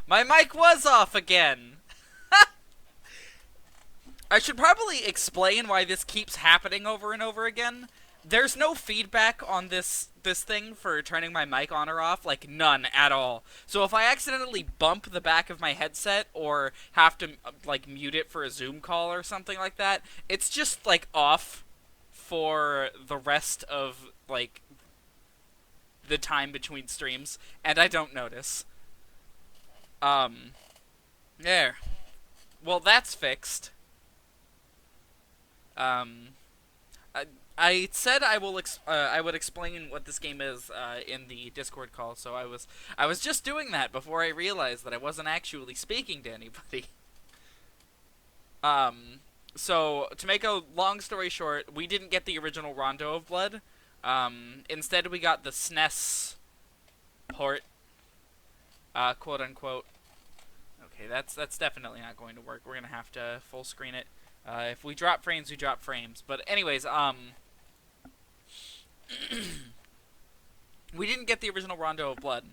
My mic was off again. I should probably explain why this keeps happening over and over again. There's no feedback on this thing for turning my mic on or off, like none at all. So if I accidentally bump the back of my headset or have to like mute it for a Zoom call or something like that, it's just like off for the rest of like the time between streams, and I don't notice. Um, there. Well, that's fixed. Um, I, I said I would explain what this game is in the Discord call, so I was just doing that before I realized that I wasn't actually speaking to anybody. Um, so to make a long story short, we didn't get the original Rondo of Blood. Instead we got the SNES port, quote unquote. Okay, that's definitely not going to work. We're gonna have to full screen it. If we drop frames, we drop frames. But anyways, we didn't get the original Rondo of Blood.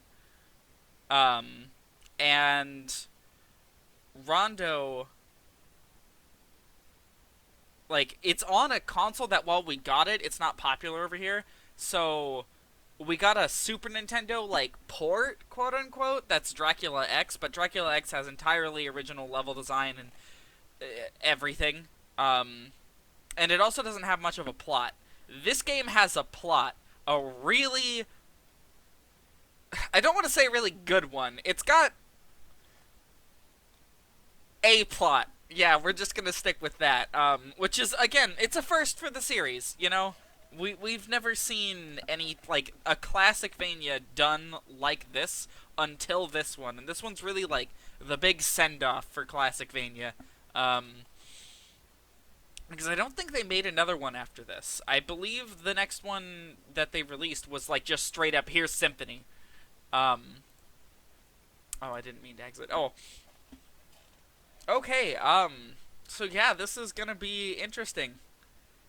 And Rondo, like, it's on a console that while we got it, it's not popular over here. So we got a Super Nintendo, like, port, quote unquote, that's Dracula X, but Dracula X has entirely original level design and everything. And it also doesn't have much of a plot. This game has a plot, a really, I don't want to say really good one. It's got a plot. Yeah, we're just gonna stick with that. Which is, again, it's a first for the series, you know? We've never seen any, like, a Classicvania done like this until this one. And this one's really, like, the big send-off for Classicvania. Because I don't think they made another one after this. I believe the next one that they released was, like, just straight up, here's Symphony. Oh, I didn't mean to exit. Oh. Okay, so yeah, this is gonna be interesting.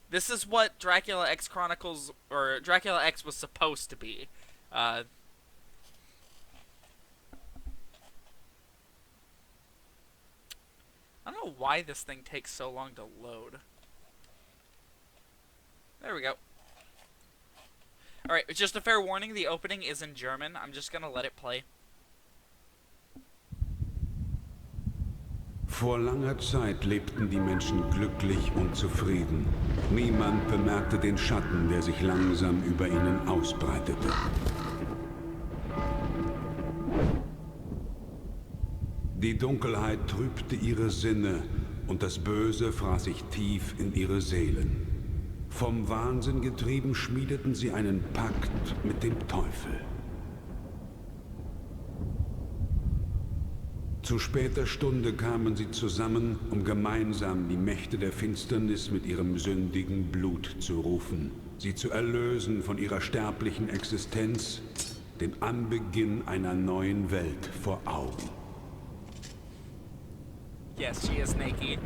This is what Dracula X Chronicles, or Dracula X was supposed to be. I don't know why this thing takes so long to load. There we go. Alright, just a fair warning, the opening is in German. I'm just gonna let it play. Vor langer Zeit lebten die Menschen glücklich und zufrieden. Niemand bemerkte den Schatten, der sich langsam über ihnen ausbreitete. Die Dunkelheit trübte ihre Sinne und das Böse fraß sich tief in ihre Seelen. Vom Wahnsinn getrieben schmiedeten sie einen Pakt mit dem Teufel. Zu später Stunde kamen sie zusammen, um gemeinsam die Mächte der Finsternis mit ihrem sündigen Blut zu rufen, sie zu erlösen von ihrer sterblichen Existenz, den Anbeginn einer neuen Welt vor Augen. Yes, she is naked.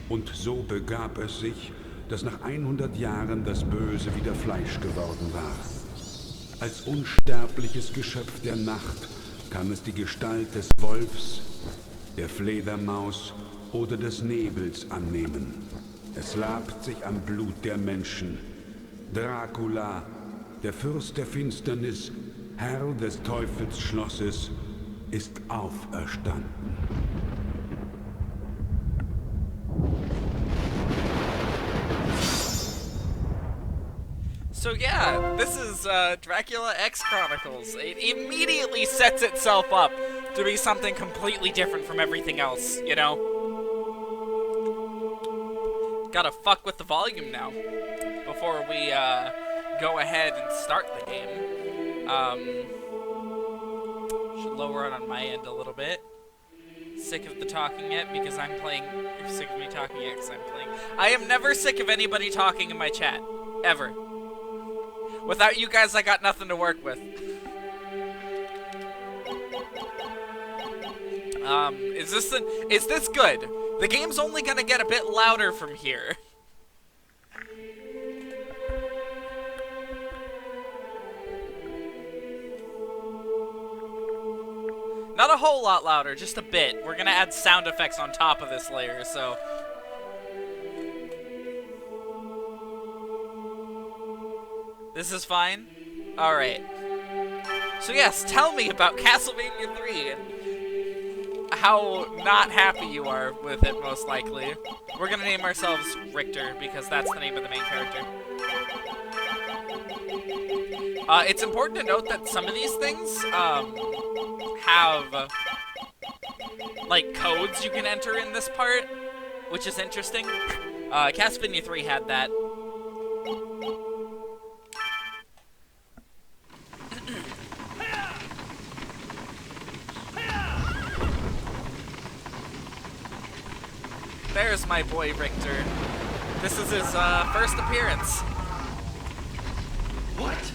Und so begab es sich, dass nach 100 Jahren das Böse wieder Fleisch geworden war. Als unsterbliches Geschöpf der Nacht kam es die Gestalt des Wolfs, der Fledermaus oder des Nebels annehmen. Es labt sich am Blut der Menschen. Dracula, der Fürst der Finsternis, Herr des Teufelsschlosses, ist auferstanden. So yeah, this is Dracula X Chronicles. It immediately sets itself up to be something completely different from everything else, you know? Gotta fuck with the volume now before we go ahead and start the game. Should lower it on my end a little bit. Sick of the talking yet? Because I'm playing. You're sick of me talking yet? Because I'm playing. I am never sick of anybody talking in my chat. Ever. Without you guys, I got nothing to work with. Is this good? The game's only gonna get a bit louder from here. Not a whole lot louder, just a bit. We're gonna add sound effects on top of this layer, so... This is fine? Alright. So yes, tell me about Castlevania 3 and how not happy you are with it, most likely. We're gonna name ourselves Richter, because that's the name of the main character. It's important to note that some of these things, have, like, codes you can enter in this part, which is interesting. Castlevania 3 had that. There's my boy Richter. This is his first appearance. What?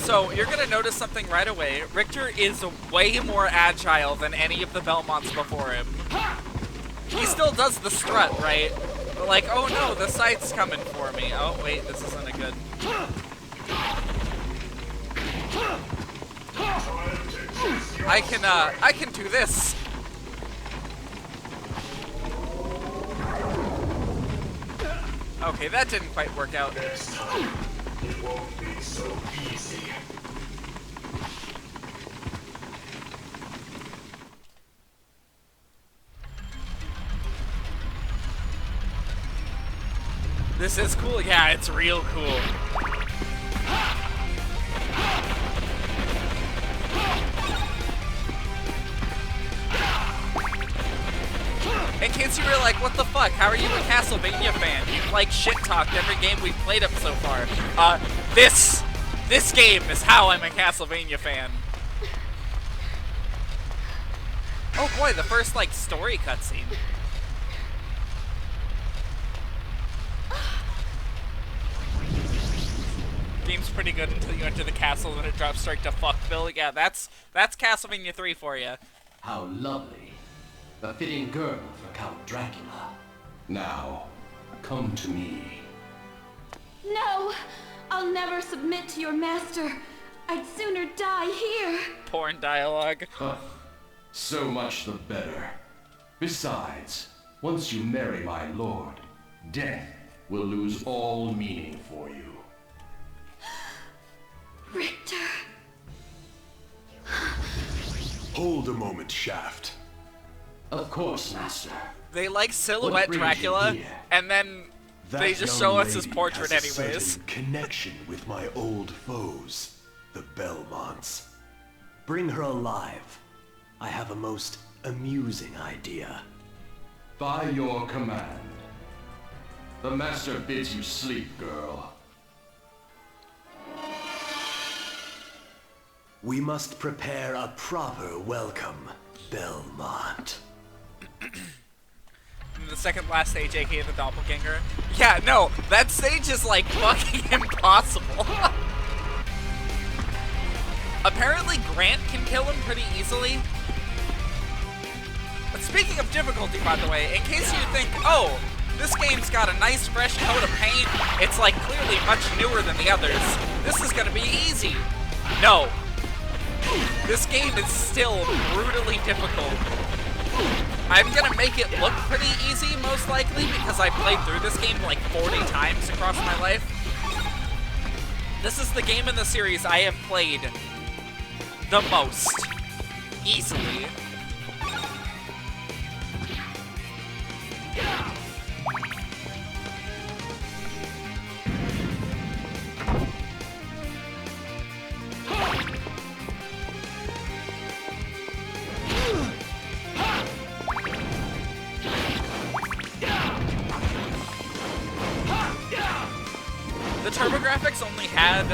So you're gonna notice something right away. Richter is way more agile than any of the Belmonts before him. He still does the strut, right? But like, oh no, the scythe's coming for me. Oh wait, this isn't a good. I can do this. Okay, that didn't quite work out. Next time, it won't be so easy. This is cool. Yeah, it's real cool. In case you were like, what the fuck, how are you a Castlevania fan? You've like shit-talked every game we've played up so far. This game is how I'm a Castlevania fan. Oh boy, the first like story cutscene. Game's pretty good until you enter the castle and it drops straight to fuckville. Yeah, that's Castlevania 3 for you. How lovely. A fitting girl for Count Dracula. Now, come to me. No! I'll never submit to your master. I'd sooner die here. Porn dialogue. Huh. So much the better. Besides, once you marry my lord, death will lose all meaning for you. Richter. Hold a moment, Shaft. Of course, master. They like silhouette What brings Dracula, you here? and then they just show us his portrait anyways. Connection with my old foes, the Belmonts. Bring her alive. I have a most amusing idea. By your command. The master bids you sleep, girl. We must prepare a proper welcome, Belmont. The second last stage, aka the doppelganger. Yeah, no, that stage is like fucking impossible. Apparently Grant can kill him pretty easily. But speaking of difficulty, by the way, in case you think, oh, this game's got a nice fresh coat of paint, it's like clearly much newer than the others, this is gonna be easy. No. This game is still brutally difficult. I'm gonna make it look pretty easy, most likely, because I played through this game like 40 times across my life. This is the game in the series I have played the most. Easily. The TurboGrafx only had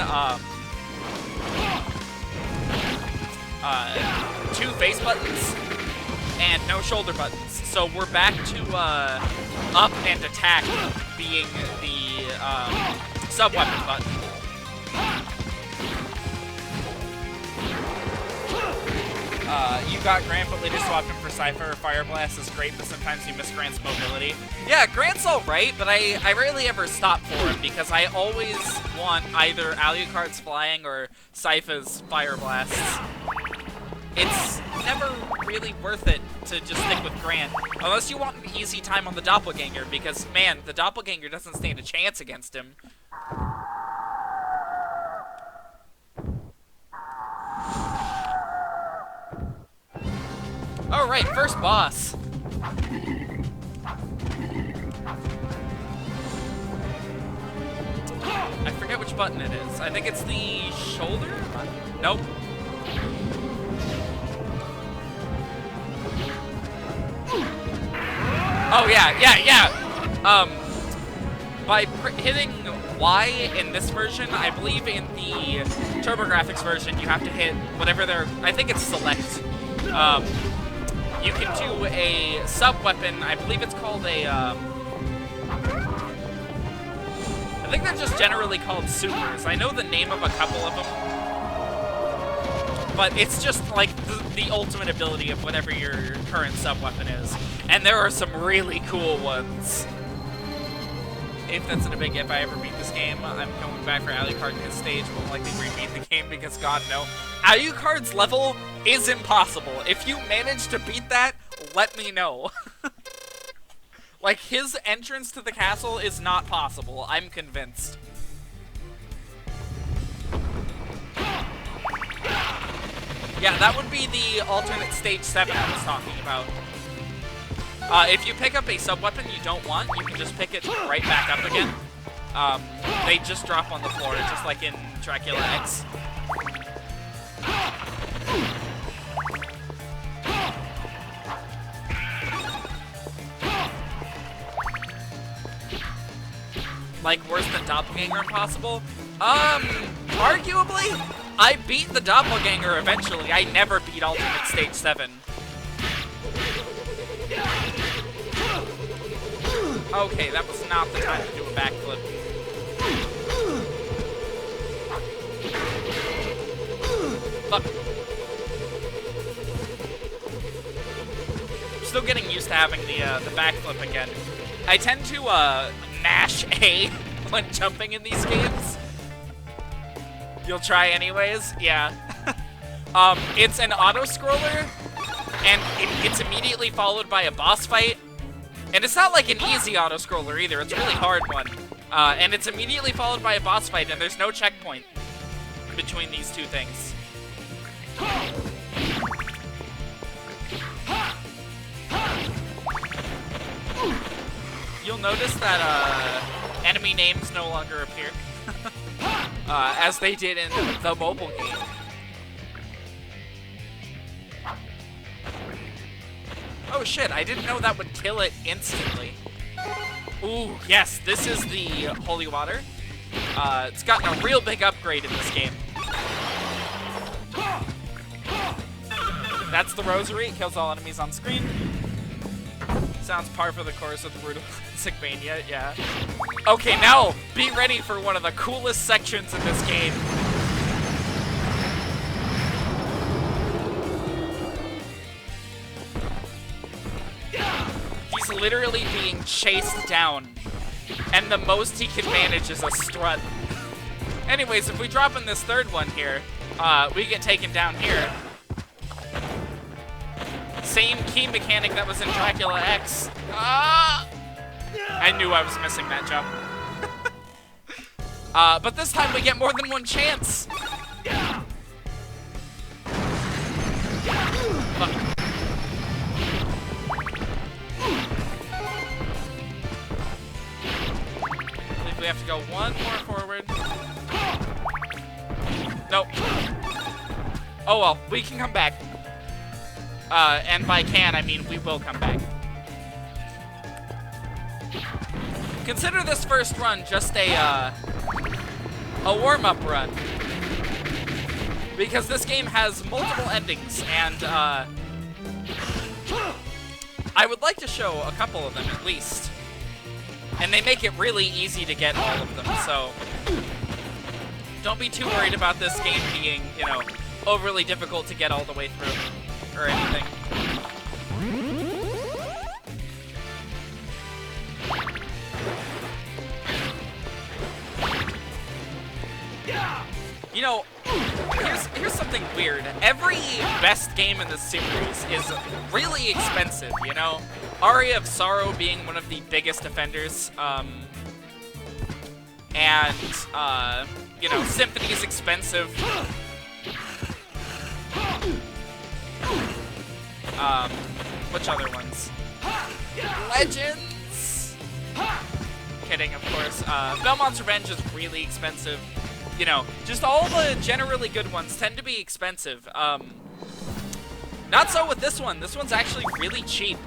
2 face buttons and no shoulder buttons. So we're back to up and attack being the sub-weapon button. You got Grant, but later swapped him for Cypher or Fire Blast is great, but sometimes you miss Grant's mobility. Yeah, Grant's alright, but I rarely ever stop for him because I always want either Alucard's Flying or Cypher's Fire Blasts. It's never really worth it to just stick with Grant, unless you want an easy time on the Doppelganger, because, man, the Doppelganger doesn't stand a chance against him. Alright, first boss. I forget which button it is. I think it's the shoulder button? Nope. Oh, yeah. By hitting Y in this version, I believe in the TurboGrafx version, you have to hit whatever they're... I think it's select. You can do a sub-weapon. I believe it's called a, I think they're just generally called supers. I know the name of a couple of them. But it's just, like, the ultimate ability of whatever your current sub-weapon is. And there are some really cool ones. If that's in a big if I ever beat this game, I'm going back for Alucard in this stage. Won't likely rebeat the game because God, no. Alucard's level is impossible. If you manage to beat that, let me know. Like, his entrance to the castle is not possible. I'm convinced. Yeah, that would be the alternate stage 7 I was talking about. If you pick up a sub-weapon you don't want, you can just pick it right back up again. They just drop on the floor, just like in Dracula X. Like, worse than Doppelganger Impossible? Arguably, I beat the Doppelganger eventually. I never beat alternate stage 7. Okay, that was not the time to do a backflip. Fuck. I'm still getting used to having the backflip again. I tend to mash A when jumping in these games. You'll try anyways? Yeah. It's an auto-scroller, and it's immediately followed by a boss fight. And it's not like an easy auto-scroller either, it's a really hard one. And it's immediately followed by a boss fight, and there's no checkpoint between these two things. You'll notice that enemy names no longer appear, as they did in the mobile game. Oh shit, I didn't know that would kill it instantly. Ooh, yes, this is the holy water. It's gotten a real big upgrade in this game. That's the rosary, it kills all enemies on screen. Sounds par for the course of the brutal Castlevania, yeah. Okay, now, be ready for one of the coolest sections in this game. He's literally being chased down, and the most he can manage is a strut. Anyways, if we drop in this third one here, we get taken down here. Same key mechanic that was in Dracula X. I knew I was missing that jump. But this time we get more than one chance. Fuck. I believe we have to go one more forward. Nope. Oh well, we can come back. And by can, I mean we will come back. Consider this first run just a warm-up run. because this game has multiple endings, and I would like to show a couple of them at least. And they make it really easy to get all of them, so don't be too worried about this game being, you know, overly difficult to get all the way through, or anything. You know, here's something weird. Every best game in this series is really expensive, you know? Aria of Sorrow being one of the biggest offenders, and, you know, Symphony's expensive. Which other ones? Legends! Kidding, of course. Belmont's Revenge is really expensive. You know, just all the generally good ones tend to be expensive. Not so with this one. This one's actually really cheap.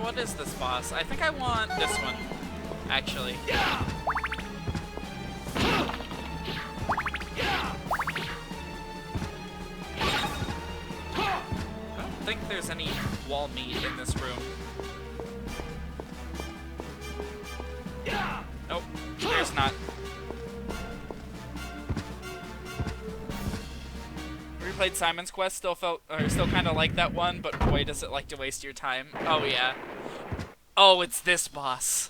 What is this boss? I think I want this one, actually. I don't think there's any wall meat in this room. Nope, there's not. Replayed Simon's Quest, still kind of like that one, but boy, does it like to waste your time. Oh yeah. Oh, it's this boss.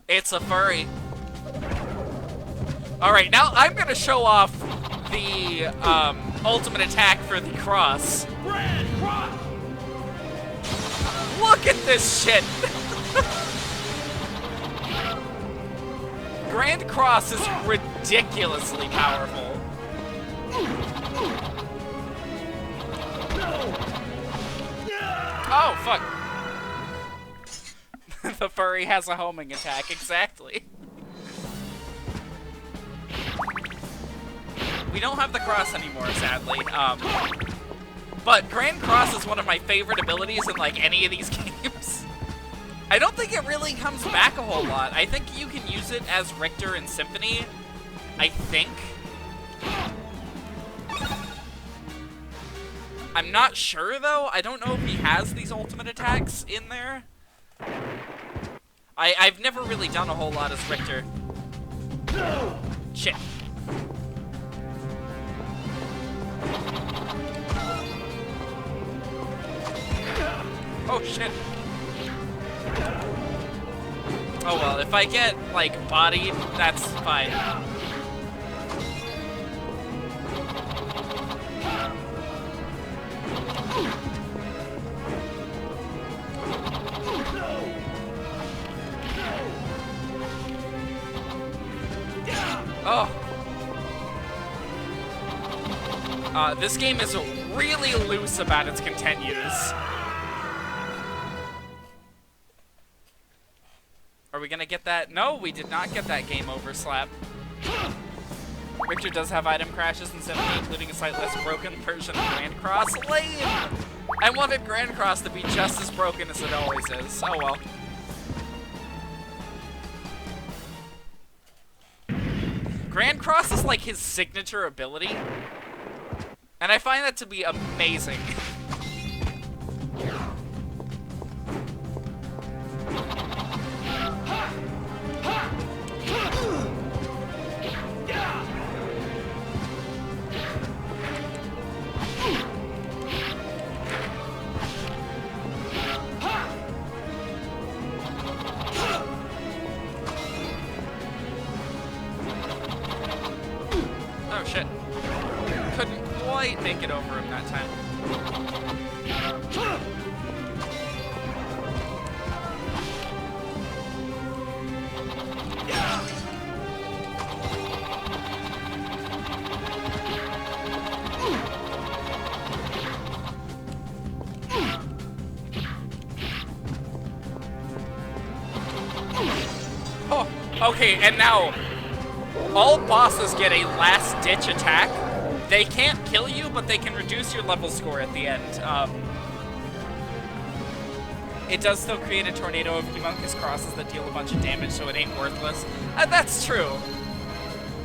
It's a furry. Alright, now I'm gonna show off the ultimate attack for the cross. Look at this shit! Grand Cross is ridiculously powerful. Oh, fuck. The furry has a homing attack, exactly. We don't have the cross anymore, sadly. But Grand Cross is one of my favorite abilities in, like, any of these games. I don't think it really comes back a whole lot. I think you can use it as Richter in Symphony. I think. I'm not sure, though. I don't know if he has these ultimate attacks in there. I've never really done a whole lot as Richter. Shit. Oh, shit. Oh, well, if I get, like, bodied, that's fine. Oh. This game is really loose about its continues. Are we gonna get that? No, we did not get that game over slap. Richter does have item crashes in Symphony, including a slightly less broken version of Grand Cross. Lame! I wanted Grand Cross to be just as broken as it always is. Oh well. Grand Cross is like his signature ability, and I find that to be amazing. Oh shit. Couldn't quite make it over him that time. Oh, okay, and now all bosses get a last-ditch attack They can't kill you, but they can reduce your level score at the end. It does still create a tornado of humongous crosses that deal a bunch of damage, so it ain't worthless. That's true.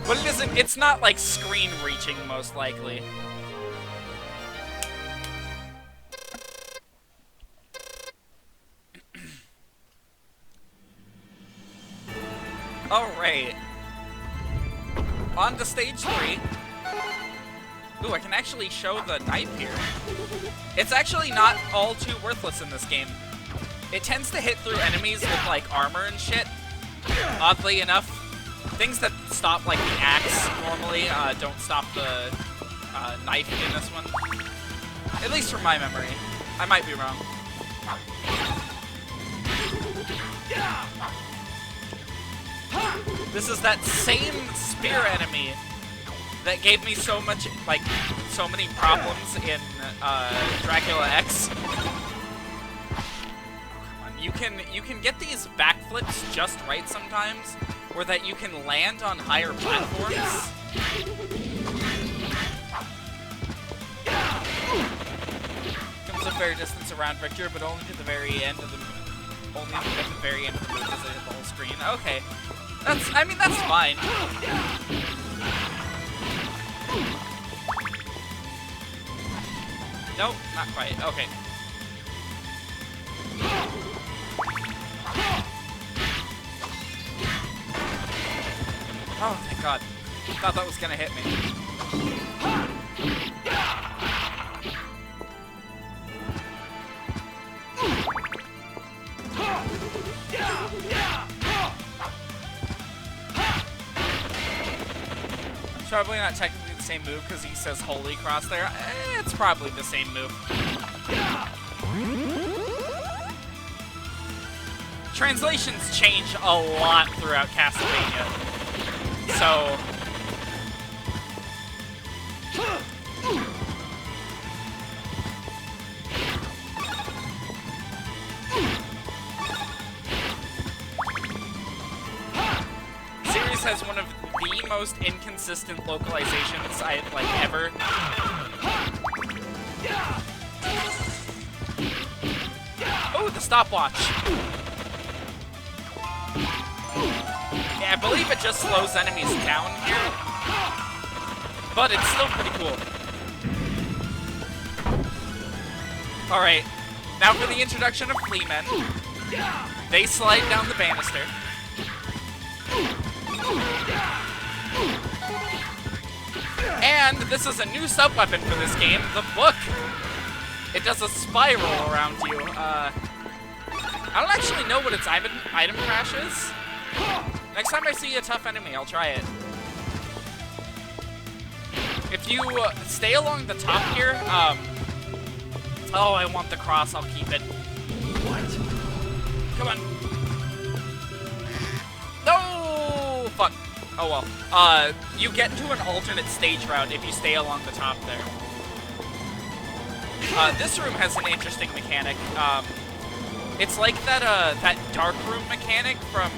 But it isn't, it's not like screen reaching, most likely. Alright. On to stage 3. Ooh, I can actually show the knife here. It's actually not all too worthless in this game. It tends to hit through enemies with, like, armor and shit. Oddly enough, things that stop, like, the axe normally don't stop the knife in this one. At least from my memory. I might be wrong. This is that same spear enemy that gave me so much, like, so many problems in Dracula X. You can get these backflips just right sometimes, or that you can land on higher platforms. Comes a fair distance around Victor, but only to the very end of the move as I hit the whole screen. Okay, I mean that's fine. Nope, not quite. Okay. Oh, thank God. Thought that was gonna hit me. It's probably not technically the same move because he says Holy Cross there. It's probably the same move. Translations change a lot throughout Castlevania. So... series has one of the most inconsistent localizations I've, like, ever. Oh, the stopwatch. Yeah, I believe it just slows enemies down here. But it's still pretty cool. Alright, now for the introduction of Flea Men. They slide down the banister. And this is a new sub-weapon for this game, the book. It does a spiral around you. I don't actually know what its item crash is. Next time I see a tough enemy, I'll try it. If you stay along the top here, oh, I want the cross, I'll keep it. What? Come on. No! Fuck. Oh well. You get into an alternate stage route if you stay along the top there. This room has an interesting mechanic. It's like that dark room mechanic from,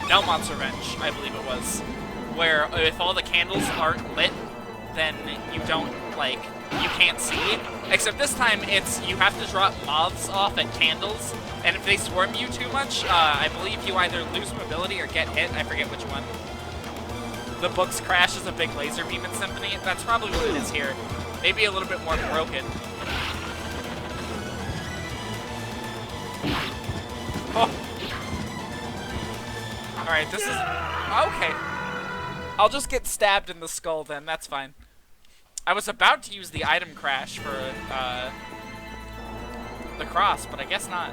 Belmont's Revenge, I believe it was. Where if all the candles aren't lit, then you don't, like, you can't see. Except this time, it's, you have to drop moths off at candles, and if they swarm you too much, I believe you either lose mobility or get hit, I forget which one. The book's crash is a big laser beam in Symphony. That's probably what it is here. Maybe a little bit more broken. Oh. Alright, this is... okay. I'll just get stabbed in the skull then, that's fine. I was about to use the item crash for, the cross, but I guess not.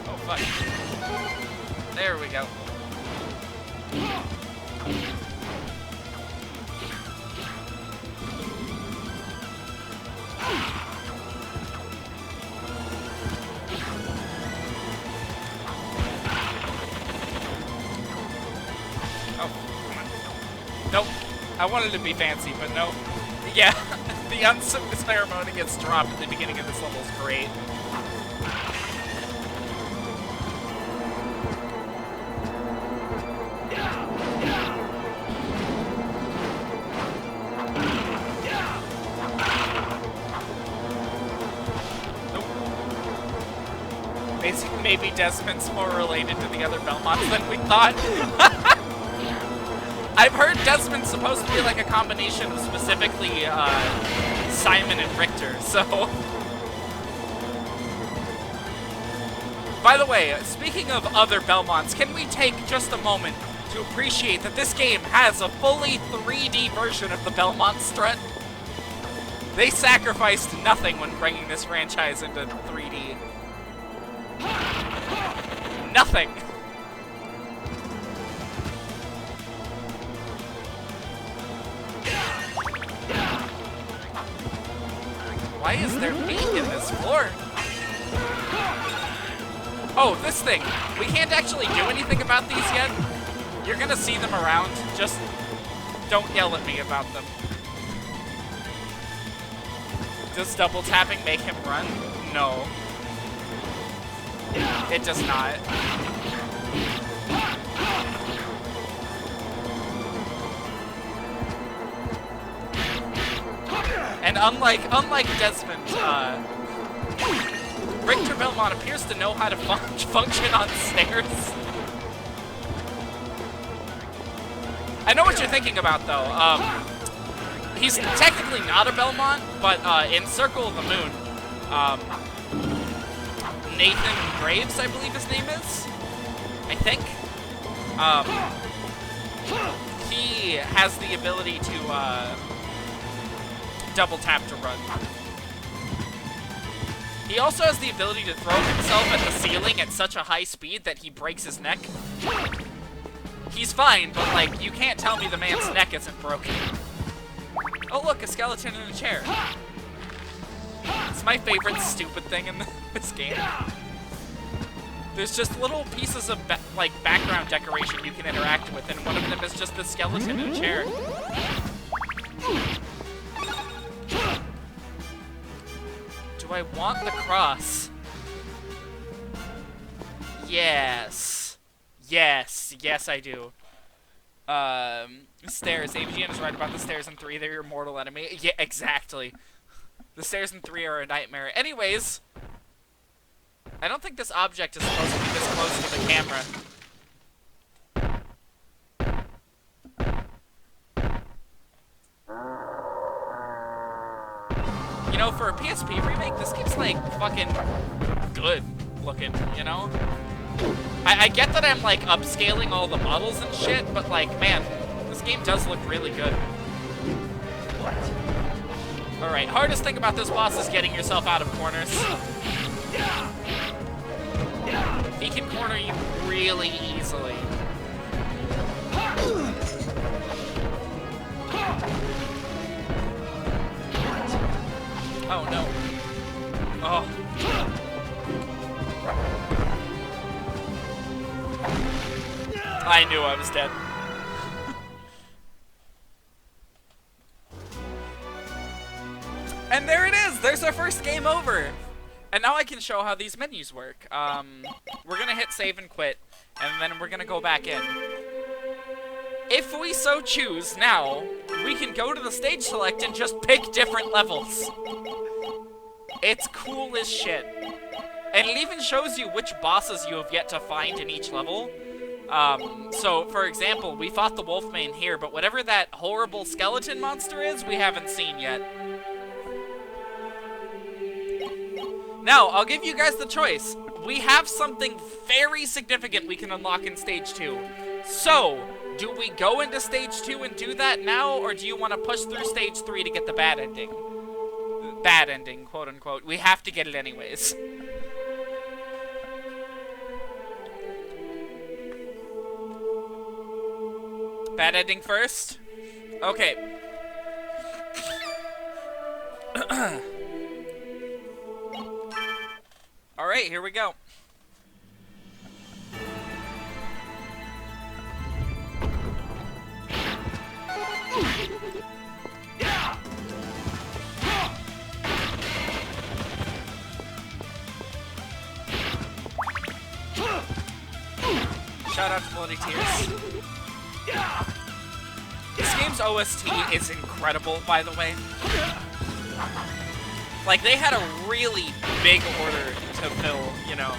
Oh, fuck. There we go. Nope. I wanted to be fancy, but no. Yeah, the unceremonious dropped at the beginning of this level is great. Maybe Desmond's more related to the other Belmonts than we thought. I've heard Desmond's supposed to be like a combination of specifically Simon and Richter, so... By the way, speaking of other Belmonts, can we take just a moment to appreciate that this game has a fully 3D version of the Belmont strut? They sacrificed nothing when bringing this franchise into 3D. Nothing! Why is there meat in this floor? Oh, this thing. We can't actually do anything about these yet. You're gonna see them around. Just don't yell at me about them. Does double tapping make him run? No. It does not. And unlike Desmond, Richter Belmont appears to know how to function on stairs. I know what you're thinking about, though. He's technically not a Belmont, but in Circle of the Moon, Nathan Graves, I believe his name is. I think. He has the ability to double tap to run. He also has the ability to throw himself at the ceiling at such a high speed that he breaks his neck. He's fine, but like, you can't tell me the man's neck isn't broken. Oh look, a skeleton in a chair. It's my favorite stupid thing in this game. There's just little pieces of like background decoration you can interact with, and one of them is just the skeleton in a chair. Do I want the cross? Yes. Yes. Yes, I do. Stairs. AVGN is right about the stairs in 3. They're your mortal enemy. Yeah, exactly. The stairs in 3 are a nightmare. Anyways, I don't think this object is supposed to be this close to the camera. You know, for a PSP remake, this game's like fucking good looking, you know? I get that I'm like upscaling all the models and shit, but like, man, this game does look really good. Alright, hardest thing about this boss is getting yourself out of corners. He can corner you really easily. Oh no. Oh. I knew I was dead. And there it is! There's our first game over! And now I can show how these menus work. We're gonna hit save and quit, and then we're gonna go back in. If we so choose now, we can go to the stage select and just pick different levels. It's cool as shit. And it even shows you which bosses you have yet to find in each level. So, for example, we fought the Wolfman here, but whatever that horrible skeleton monster is, we haven't seen yet. Now, I'll give you guys the choice. We have something very significant we can unlock in Stage 2. So, do we go into Stage 2 and do that now, or do you want to push through Stage 3 to get the bad ending? Bad ending, quote-unquote. We have to get it anyways. Bad ending first? Okay. Alright, here we go. Shout out to Bloody Tears. This game's OST is incredible, by the way. Like, they had a really big order to fill, you know.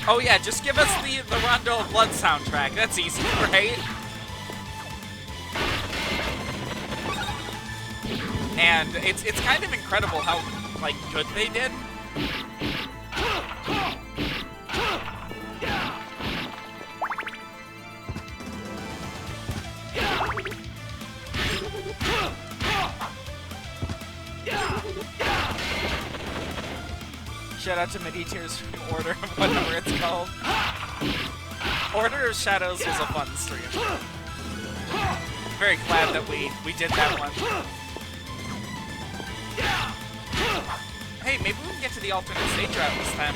Oh yeah, just give us the Rondo of Blood soundtrack. That's easy, right? And it's kind of incredible how, like, good they did. Shout out to Midi-Tears from Order, whatever it's called. Order of Shadows was a fun stream. Very glad that we did that one. Hey, maybe we can get to the alternate stage route this time.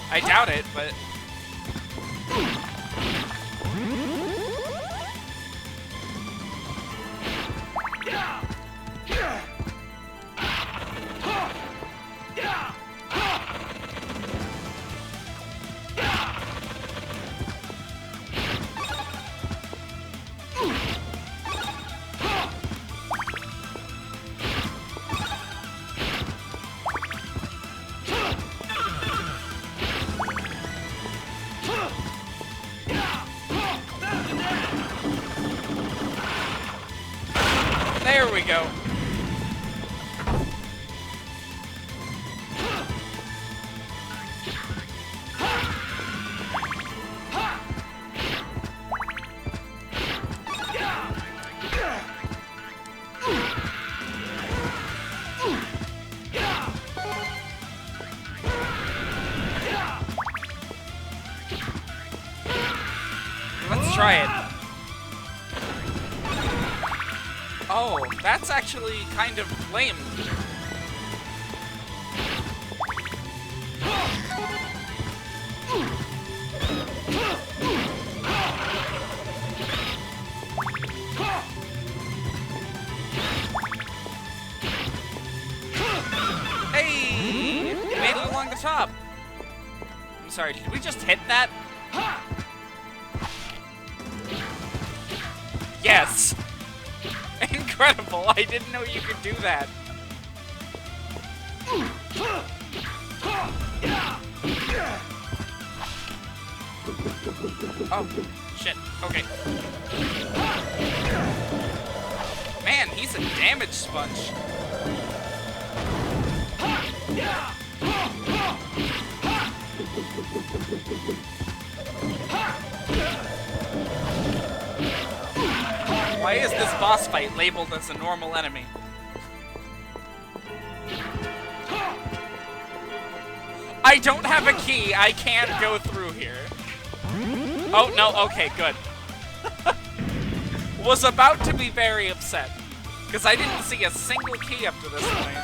I doubt it, but... There we go. Let's try it. Oh, that's actually kind of lame. Hey! Made it along the top. I'm sorry, did we just hit that? Yes! Incredible! I didn't know you could do that. Oh, shit. Okay. Man, he's a damage sponge. Why is this boss fight labeled as a normal enemy? I don't have a key. I can't go through here. Oh, no. Okay, good. Was about to be very upset, because I didn't see a single key up to this point.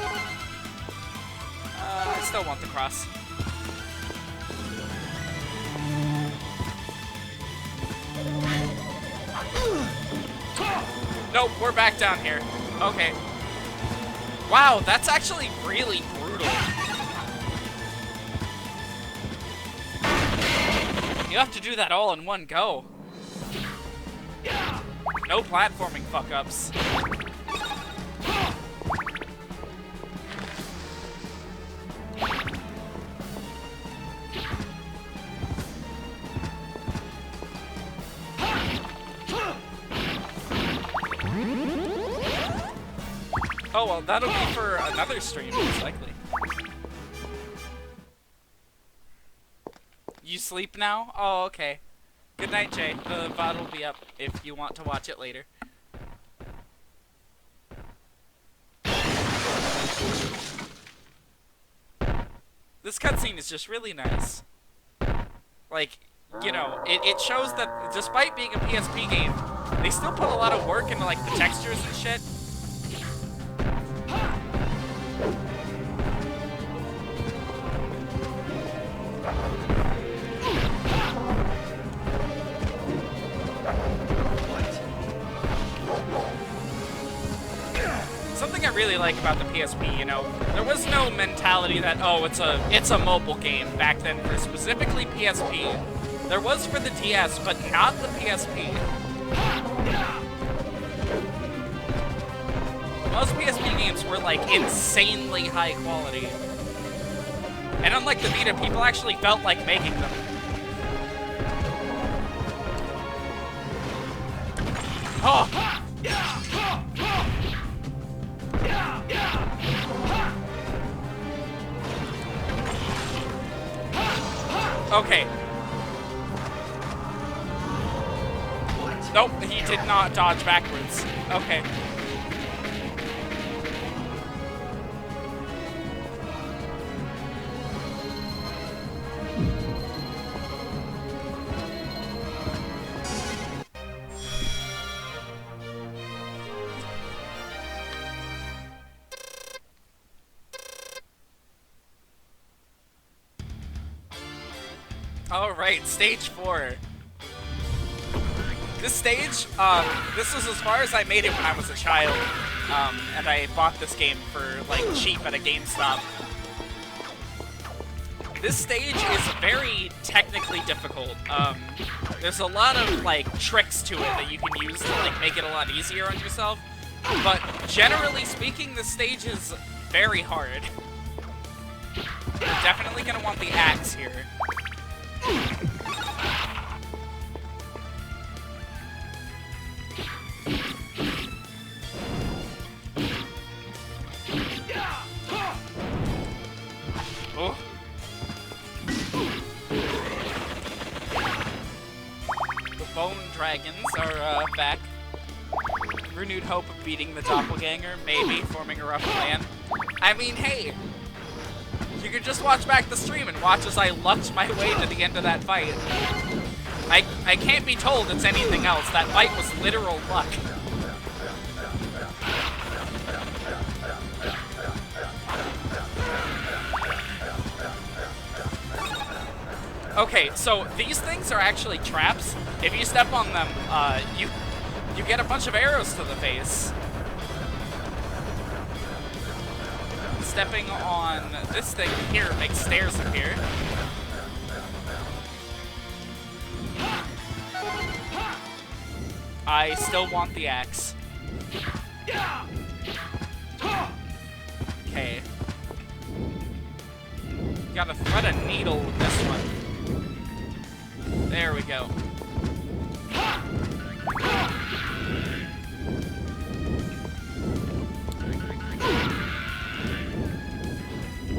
I still want the cross. Nope, we're back down here. Okay. Wow, that's actually really brutal. You have to do that all in one go. No platforming fuck-ups. Oh, well, that'll be for another stream, most likely. You sleep now? Oh, okay. Good night, Jay. The VOD will be up if you want to watch it later. This cutscene is just really nice. Like, you know, it shows that despite being a PSP game, they still put a lot of work into, like, the textures and shit. Something I really like about the PSP, you know, there was no mentality that, oh, it's a mobile game back then for specifically PSP. There was for the DS, but not the PSP. Most PSP games were, like, insanely high quality. And unlike the Vita, people actually felt like making them. Oh! Okay. Nope, he did not dodge backwards. Okay. Alright, stage 4. This stage, this was as far as I made it when I was a child, and I bought this game for, like, cheap at a GameStop. This stage is very technically difficult. There's a lot of, like, tricks to it that you can use to, like, make it a lot easier on yourself, but generally speaking, this stage is very hard. You're definitely gonna want the axe here. Oh. The bone dragons are back. Renewed hope of beating the doppelganger, maybe forming a rough plan. I mean, hey, you could just watch back the stream and watch as I lucked my way to the end of that fight. I can't be told it's anything else. That fight was literal luck. Okay, so these things are actually traps. If you step on them, you get a bunch of arrows to the face. Stepping on this thing here makes stairs appear. I still want the axe. Okay. Gotta thread a needle with this one. There we go.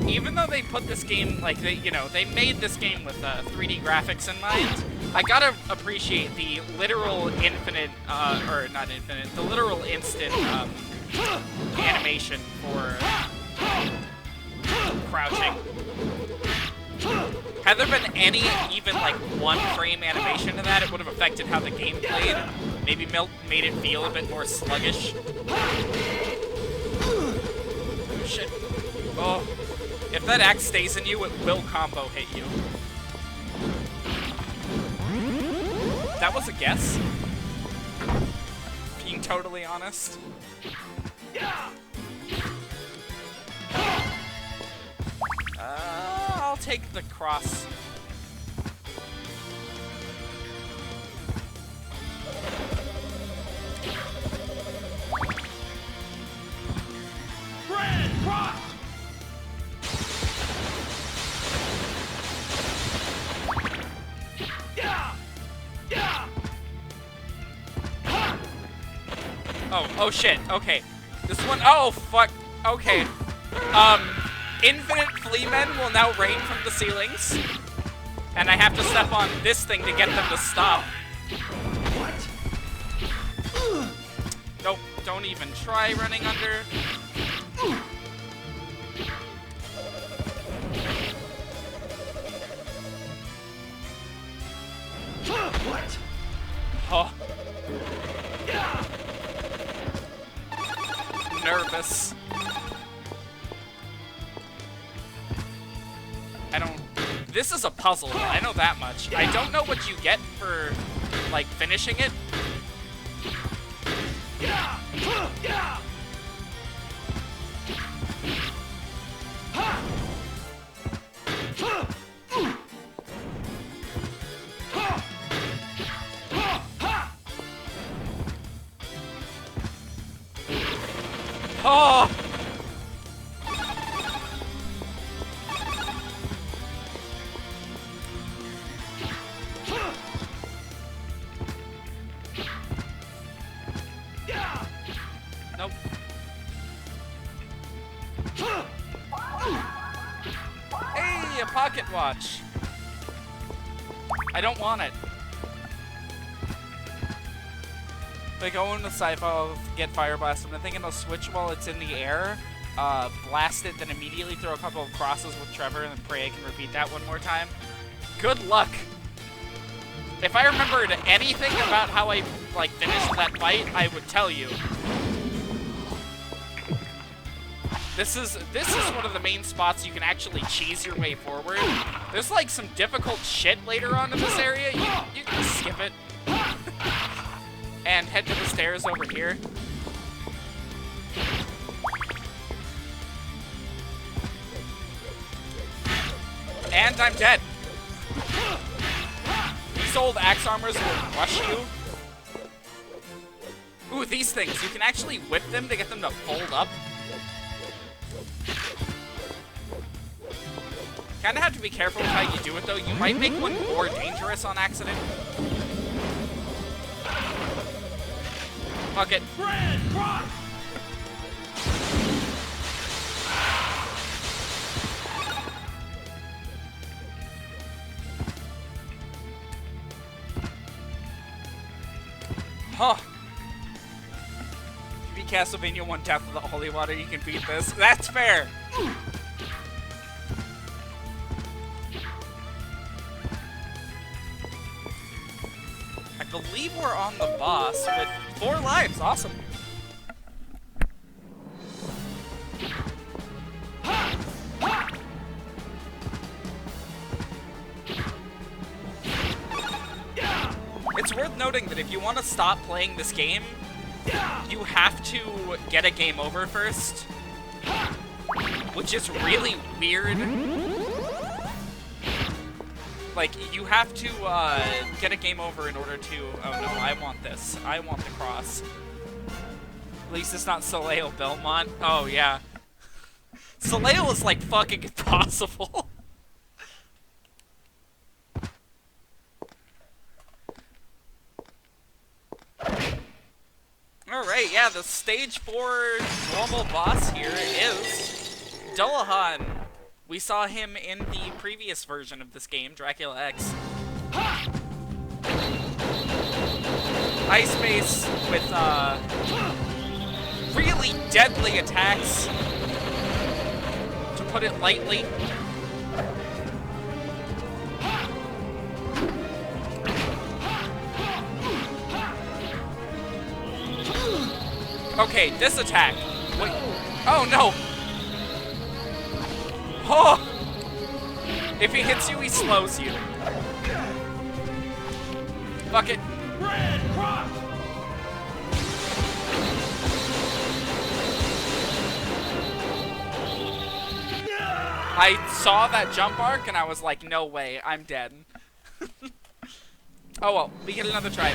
Even though they put this game, like, they made this game with 3D graphics in mind, I gotta appreciate the literal infinite, or not infinite, the literal instant, animation for crouching. Had there been any, even, like, 1 frame animation to that, it would have affected how the game played. Maybe made it feel a bit more sluggish. Shit. Oh. If that axe stays in you, it will combo hit you. That was a guess. Being totally honest. I'll take the cross. Red cross! Oh shit, okay. This one, oh fuck, okay. Infinite flea men will now rain from the ceilings. And I have to step on this thing to get them to stop. What? Nope, don't even try running under. What? Oh. Nervous. This is a puzzle, I know that much. I don't know what you get for, like, finishing it. Oh! Nope. Hey, a pocket watch. I don't want it. If I go into sci-fi, I'll get fire blast. I'm thinking I'll switch while it's in the air, blast it, then immediately throw a couple of crosses with Trevor, and then pray I can repeat that one more time. Good luck. If I remembered anything about how I, like, finished that fight, I would tell you. This is one of the main spots you can actually cheese your way forward. There's, like, some difficult shit later on in this area. You can skip it. And head to the stairs over here. And I'm dead. These old axe armors will rush you. Ooh, these things. You can actually whip them to get them to fold up. Kinda have to be careful with how you do it, though. You might make one more dangerous on accident. Fuck it. Huh. If you beat Castlevania 1 Death of the Holy Water, you can beat this. That's fair! I believe we're on the boss with 4 lives. Awesome. It's worth noting that if you want to stop playing this game, you have to get a game over first, which is really weird. Like, you have to get a game over in order to... Oh no, I want this. I want the cross. At least it's not Soleil Belmont. Oh yeah. Soleil is like fucking impossible. Alright, yeah, the stage 4 normal boss here is Dullahan. We saw him in the previous version of this game, Dracula X. Ice base with, really deadly attacks, to put it lightly. Okay, this attack. Wait. Oh no! Oh! If he hits you, he slows you. Fuck it. I saw that jump arc and I was like, no way, I'm dead. Oh well, we get another try.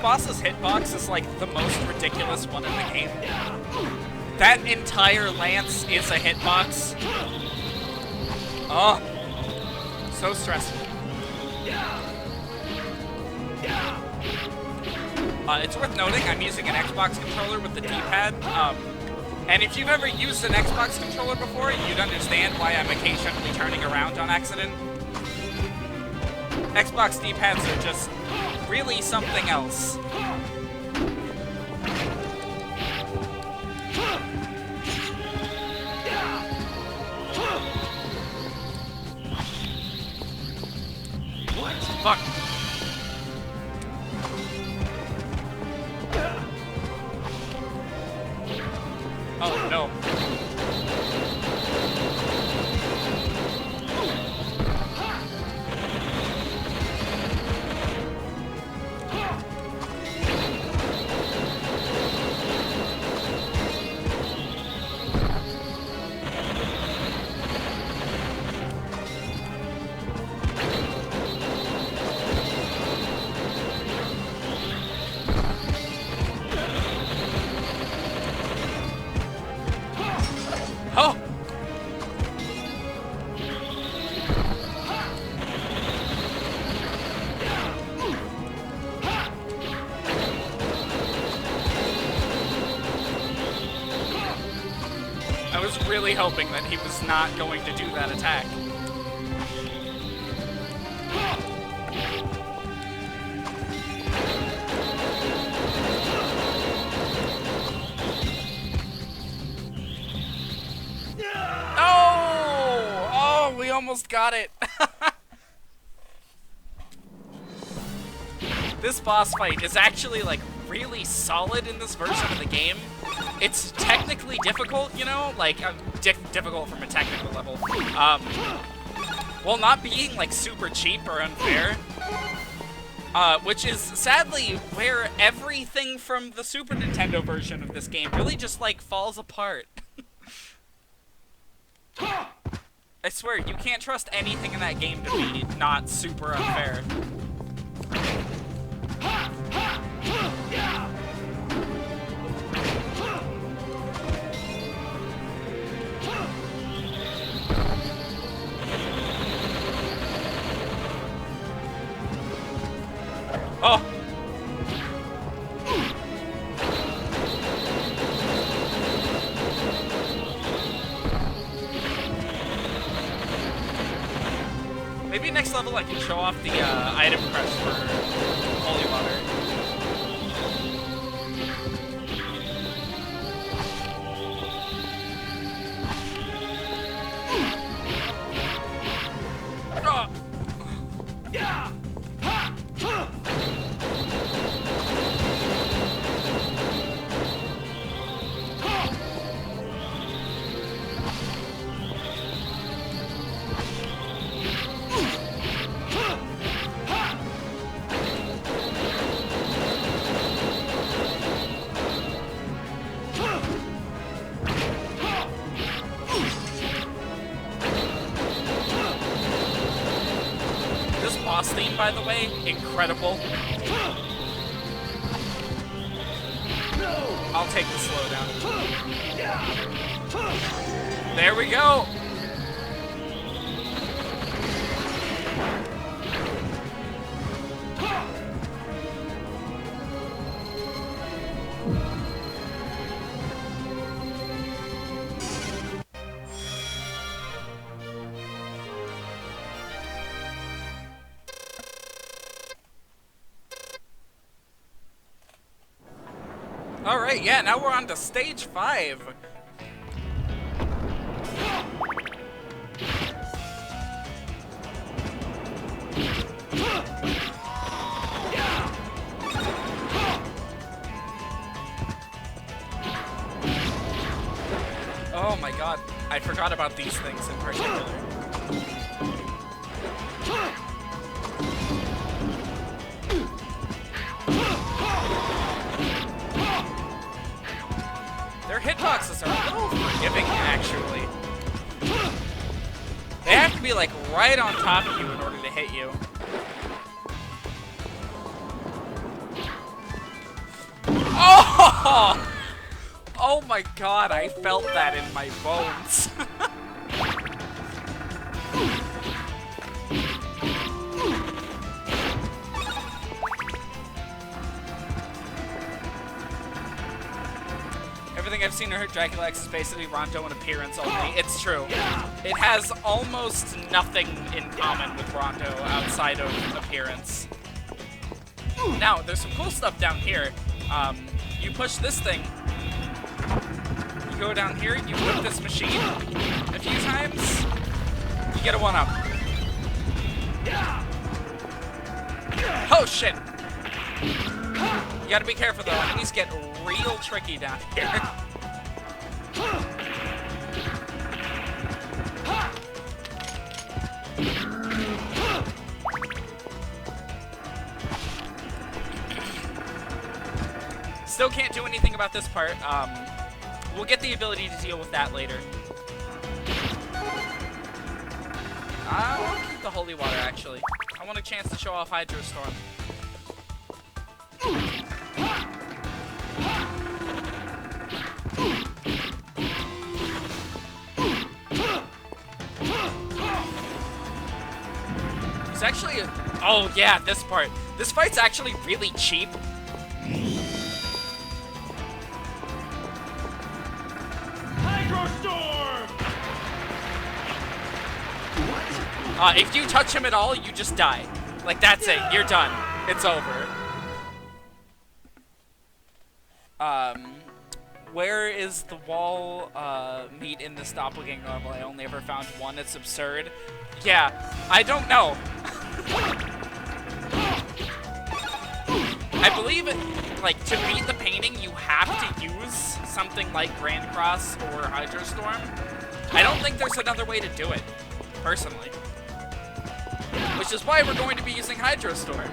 Boss's hitbox is like the most ridiculous one in the game. That entire lance is a hitbox. Oh, so stressful. It's worth noting I'm using an Xbox controller with the D-pad. And if you've ever used an Xbox controller before, you'd understand why I'm occasionally turning around on accident. Xbox D-pads are just really something else. What? Fuck. Oh no. was really hoping that he was not going to do that attack. Oh, we almost got it. This boss fight is actually, like, really solid in this version of the game. It's technically difficult, you know? Like, difficult from a technical level. While not being, like, super cheap or unfair. Which is, sadly, where everything from the Super Nintendo version of this game really just, like, falls apart. I swear, you can't trust anything in that game to be not super unfair. Oh! Maybe next level I can show off the item crest for holy water. Theme, by the way, incredible. I'll take the slowdown. There we go. Alright, yeah, now we're on to stage 5. Oh my god, I forgot about these things in particular. Their hitboxes are a little forgiving, actually. They have to be, like, right on top of you in order to hit you. Oh! Oh my god, I felt that in my bones. Everything I've seen or heard Dracula X is basically Rondo in appearance only. It's true. It has almost nothing in common with Rondo outside of appearance. Now, there's some cool stuff down here. You push this thing. You go down here, you whip this machine a few times. You get a 1-up. Oh, shit. You gotta be careful, though. Enemies get real tricky down here. Still can't do anything about this part. We'll get the ability to deal with that later. I want to keep the holy water, actually. I want a chance to show off Hydro Storm. It's actually oh yeah, this part. This fight's actually really cheap. Hydro Storm! If you touch him at all, you just die. Like, that's it. You're done. It's over. Where is the wall, meet in this doppelganger level? I only ever found one. It's absurd. Yeah, I don't know. I believe, like, to beat the painting, you have to use something like Grand Cross or Hydrostorm. I don't think there's another way to do it, personally. Which is why we're going to be using Hydrostorm.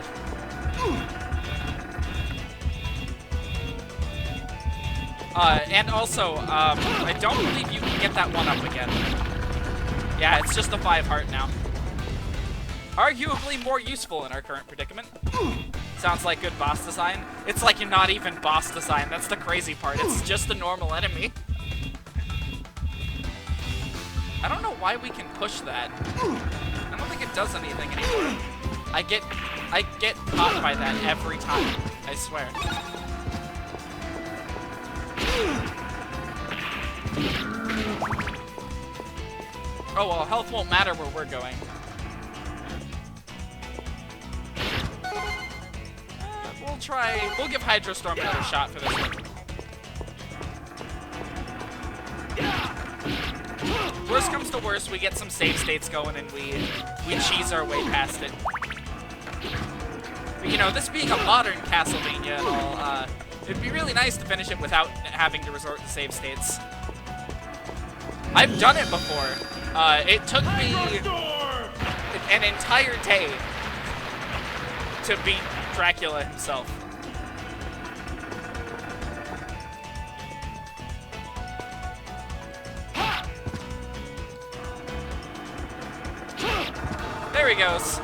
And also, I don't believe you can get that one up again. Yeah, it's just a 5 heart now. Arguably more useful in our current predicament. Sounds like good boss design. It's like you're not even boss design. That's the crazy part. It's just a normal enemy. I don't know why we can push that. I don't think it does anything anymore. I get caught by that every time. I swear. Oh well, health won't matter where we're going. We'll give Hydrostorm another shot for this one. Worst comes to worst, we get some save states going and we cheese our way past it. But, you know, this being a modern Castlevania and all, it'd be really nice to finish it without having to resort to save states. I've done it before. It took me an entire day to beat Dracula himself. There he goes.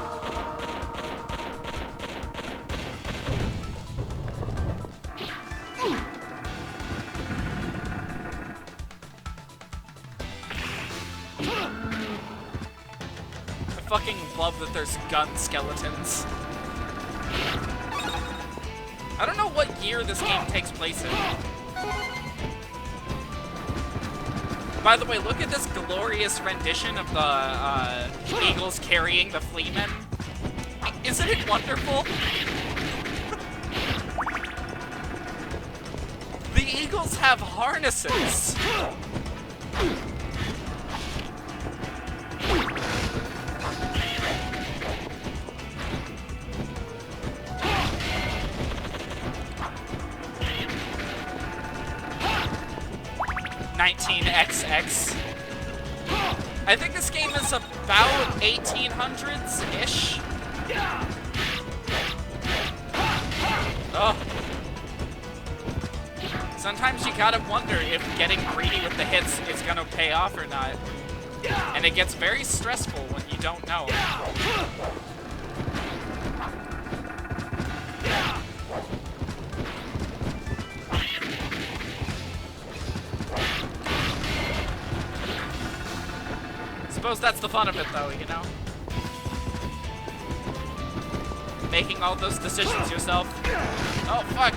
I fucking love that there's gun skeletons. I don't know what year this game takes place in. By the way, look at this glorious rendition of the eagles carrying the flea men. Isn't it wonderful? The eagles have harnesses. 19XX. I think this game is about 1800s-ish. Oh. Sometimes you gotta wonder if getting greedy with the hits is gonna pay off or not. And it gets very stressful when you don't know. Suppose that's the fun of it, though, you know? Making all those decisions yourself. Oh, fuck!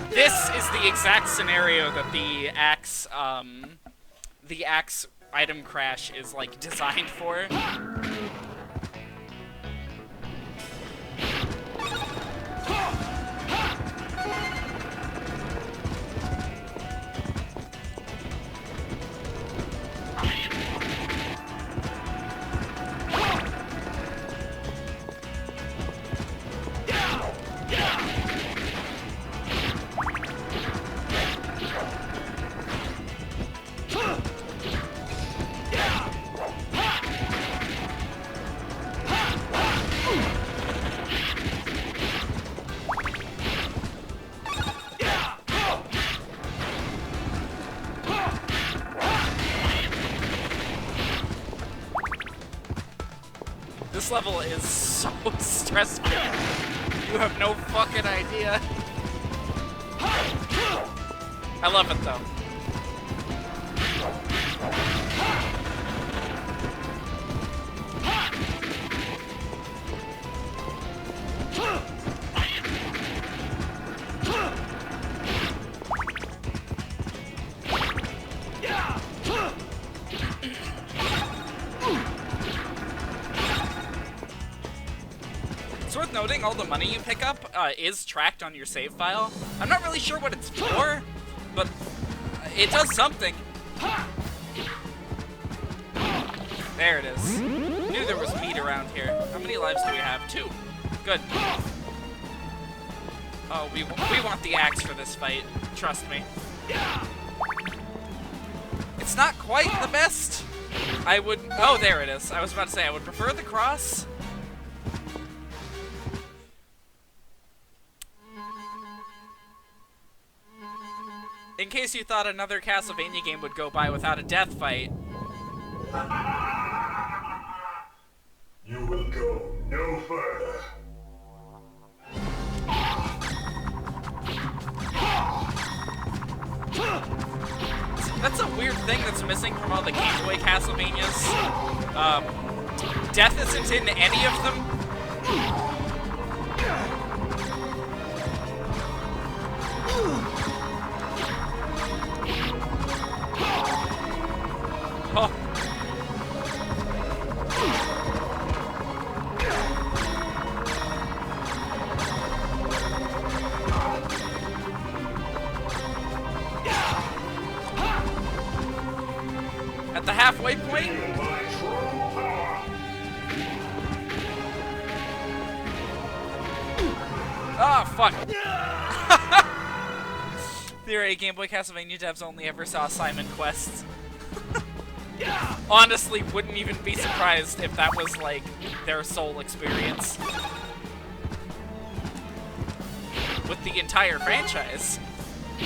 This is the exact scenario that the axe item crash is, like, designed for. This level is so stressful. You have no fucking idea. I love it though. It's worth noting all the money you pick up is tracked on your save file. I'm not really sure what it's for, but it does something. There it is. Knew there was meat around here. How many lives do we have? 2. Good. Oh, we want the axe for this fight. Trust me. It's not quite the best. I would... Oh, there it is. I was about to say, I would prefer the cross. In case you thought another Castlevania game would go by without a death fight. You will go no further. That's a weird thing that's missing from all the Game Boy Castlevanias. Death isn't in any of them. Oh. At the halfway point? Oh, fuck. Theory, Game Boy Castlevania devs only ever saw Simon Quests. Honestly, wouldn't even be surprised if that was, like, their sole experience. With the entire franchise.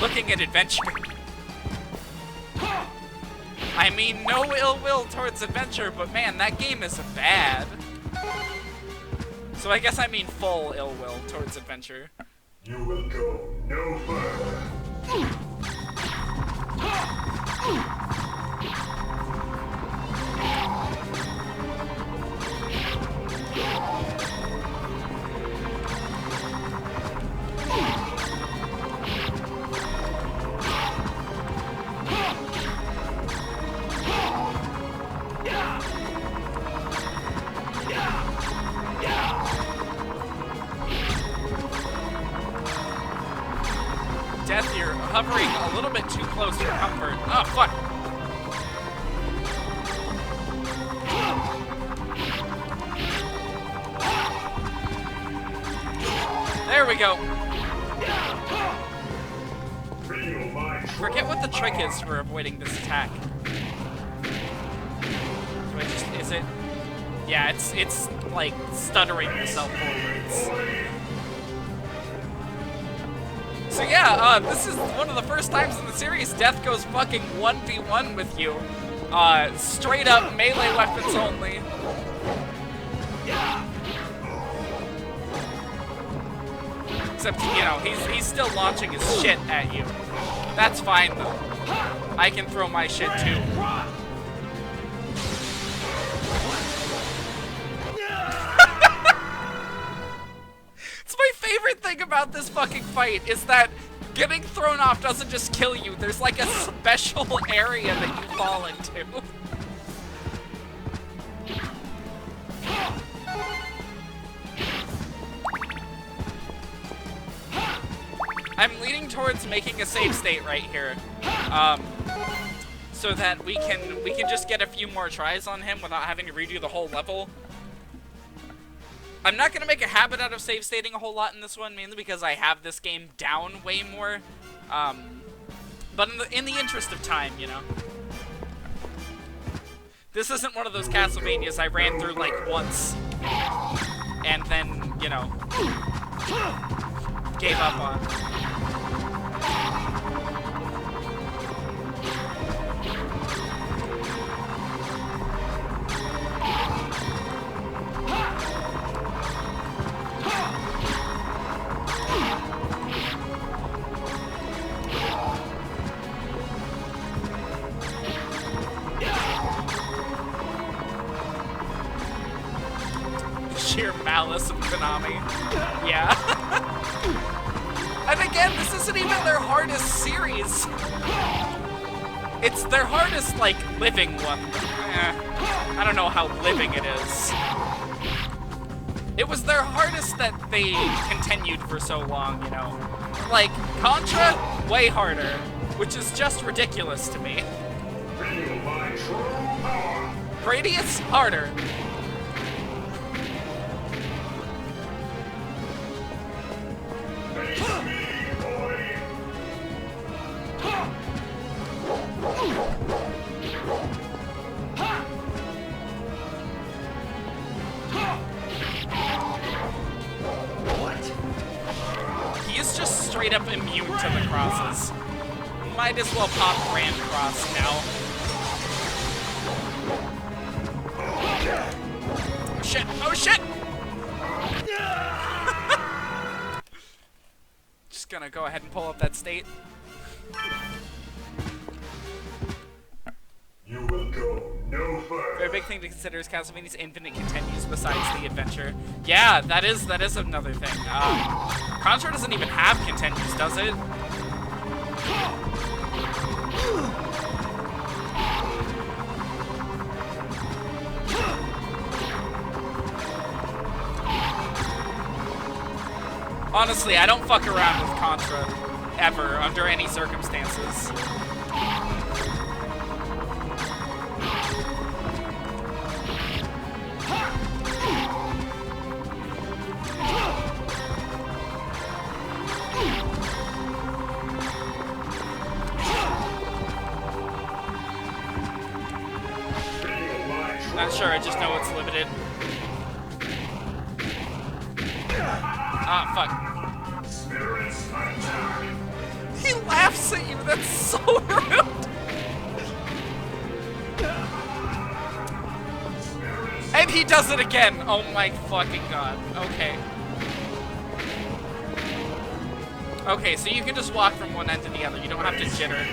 Looking at Adventure. I mean, no ill will towards Adventure, but man, that game is bad. So I guess I mean full ill will towards Adventure. You will go no further. Death, you're hovering a little bit too close for comfort. Oh, fuck. There we go. Forget what the trick is for avoiding this attack. Do I just, is it? Yeah, it's like stuttering yourself forwards. So yeah, this is one of the first times in the series Death goes fucking 1v1 with you. Straight up melee weapons only. Except, you know, he's still launching his shit at you. That's fine though. I can throw my shit too. It's my favorite thing about this fucking fight is that getting thrown off doesn't just kill you. There's like a special area that you fall into. I'm leaning towards making a save state right here, so that we can just get a few more tries on him without having to redo the whole level. I'm not gonna make a habit out of save stating a whole lot in this one, mainly because I have this game down way more. But in the interest of time, you know. This isn't one of those Castlevanias I ran through like once and then, you know, gave up on. Sheer malice of Konami. Yeah. And again, this isn't even their hardest series. It's their hardest, like, living one. I don't know how living it is. It was their hardest that they continued for so long, you know? Like, Contra, way harder, which is just ridiculous to me. Feel my true power. Gradius, harder. Face me, boy. He is just straight up immune to the crosses. Might as well pop Grand Cross now. Oh shit! Oh shit! Just gonna go ahead and pull up that state. You will go no further. Very big thing to consider is Castlevania's infinite continues besides the adventure. Yeah, that is another thing. Contra doesn't even have continues, does it? Honestly, I don't fuck around with Contra ever under any circumstances. Not sure, I just know it's limited. Ah, fuck. Spirits attack. He laughs at you, that's so rude! And he does it again! Oh my fucking god. Okay. Okay, so you can just walk from one end to the other, you don't have to jitter.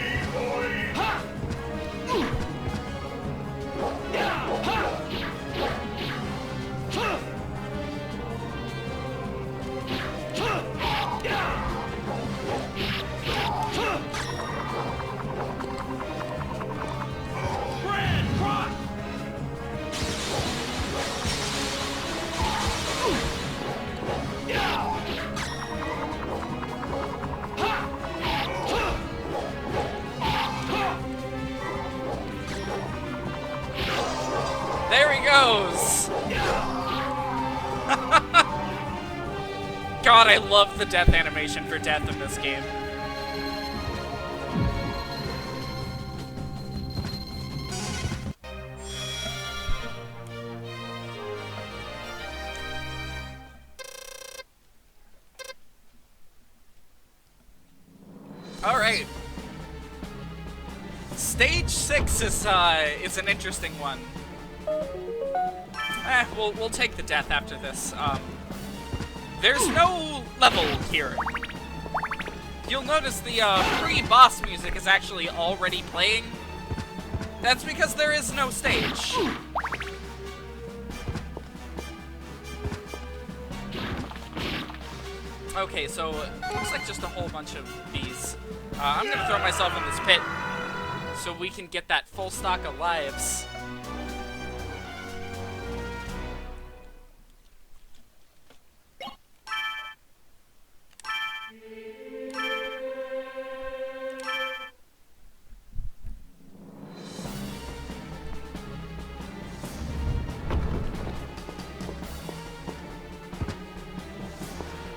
There he goes! God, I love the death animation for death in this game. Alright. Stage 6 is an interesting one. We'll take the death after this. There's no level here. You'll notice the pre-boss music is actually already playing. That's because there is no stage. Okay, so it looks like just a whole bunch of these. I'm gonna throw myself in this pit so we can get that full stock of lives.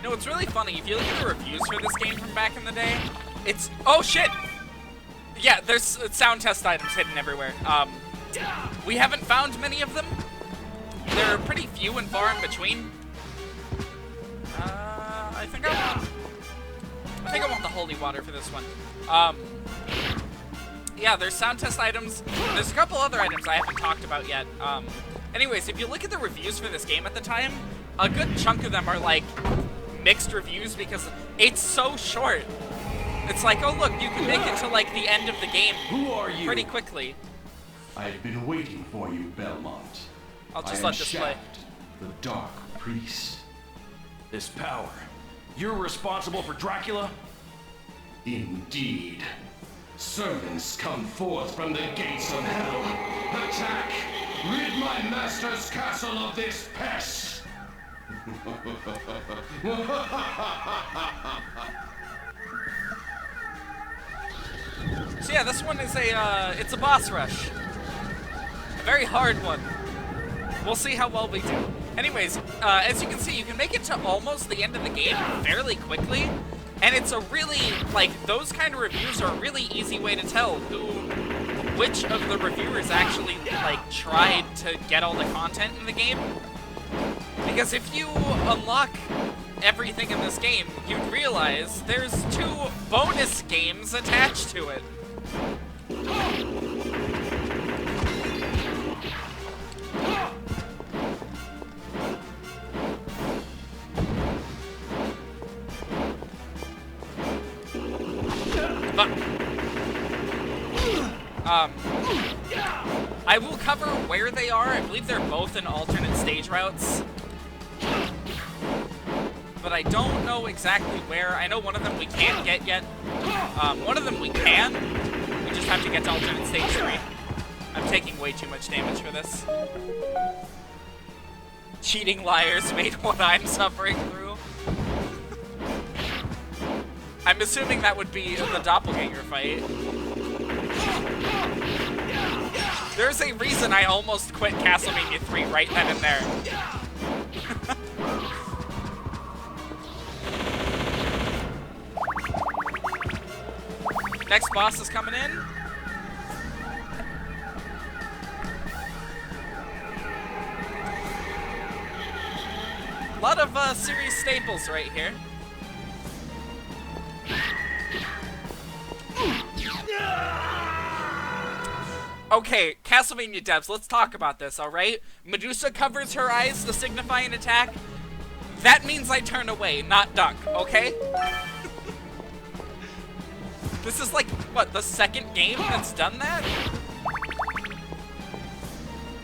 No, it's really funny. If you look at the reviews for this game from back in the day, it's... Oh, shit! Yeah, there's sound test items hidden everywhere. We haven't found many of them. They're pretty few and far in between. I think I want the holy water for this one. Yeah, there's sound test items. There's a couple other items I haven't talked about yet. Anyways, if you look at the reviews for this game at the time, a good chunk of them are, like, mixed reviews because it's so short. It's like, oh look, you can make it to like the end of the game. Who are you? Pretty quickly. I've been waiting for you, Belmont. I'll just I let am this play. Shaft, the Dark Priest. This power. You're responsible for Dracula? Indeed. Servants come forth from the gates of hell. Attack! Rid my master's castle of this pest! So yeah, this one is it's a boss rush. A very hard one. We'll see how well we do. Anyways, as you can see, you can make it to almost the end of the game fairly quickly, and it's a really, like, those kind of reviews are a really easy way to tell which of the reviewers actually, like, tried to get all the content in the game. Because if you unlock everything in this game, you'd realize there's 2 bonus games attached to it. But, I will cover where they are. I believe they're both in alternate stage routes. But I don't know exactly where. I know one of them we can't get yet. One of them we can. We just have to get to alternate stage 3. I'm taking way too much damage for this. Cheating liars made what I'm suffering through. I'm assuming that would be the doppelganger fight. There's a reason I almost quit Castlevania 3 right then and there. Next boss is coming in. A lot of series staples right here. Okay, Castlevania devs, let's talk about this, alright? Medusa covers her eyes to signify an attack. That means I turn away, not duck, okay? This is like, what, the second game that's done that?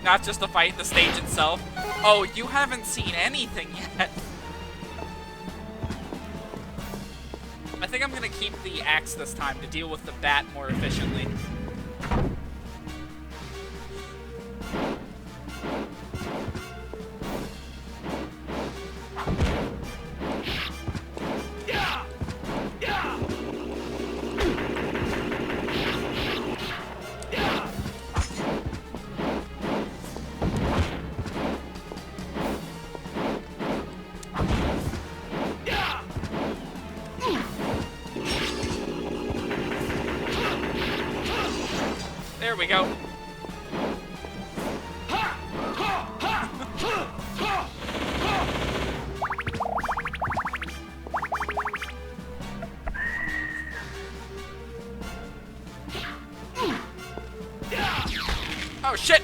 Not just the fight, the stage itself. Oh, you haven't seen anything yet. I think I'm gonna keep the axe this time to deal with the bat more efficiently. There we go. Oh shit!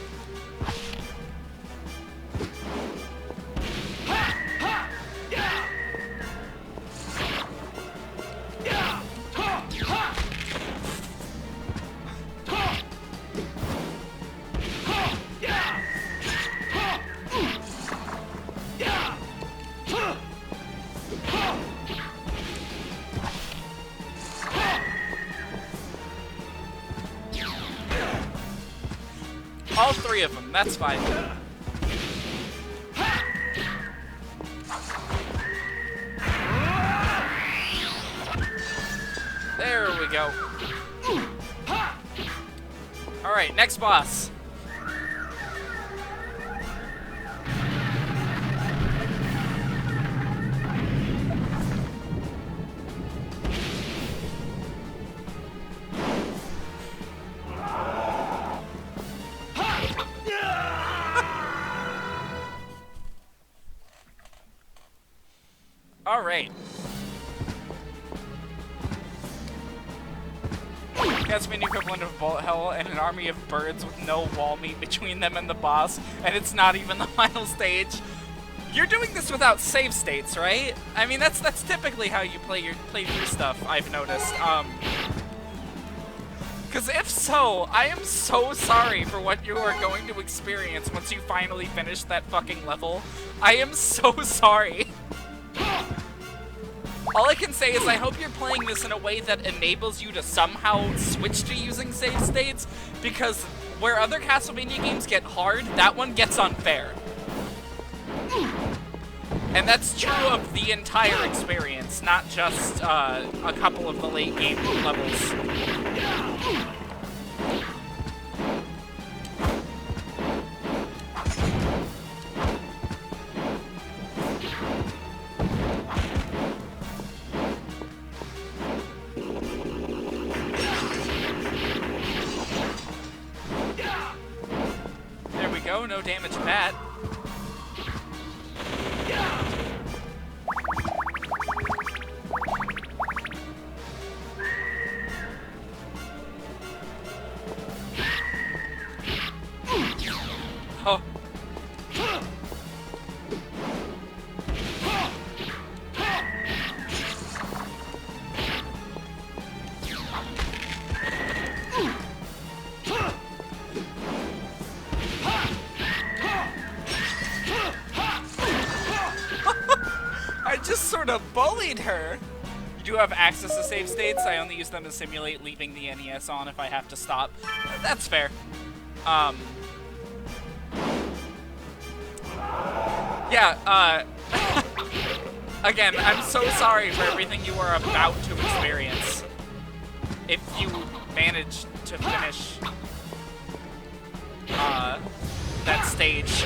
All 3 of them, that's fine. There we go. Alright, next boss. Alright. Castlevania equivalent of bullet hell and an army of birds with no wall meat between them and the boss, and it's not even the final stage. You're doing this without save states, right? I mean, that's typically how you play through stuff, I've noticed. Because if so, I am so sorry for what you are going to experience once you finally finish that fucking level. I am so sorry. All I can say is I hope you're playing this in a way that enables you to somehow switch to using save states, because where other Castlevania games get hard, that one gets unfair. And that's true of the entire experience, not just a couple of the late game levels. There we go, no damage to that. Oh. I just sort of bullied her. You do have access to save states. I only use them to simulate leaving the NES on if I have to stop. That's fair. Yeah, again, I'm so sorry for everything you are about to experience. If you manage to finish, that stage.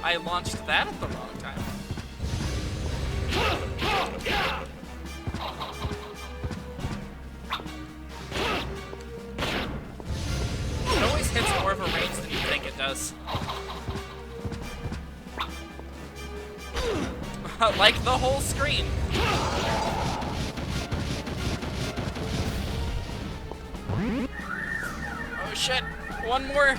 I launched that at the wrong time. It always hits more of a range than you think it does. Like the whole screen. Oh shit, one more.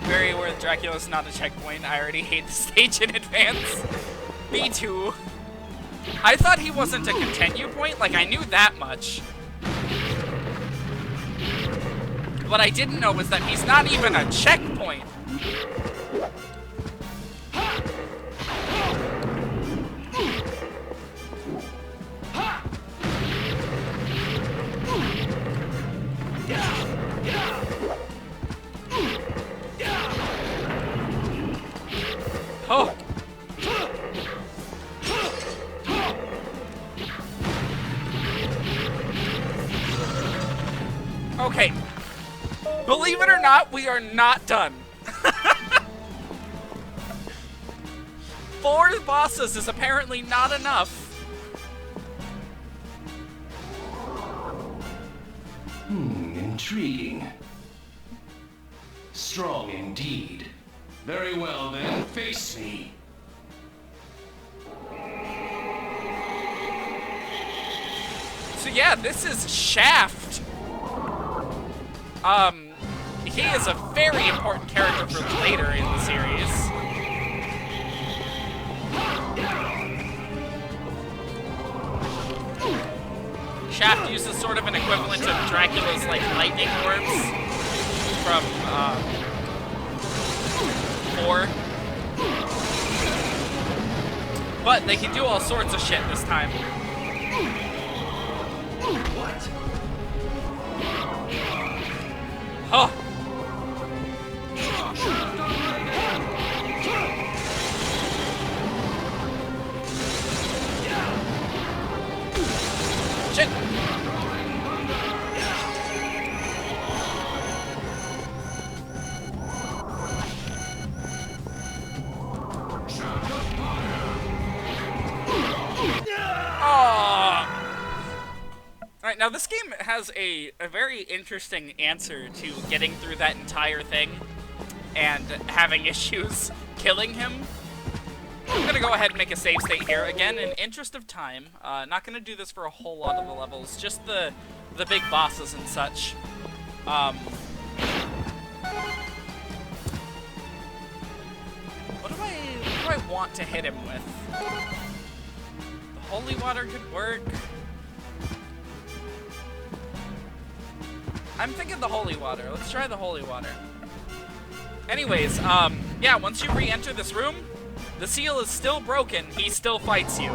Very aware that Dracula's not a checkpoint. I already hate the stage in advance. Me too. I thought he wasn't a continue point, like I knew that much. What I didn't know was that he's not even a checkpoint. Oh. Okay. Believe it or not, we are not done. 4 bosses is apparently not enough. Intriguing. Strong indeed. Very well then, face me. So yeah, this is Shaft. He is a very important character for later in the series. Shaft uses sort of an equivalent of Dracula's, like, lightning orbs from, 4. But they can do all sorts of shit this time. What? Oh! Shit! Alright, now this game has a very interesting answer to getting through that entire thing and having issues killing him. I'm gonna go ahead and make a save state here. Again, in interest of time, not gonna do this for a whole lot of the levels, just the big bosses and such. What do I want to hit him with? The holy water could work. I'm thinking the holy water. Let's try the holy water. Anyways, yeah, once you re-enter this room, The seal is still broken. He still fights you.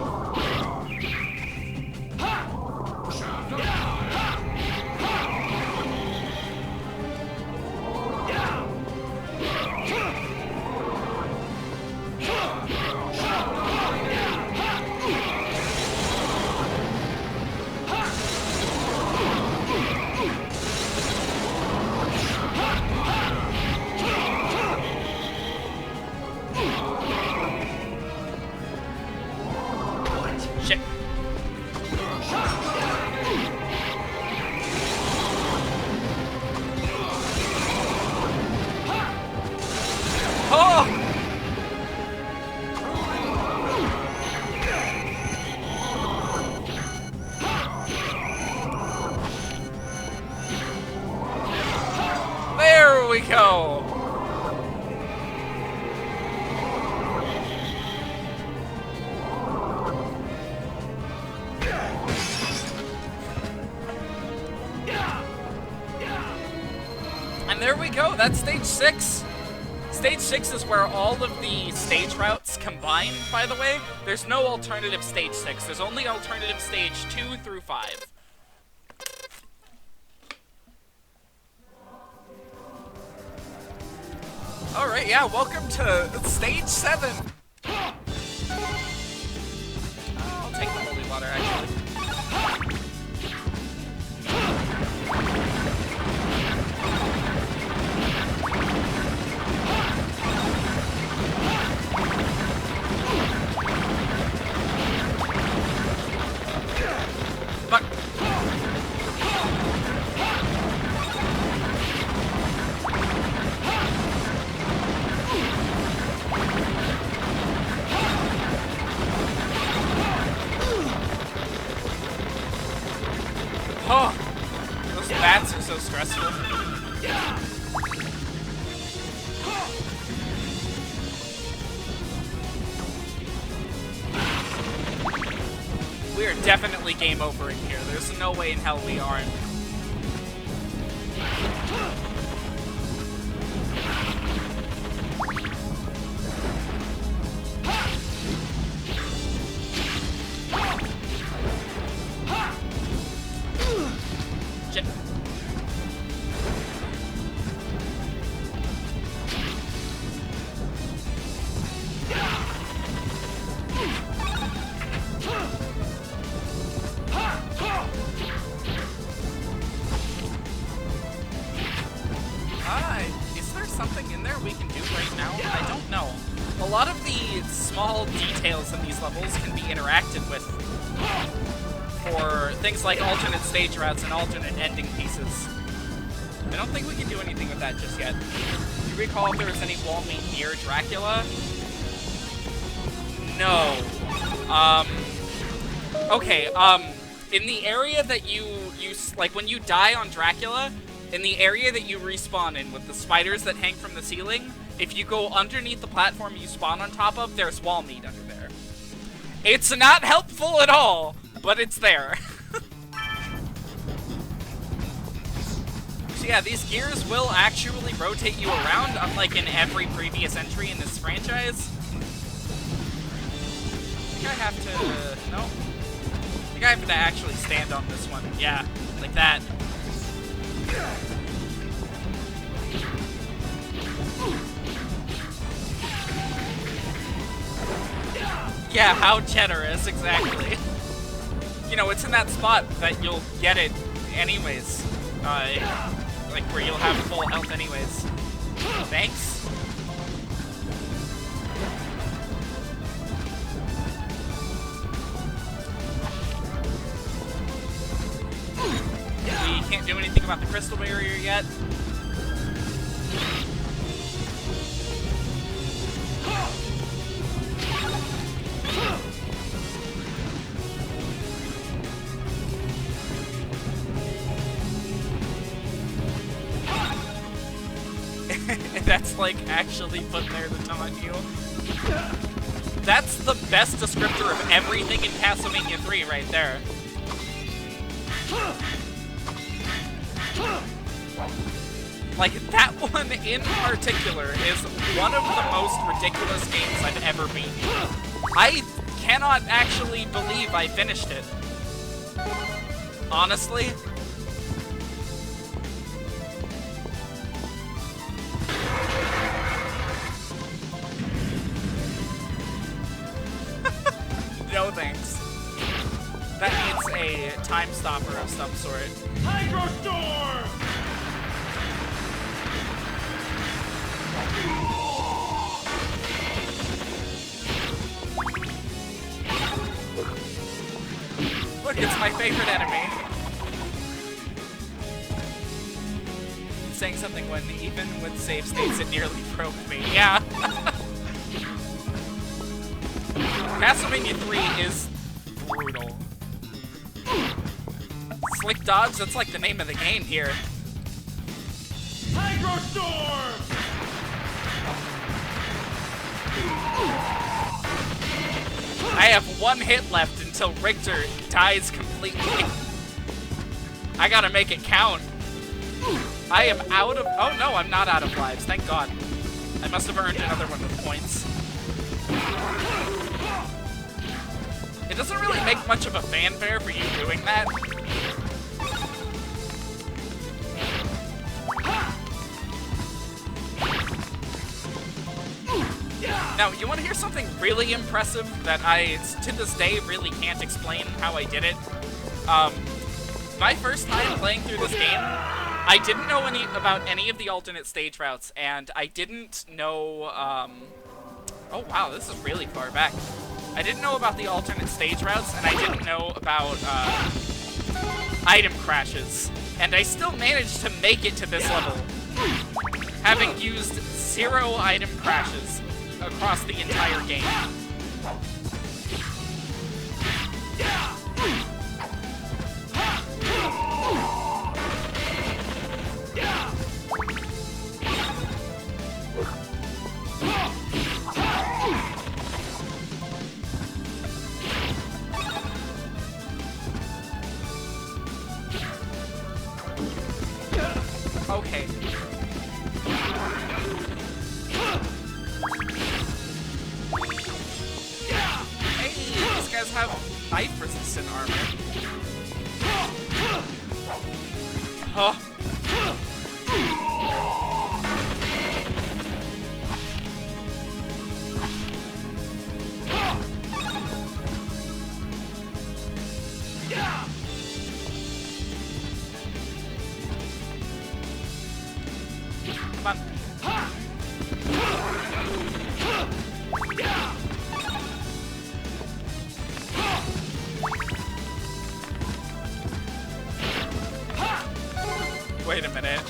Shit. Oh! There we go! And there we go, that's stage 6. Stage 6 is where all of the stage routes combine, by the way. There's no alternative stage 6. There's only alternative stage 2 through 5. Alright, yeah, welcome to stage 7. I'll take the holy water, actually. Fuck. Oh, those bats are so stressful. We are definitely game over in here. There's no way in hell we aren't. Shit. Is there something in there we can do right now? I don't know. A lot of the small details in these levels can be interacted with for things like alternate stage routes and alternate ending pieces. I don't think we can do anything with that just yet. Do you recall if there was any wall meat near Dracula? No. Okay, in the area that you like when you die on Dracula, in the area that you respawn in with the spiders that hang from the ceiling, if you go underneath the platform you spawn on top of, there's wall meat under there. It's not helpful at all, but it's there. So yeah, these gears will actually rotate you around, unlike in every previous entry in this franchise. I think I have to... no. I think I have to actually stand on this one. Yeah, like that. Yeah, how generous, exactly. You know, it's in that spot that you'll get it anyways. Like, where you'll have full health anyways. Thanks. We can't do anything about the crystal barrier yet. That's like actually put there to taunt you. That's the best descriptor of everything in Castlevania 3 right there. Like, that one in particular is one of the most ridiculous games I've ever beaten. I cannot actually believe I finished it. Honestly. No thanks. That needs a time stopper of some sort. Hydro Storm! Look, it's my favorite enemy. Saying something when even with save states it nearly broke me. Yeah. Castlevania 3 is brutal. Slick Dodge, that's like the name of the game here. Hydro Storm! I have one hit left until Richter dies completely. I gotta make it count. I am out of... Oh no, I'm not out of lives, thank God. I must have earned another one with points. It doesn't really make much of a fanfare for you doing that. Now, you want to hear something really impressive that I, to this day, really can't explain how I did it? My first time playing through this game, I didn't know about any of the alternate stage routes, and I didn't know, oh wow, this is really far back. I didn't know about the alternate stage routes, and I didn't know about, item crashes. And I still managed to make it to this level, having used 0 item crashes across the entire game. Okay. Hey, these guys have knife-resistant armor. Huh. Come on. Wait a minute.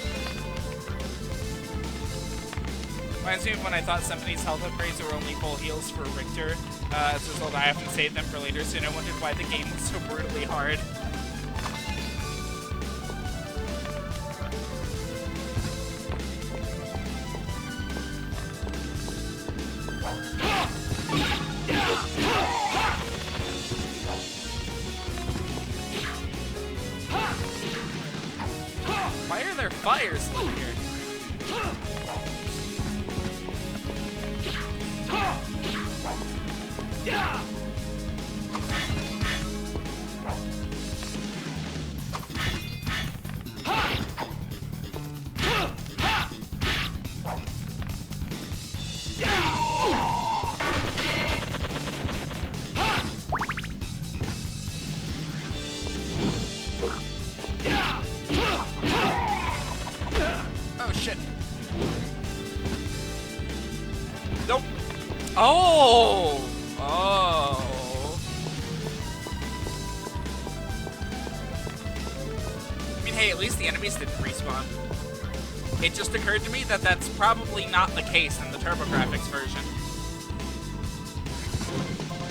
Reminds me of when I thought Symphony's health upgrades were only full heals for Richter. As a result, I often saved them for later, soon I wondered why the game was so brutally hard. Why are there fires in here? Oh shit. Nope. Oh! Oh. I mean, hey, at least the enemies didn't respawn. It just occurred to me that that's probably not the case in the TurboGrafx version.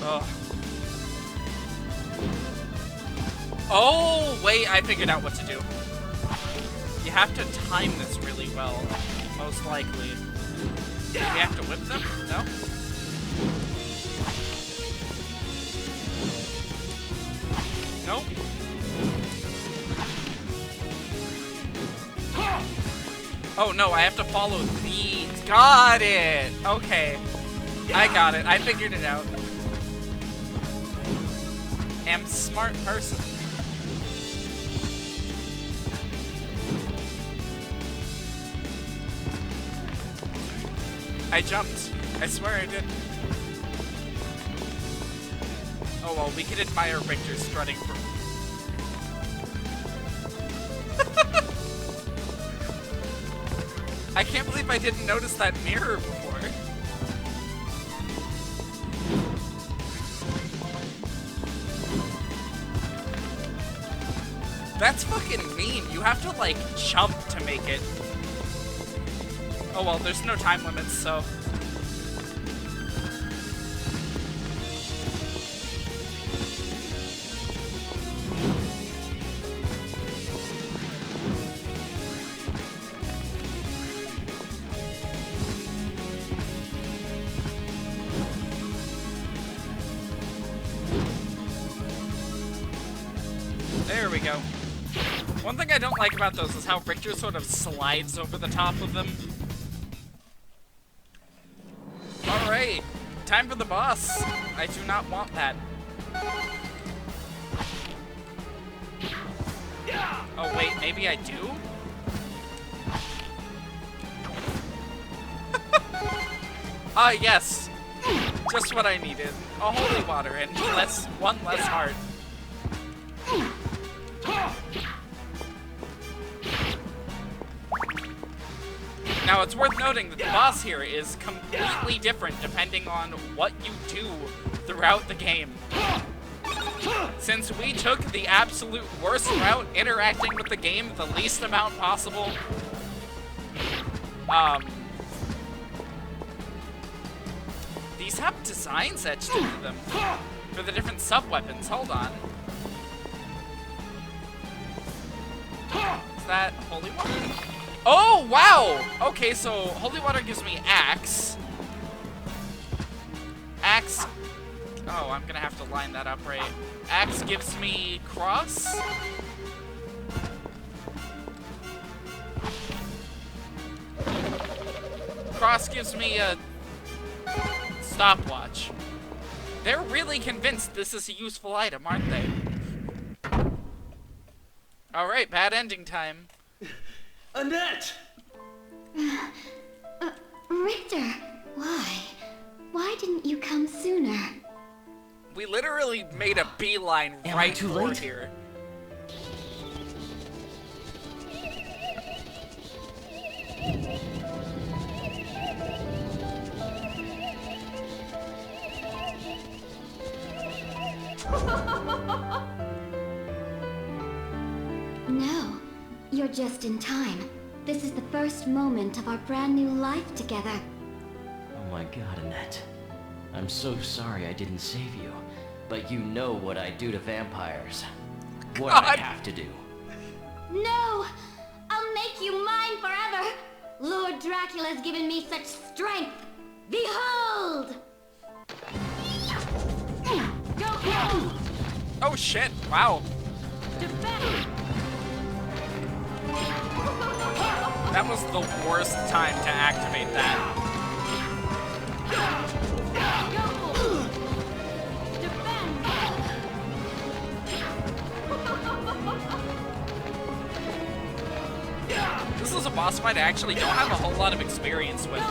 Ugh. Oh, wait, I figured out what to do. You have to time this really well, most likely. You have to whip them? No? Nope. Oh no, I have to follow these. Got it! Okay. I got it. I figured it out. Am smart person. I jumped. I swear I did. Oh well, we can admire Victor strutting for. I can't believe I didn't notice that mirror before. That's fucking mean. You have to, like, jump to make it. Oh well, there's no time limits, so... There we go. One thing I don't like about those is how Richter sort of slides over the top of them. Alright, time for the boss. I do not want that. Oh wait, maybe I do? Ah yes, just what I needed. A holy water and one less heart. Now, it's worth noting that the boss here is completely different depending on what you do throughout the game. Since we took the absolute worst route, interacting with the game the least amount possible, these have designs etched into them for the different sub-weapons. Hold on. Is that holy water? Oh, wow! Okay, so holy water gives me axe. Axe... Oh, I'm gonna have to line that up right. Axe gives me cross. Cross gives me a stopwatch. They're really convinced this is a useful item, aren't they? Alright, bad ending time. Annette! Richter, why? Why didn't you come sooner? We literally made a beeline right too for late? here. No, you're just in time. This is the first moment of our brand new life together. Oh my god, Annette. I'm so sorry I didn't save you. But you know what I do to vampires. What I have to do. No! I'll make you mine forever! Lord Dracula's given me such strength! Behold! Go! Oh shit, wow. Defend! That was the worst time to activate that. This is a boss fight I actually don't have a whole lot of experience with.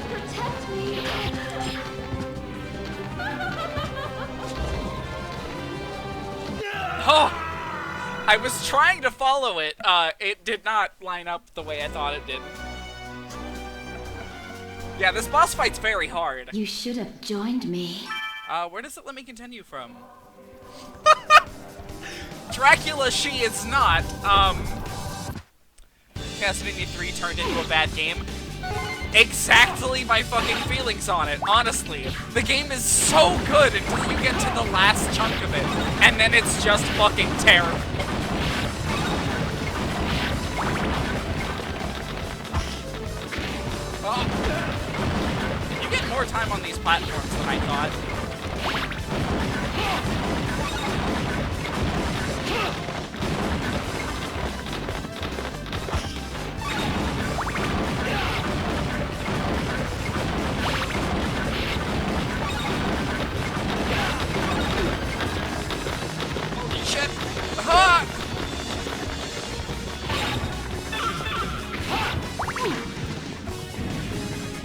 Protect me! Oh! I was trying to follow it. It did not line up the way I thought it did. Yeah, this boss fight's very hard. You should have joined me. Where does it let me continue from? Dracula, she is not. Castlevania 3 turned into a bad game. Exactly my fucking feelings on it, honestly. The game is so good until you get to the last chunk of it, and then it's just fucking terrible. Oh. You get more time on these platforms than I thought.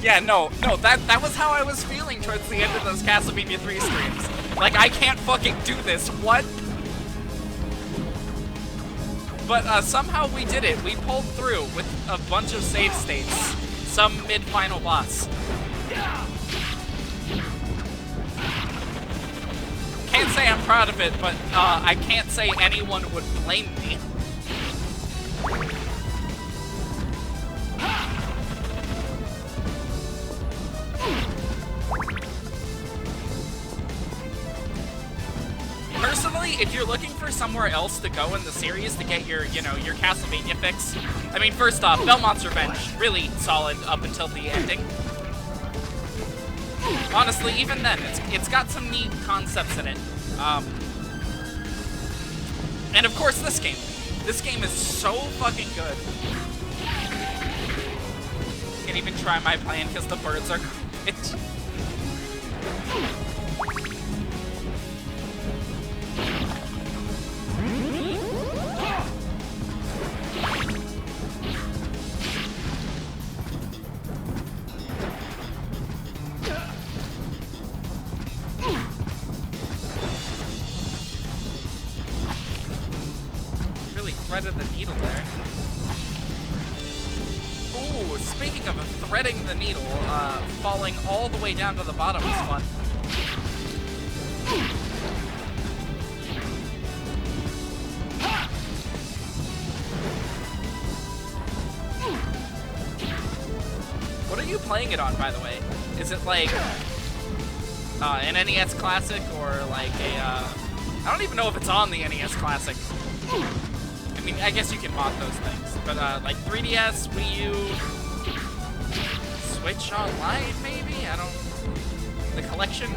Yeah, no, that was how I was feeling towards the end of those Castlevania 3 streams. Like, I can't fucking do this, what? But somehow we did it. We pulled through with a bunch of save states. Some mid-final boss. Can't say I'm proud of it, but I can't say anyone would blame me. Personally, if you're looking for somewhere else to go in the series to get your, you know, your Castlevania fix, I mean, first off, Belmont's Revenge, really solid up until the ending. Honestly, even then, it's got some neat concepts in it. And of course, this game. This game is so fucking good. Can't even try my plan because the birds are garbage. Really threaded the needle there. Ooh, speaking of threading the needle, falling all the way down to the bottom is fun. What are you playing it on, by the way? Is it like an NES Classic or like a, I don't even know if it's on the NES Classic. I mean, I guess you can mod those things, but like 3DS, Wii U, Switch Online, maybe? I don't... The collection?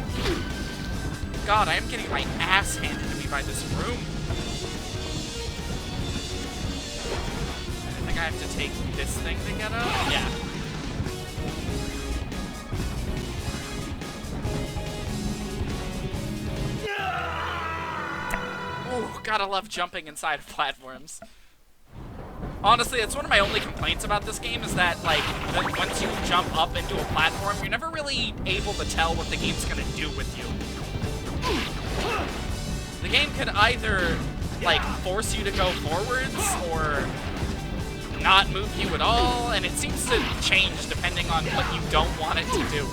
God, I am getting my ass handed to me by this room. I think I have to take this thing to get up? Yeah. Ooh, gotta love jumping inside of platforms. Honestly, it's one of my only complaints about this game is that, like, once you jump up into a platform, you're never really able to tell what the game's gonna do with you. The game could either, like, force you to go forwards or not move you at all, and it seems to change depending on what you don't want it to do.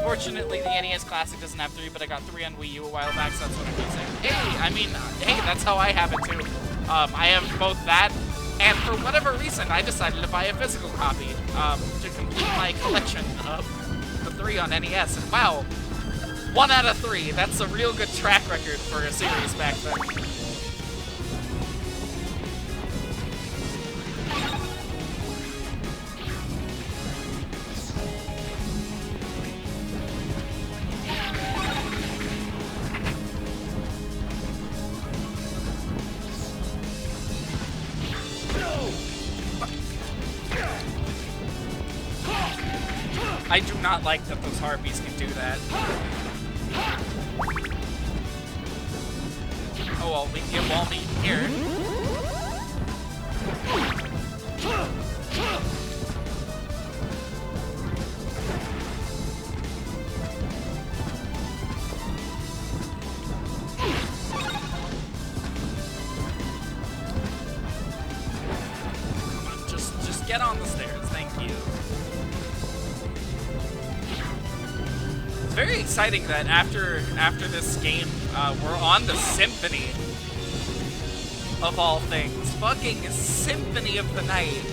Fortunately, the NES Classic doesn't have 3, but I got 3 on Wii U a while back, so that's what I'm using. Hey, I mean, hey, that's how I have it too. I have both that, and for whatever reason, I decided to buy a physical copy to complete my collection of the 3 on NES. And wow, 1 out of 3. That's a real good track record for a series back then. I do not like that those harpies can do that. Oh well, we can get wall meat here. Come on, just get on the stairs, thank you. It's very exciting that after this game, we're on the Symphony of all things. Fucking Symphony of the Night.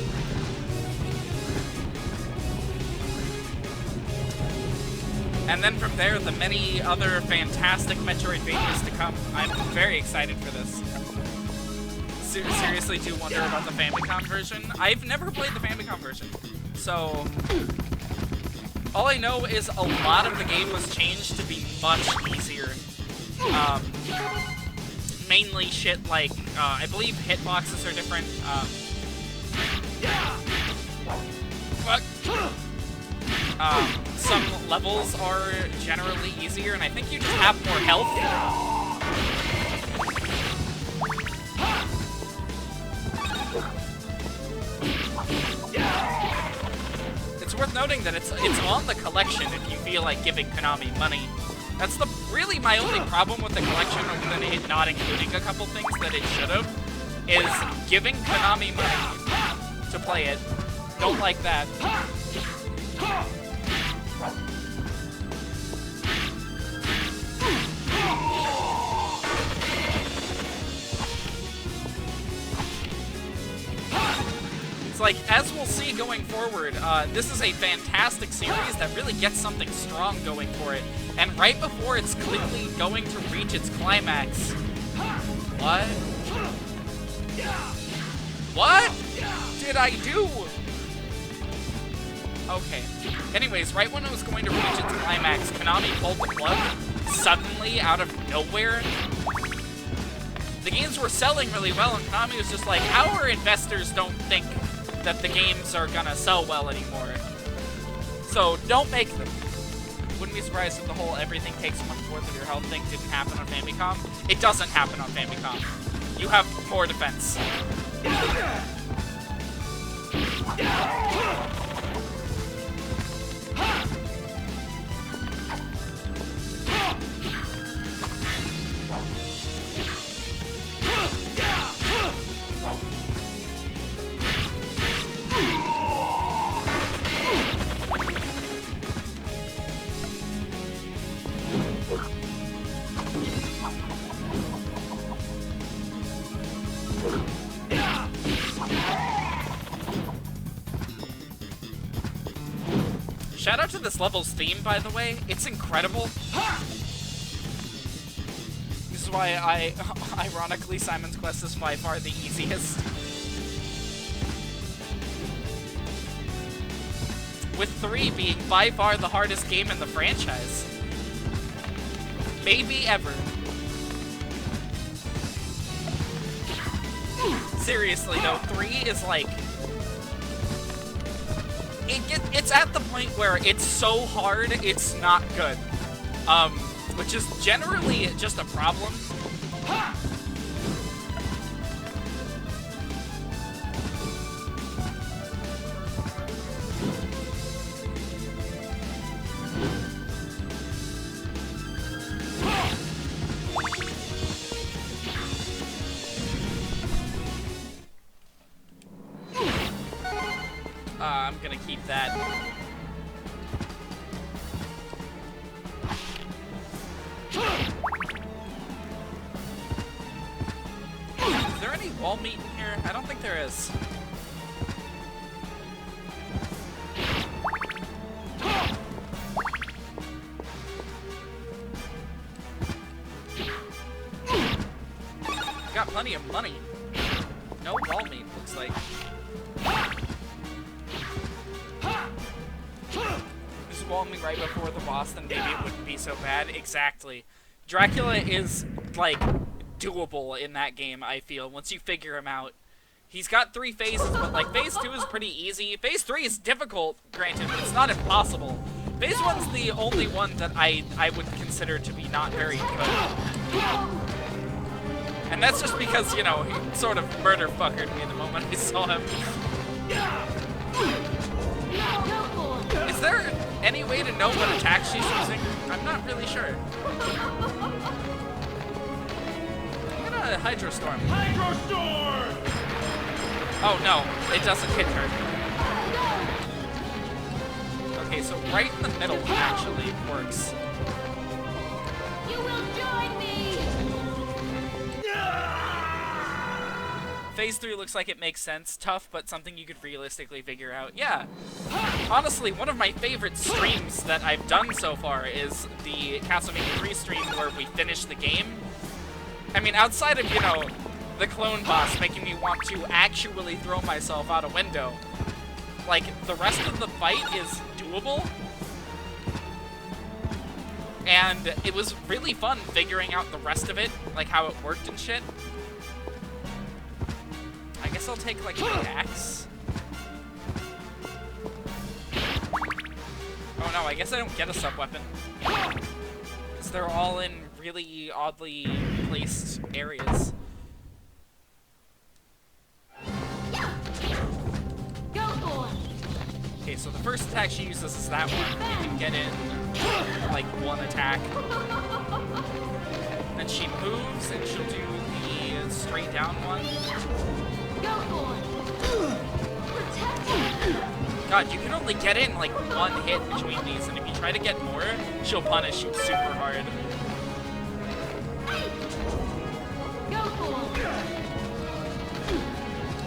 And then from there, the many other fantastic Metroidvanias to come. I'm very excited for this. Seriously do wonder about the Famicom version. I've never played the Famicom version, so... all I know is a lot of the game was changed to be much easier. Mainly shit like, I believe hitboxes are different. Some levels are generally easier, and I think you just have more health. noting that it's on the collection if you feel like giving Konami money. That's really my only problem with the collection, other than it not including a couple things that it should have, is giving Konami money to play it. Don't like that. Like, as we'll see going forward, this is a fantastic series that really gets something strong going for it. And right before it's clearly going to reach its climax... What? What did I do? Okay. Anyways, right when it was going to reach its climax, Konami pulled the plug suddenly out of nowhere. The games were selling really well, and Konami was just like, our investors don't think that the games are gonna sell well anymore. So don't make them. Wouldn't be surprised if the whole everything takes 1/4 of your health thing didn't happen on Famicom. It doesn't happen on Famicom. You have more defense. Shout out to this level's theme, by the way. It's incredible. This is why ironically, Simon's Quest is by far the easiest. With 3 being by far the hardest game in the franchise. Maybe ever. Seriously though, 3 is like... It's at the point where it's so hard, it's not good. Which is generally just a problem. I'm gonna keep that. Is there any wall meat in here? I don't think there is. Got plenty of money. No wall meat, looks like. Just wall me right before the boss, then maybe it wouldn't be so bad. Exactly. Dracula is, like, doable in that game, I feel, once you figure him out. He's got 3 phases, but, like, phase 2 is pretty easy. Phase 3 is difficult, granted, but it's not impossible. Phase 1's the only one that I would consider to be not very good. And that's just because, you know, he sort of murder-fuckered me the moment I saw him. Is there any way to know what attack she's using? I'm not really sure. I'm gonna Hydro Storm. Hydro Storm! Oh no, it doesn't hit her. Okay, so right in the middle actually works. You will join me! Phase 3 looks like it makes sense. Tough, but something you could realistically figure out. Yeah. Honestly, one of my favorite streams that I've done so far is the Castlevania 3 stream where we finish the game. I mean, outside of, you know, the clone boss making me want to actually throw myself out a window, like, the rest of the fight is doable. And it was really fun figuring out the rest of it, like how it worked and shit. I guess I'll take, like, the axe. Oh no, I guess I don't get a sub-weapon. Because they're all in really oddly placed areas. Go for it! Okay, so the the first attack she uses is that one. You can get in, like, one attack. Then she moves, and she'll do the straight down one. Go for it. Protect. God, you can only get in, like, one hit between these, and if you try to get more, she'll punish you super hard. Go for it.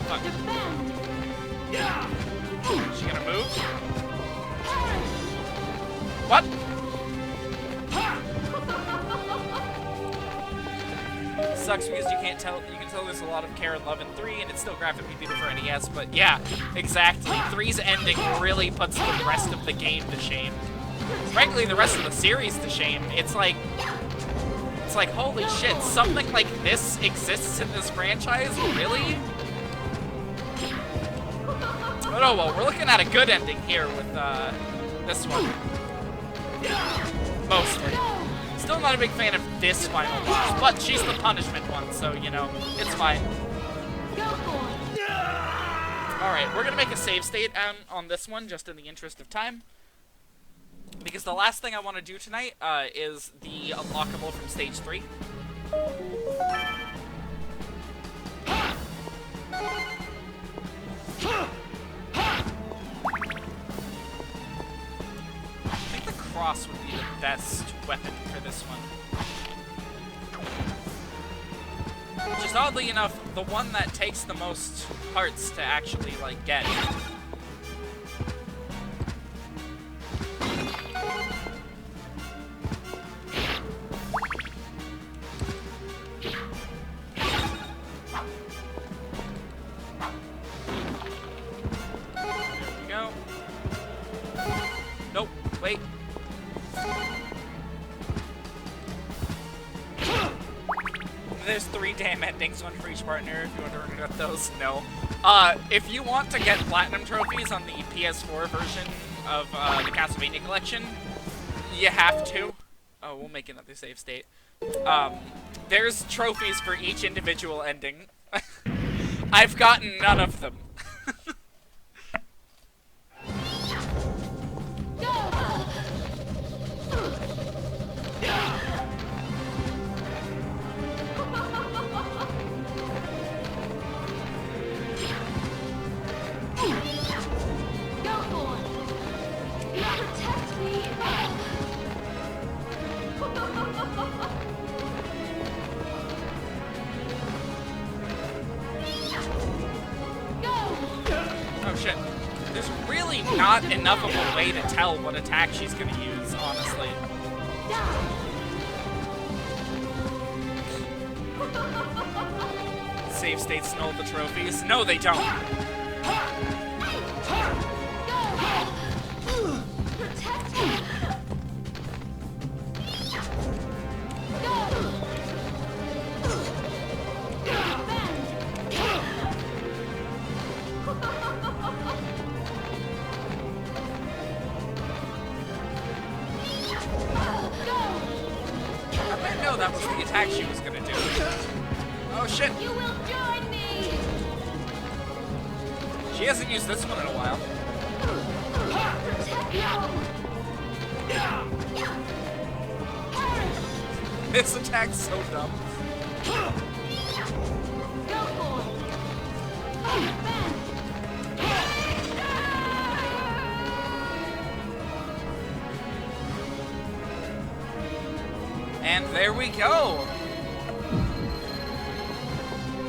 Fuck. Defend. Is she gonna move? What? Sucks because you can tell there's a lot of care and love in 3, and it's still graphically beautiful for NES, but yeah, exactly. 3's ending really puts the rest of the game to shame. Frankly, the rest of the series to shame. It's like, holy shit, something like this exists in this franchise? Really? But oh well, we're looking at a good ending here with this one. Mostly. Still not a big fan of this final boss, but she's the punishment one, so, you know, it's fine. Alright, we're gonna make a save state on this one, just in the interest of time. Because the last thing I want to do tonight is the unlockable from stage 3. I think the cross would be the best weapon for this one. Just oddly enough, the one that takes the most hearts to actually, like, get. Nope, wait. There's 3 damn endings, one for each partner, if you want to regret those. No. If you want to get platinum trophies on the PS4 version of the Castlevania collection, you have to. Oh, we'll make another save state. There's trophies for each individual ending. I've gotten none of them. Oh shit. There's really not enough of a way to tell what attack she's gonna use, honestly. Save states stole the trophies. No, they don't. I know that was the attack she was gonna do. Oh shit. You will join me. She hasn't used this one in a while. This attack's so dumb. Go for it. And there we go.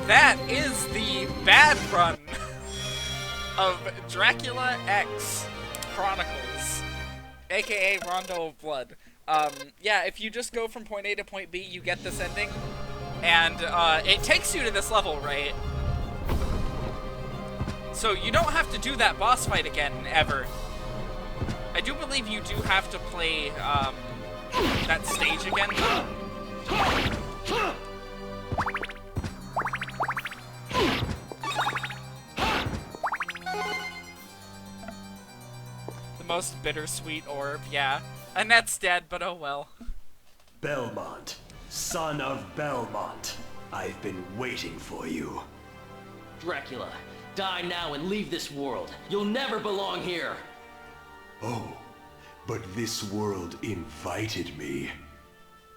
That is the bad run of Dracula X Chronicles, aka Rondo of Blood. Yeah, if you just go from point A to point B, you get this ending, and it takes you to this level, right? So you don't have to do that boss fight again, ever. I do believe you do have to play that stage again, though. The most bittersweet orb, yeah. Annette's dead, but oh well. Belmont, son of Belmont, I've been waiting for you. Dracula, die now and leave this world. You'll never belong here. Oh, but this world invited me.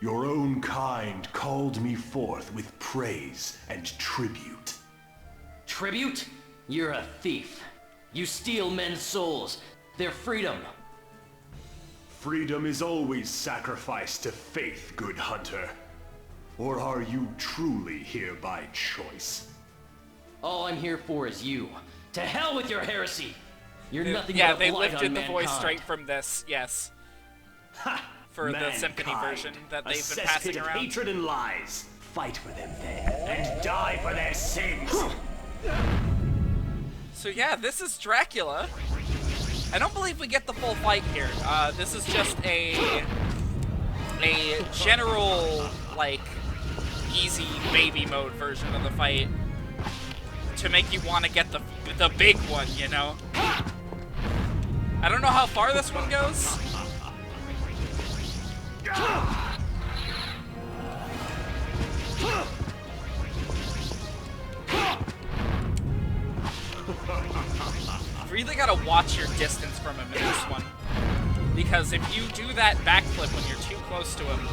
Your own kind called me forth with praise and tribute. Tribute? You're a thief. You steal men's souls, their freedom. Freedom is always sacrificed to faith, good hunter. Or are you truly here by choice? All I'm here for is you. To hell with your heresy! You're nothing Yeah, but a they blight lifted on the voice mankind. straight from this, yes. Ha! For the symphony Mankind, version that a they've been cesspit passing of around. hatred and lies. Fight for them then, and die for their sins. So yeah, this is Dracula. I don't believe we get the full fight here. This is just a general, like, easy baby mode version of the fight to make you want to get the big one, you know? I don't know how far this one goes. You really gotta watch your distance from him in this one. Because if you do that backflip when you're too close to him...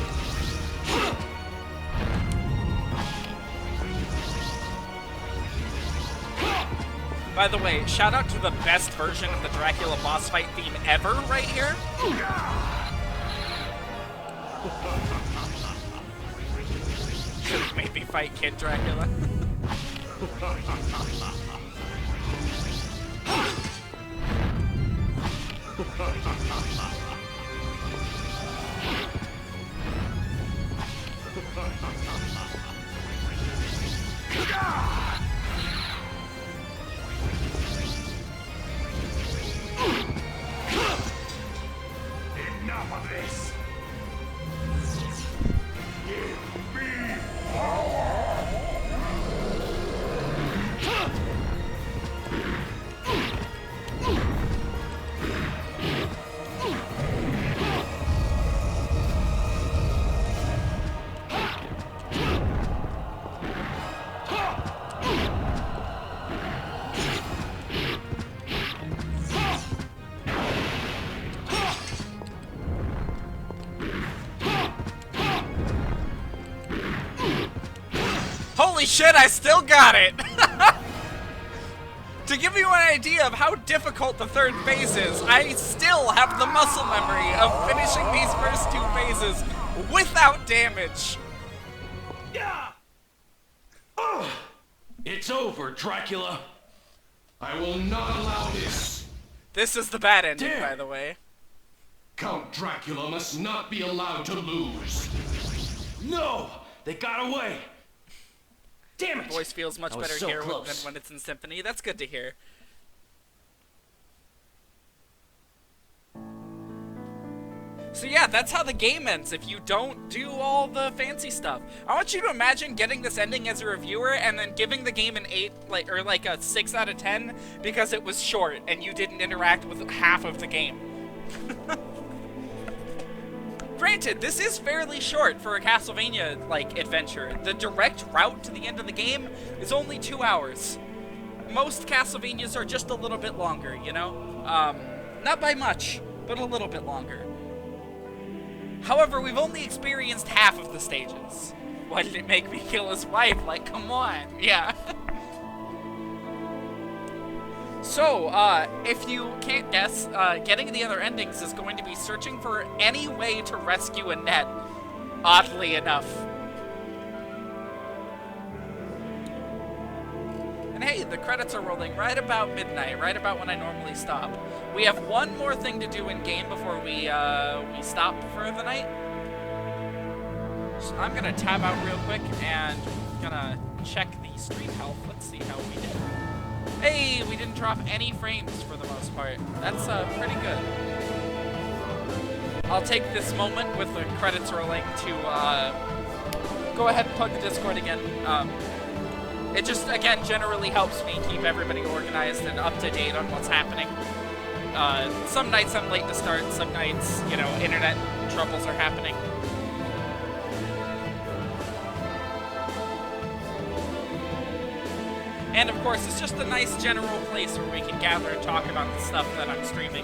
By the way, shout out to the best version of the Dracula boss fight theme ever right here. Should've made me fight Kid Dracula. Enough of this! Give me power! Holy shit, I still got it! To give you an idea of how difficult the third phase is, I still have the muscle memory of finishing these first two phases without damage. It's over, Dracula. I will not allow this. This is the bad ending, Damn. by the way. Count Dracula must not be allowed to lose. No! They got away! Damn it! Voice feels much I was better so here than close. when it's in Symphony. That's good to hear. So yeah, that's how the game ends if you don't do all the fancy stuff. I want you to imagine getting this ending as a reviewer and then giving the game an 8, or like a 6 out of 10 because it was short and you didn't interact with half of the game. Granted, this is fairly short for a Castlevania like adventure. The direct route to the end of the game is only 2 hours. Most Castlevanias are just a little bit longer, you know? Not by much, but a little bit longer. However, we've only experienced half of the stages. Why did it make me kill his wife? Like, come on. Yeah. So, if you can't guess, getting the other endings is going to be searching for any way to rescue Annette, oddly enough. And hey, the credits are rolling right about midnight, right about when I normally stop. We have one more thing to do in game before we stop for the night. So I'm gonna tab out real quick and gonna check the stream health. Let's see how we did. Hey, we didn't drop any frames for the most part. That's pretty good. I'll take this moment with the credits rolling to go ahead and plug the Discord again. It just, again, generally helps me keep everybody organized and up to date on what's happening. Some nights I'm late to start, some nights, you know, internet troubles are happening. And of course, it's just a nice general place where we can gather and talk about the stuff that I'm streaming.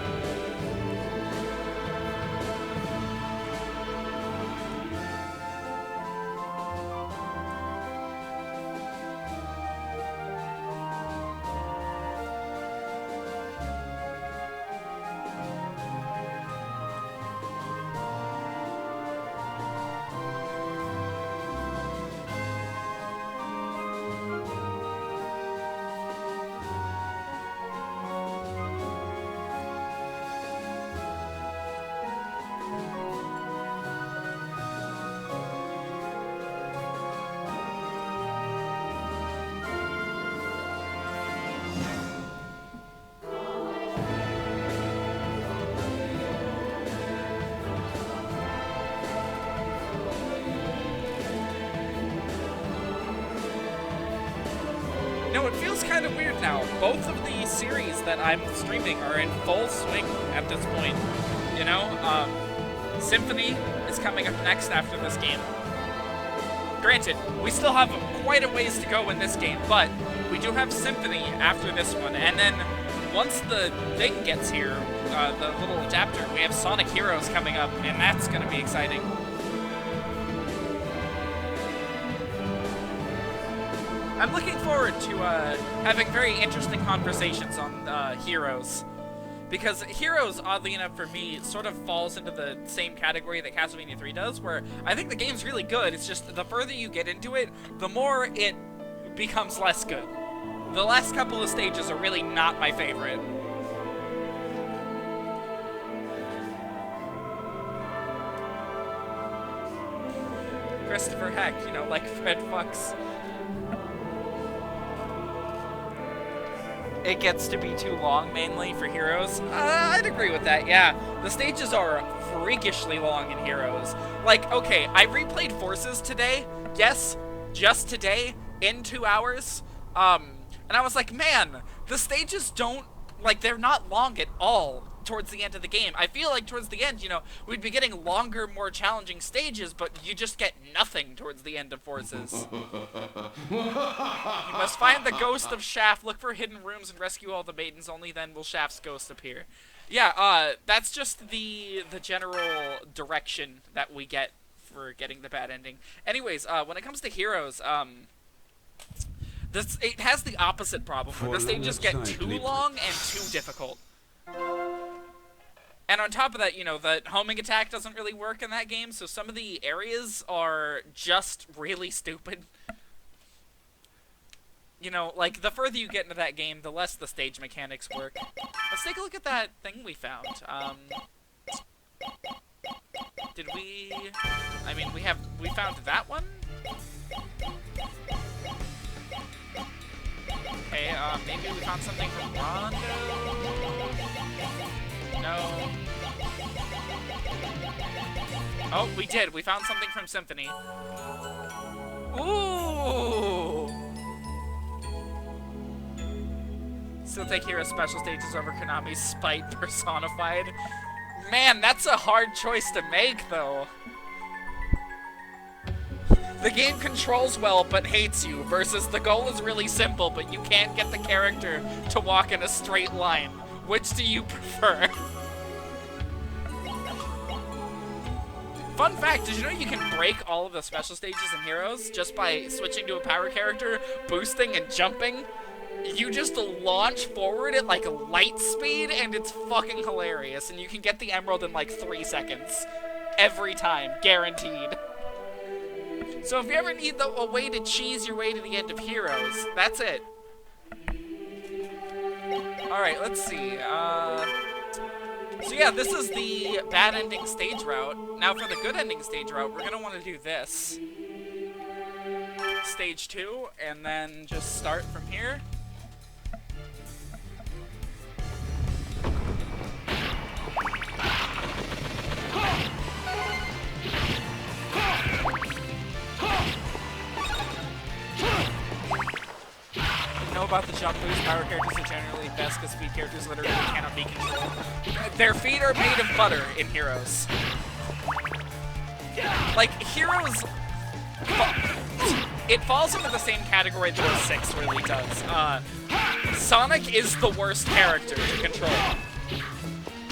You know, it feels kind of weird now. Both of the series that I'm streaming are in full swing at this point. You know, Symphony is coming up next after this game. Granted, we still have quite a ways to go in this game, but we do have Symphony after this one. And then once the thing gets here, the little adapter, we have Sonic Heroes coming up, and that's going to be exciting. I'm looking forward to having very interesting conversations on Heroes. Because Heroes, oddly enough for me, sort of falls into the same category that Castlevania 3 does, where I think the game's really good, it's just the further you get into it, the more it becomes less good. The last couple of stages are really not my favorite. Christopher Heck, you know, like Fred Fuchs. It gets to be too long, mainly, for Heroes. I'd agree with that, yeah. The stages are freakishly long in Heroes. Like, okay, I replayed Forces today, yes, just today, in 2 hours, and I was like, man, the stages don't, like, they're not long at all towards the end of the game. I feel like towards the end, you know, we'd be getting longer, more challenging stages, but you just get nothing towards the end of Forces. You must find the ghost of Shaft, look for hidden rooms, and rescue all the maidens. Only then will Shaft's ghost appear. Yeah, that's just the general direction that we get for getting the bad ending. Anyways, when it comes to Heroes, it has the opposite problem, where the stages get too long and too difficult. And on top of that, you know, the homing attack doesn't really work in that game, so some of the areas are just really stupid. You know, like, the further you get into that game, the less the stage mechanics work. Let's take a look at that thing we found. Did we... I mean, we found that one? Okay, maybe we found something from Rondo? No. Oh, we did. We found something from Symphony. Ooh! Still take Hero special stages over Konami's Spite personified. Man, that's a hard choice to make, though. The game controls well, but hates you, versus the goal is really simple, but you can't get the character to walk in a straight line. Which do you prefer? Fun fact, did you know you can break all of the special stages in Heroes just by switching to a power character, boosting, and jumping? You just launch forward at like light speed, and it's fucking hilarious, and you can get the emerald in like 3 seconds. Every time, guaranteed. So if you ever need a way to cheese your way to the end of Heroes, that's it. Alright, let's see. So yeah, this is the bad ending stage route. Now for the good ending stage route, we're gonna want to do this. Stage 2, and then just start from here. About the jump boost, power characters are generally best because speed characters literally cannot be controlled. Their feet are made of butter in Heroes. Like, Heroes... It falls into the same category that 6 really does. Sonic is the worst character to control.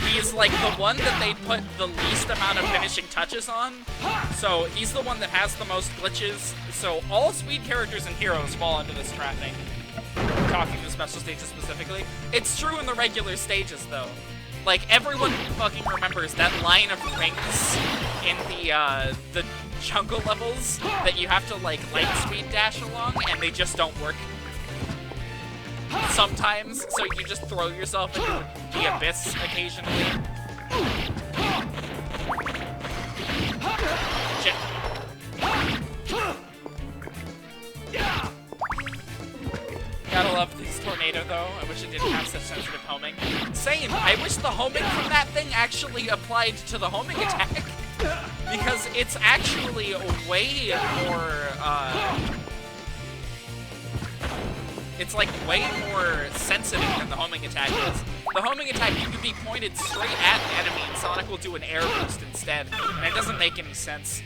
He's like the one that they put the least amount of finishing touches on. So he's the one that has the most glitches. So all speed characters in Heroes fall into this trapping. Talking to special stages specifically. It's true in the regular stages, though. Like, everyone fucking remembers that line of rings in the jungle levels that you have to, like, light speed dash along, and they just don't work sometimes, so you just throw yourself into the abyss occasionally. Gotta love this tornado, though. I wish it didn't have such sensitive homing. Same. I wish the homing from that thing actually applied to the homing attack. Because it's actually way more, It's like way more sensitive than the homing attack is. The homing attack, you can be pointed straight at an enemy and Sonic will do an air boost instead, and it doesn't make any sense.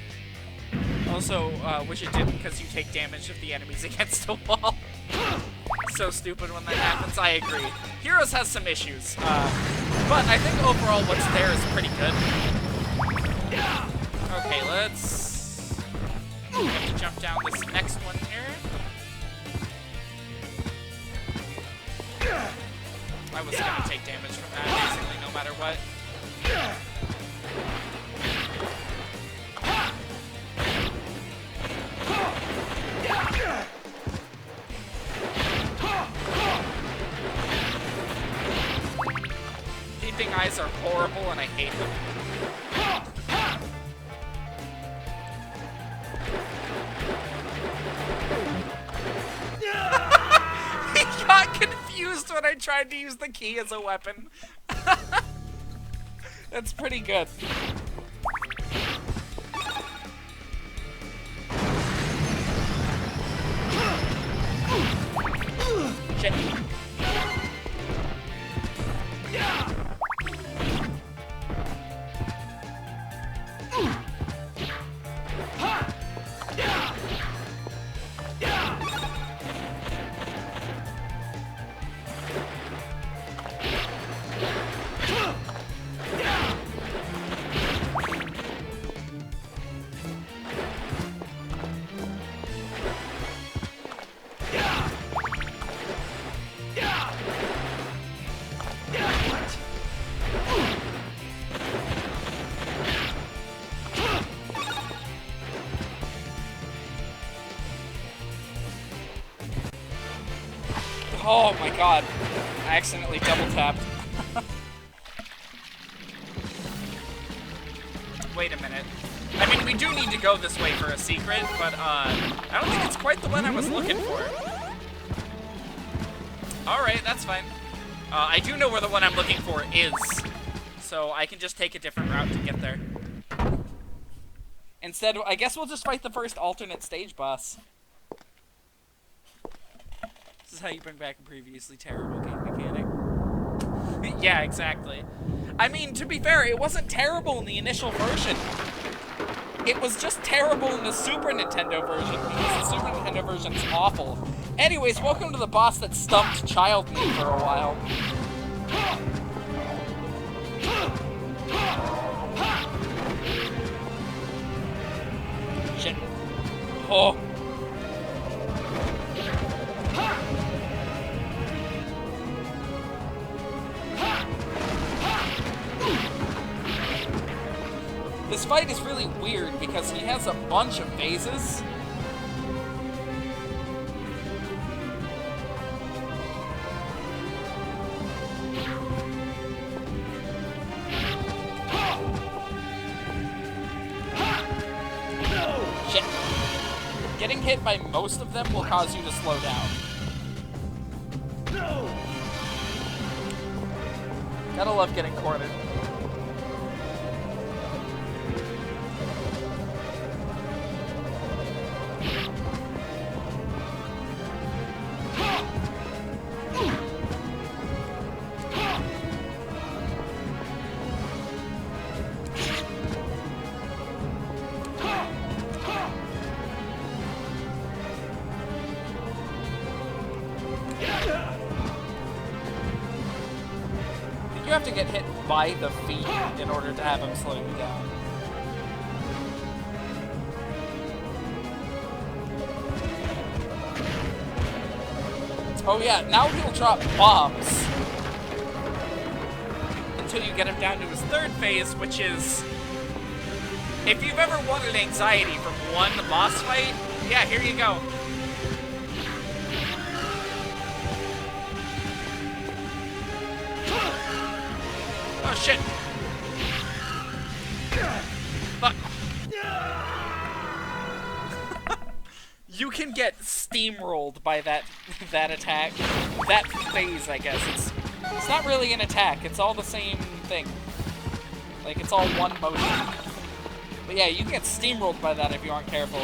Also, wish it didn't because you take damage if the enemy's against a wall. So stupid when that happens, I agree. Heroes has some issues, but I think overall what's there is pretty good. Okay, let's... We have to jump down this next one here. I was gonna take damage from that, basically, no matter what. Peeping eyes are horrible and I hate them. He got confused when I tried to use the key as a weapon. That's pretty good. Shit. Oh my god. I accidentally double tapped. Wait a minute. I mean, we do need to go this way for a secret, but I don't think it's quite the one I was looking for. Alright, that's fine. I do know where the one I'm looking for is, so I can just take a different route to get there. Instead, I guess we'll just fight the first alternate stage boss. This is how you bring back a previously terrible game mechanic. Yeah, exactly. I mean, to be fair, it wasn't terrible in the initial version. It was just terrible in the Super Nintendo version, because the Super Nintendo version is awful. Anyways, welcome to the boss that stumped Child Me for a while. Shit. Oh. This fight is really weird because he has a bunch of phases. Shit. Getting hit by most of them will cause you to slow down. Gotta love getting cornered. You have to get hit by the feet in order to have him slow you down. Oh yeah, now he'll drop bombs until you get him down to his third phase, which is... If you've ever wanted anxiety from one boss fight, yeah, here you go. Oh shit! Fuck. You can get steamrolled by that attack. That phase, I guess. It's not really an attack, it's all the same thing. Like, it's all one motion. But yeah, you can get steamrolled by that if you aren't careful.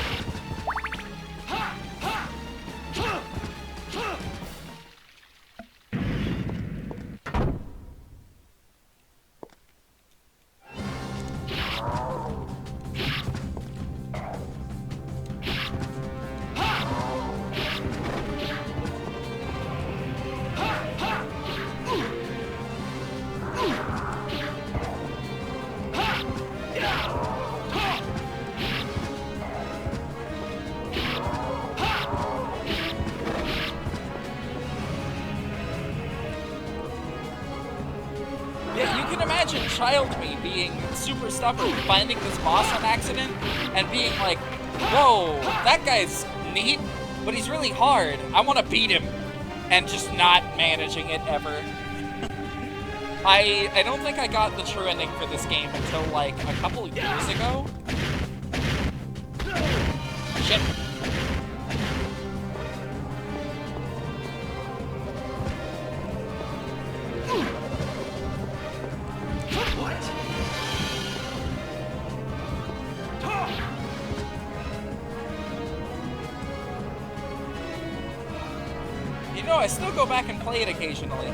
can imagine child me being super stubborn, finding this boss on accident, and being like, whoa, that guy's neat, but he's really hard. I want to beat him, and just not managing it ever. I don't think I got the true ending for this game until like a couple years ago. Shit. You know, I still go back and play it occasionally.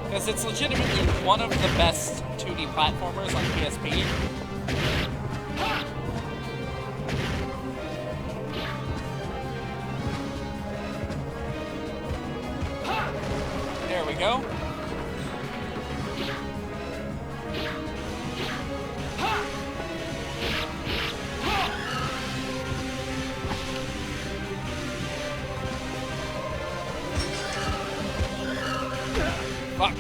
Because it's legitimately one of the best 2D platformers on PSP. There we go. Fuck.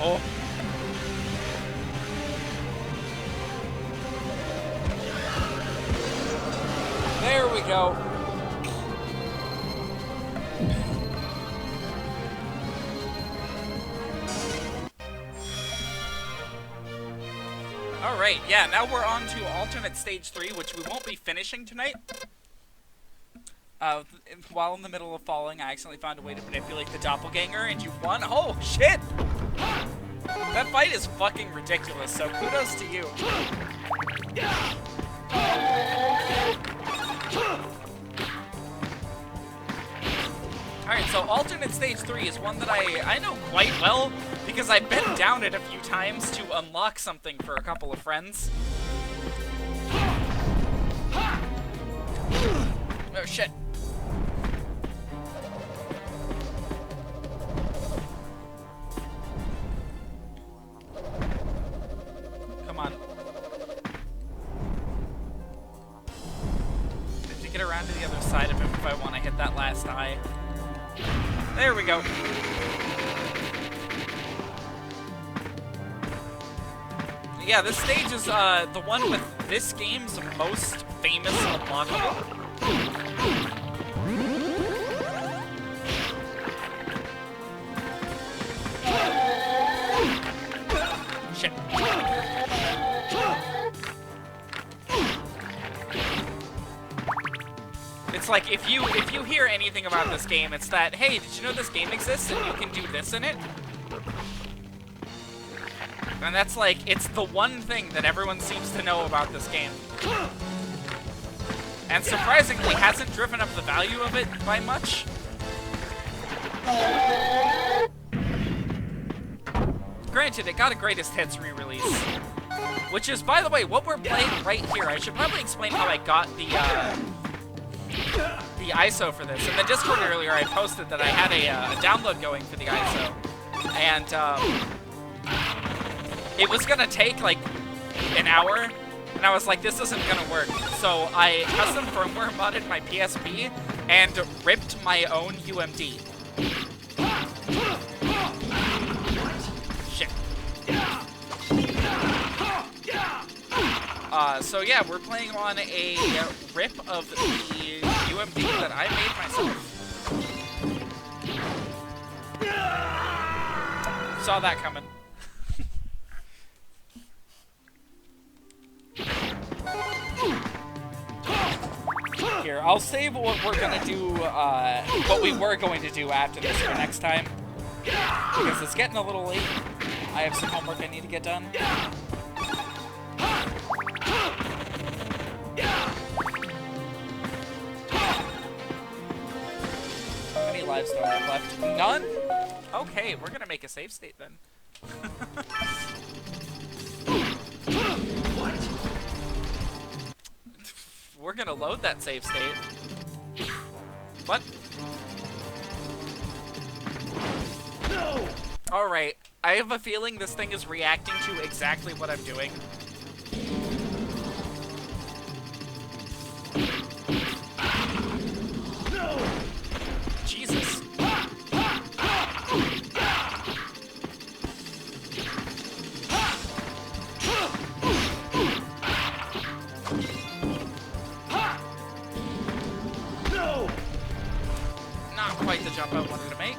Oh. There we go. Alright, yeah, now we're on to alternate stage 3, which we won't be finishing tonight. While in the middle of falling, I accidentally found a way to manipulate the doppelganger, and you won. Oh, shit! That fight is fucking ridiculous, so kudos to you. Alright, so alternate stage 3 is one that I know quite well, because I've been down it a few times to unlock something for a couple of friends. Oh, shit. Come on. I have to get around to the other side of him if I want to hit that last eye. There we go. Yeah, this stage is the one with this game's most famous unlockable. Shit. It's like if you hear anything about this game, it's that, hey, did you know this game exists and you can do this in it? And that's like, it's the one thing that everyone seems to know about this game. And surprisingly hasn't driven up the value of it by much. Granted, it got a greatest hits re-release. Which is, by the way, what we're playing right here. I should probably explain how I got the ISO for this. In the Discord earlier, I posted that I had a download going for the ISO. And, it was gonna take, like, an hour, and I was like, this isn't gonna work. So I custom firmware modded my PSP and ripped my own UMD. Shit. So yeah, we're playing on a rip of the UMD that I made myself. Saw that coming. Here, I'll save what we're gonna do, what we were going to do after this for next time. Because it's getting a little late. I have some homework I need to get done. How many lives do I have left? None? Okay, we're gonna make a save state then. What? We're gonna load that save state. What? No! Alright, I have a feeling this thing is reacting to exactly what I'm doing. Jesus. Not quite the jump I wanted to make.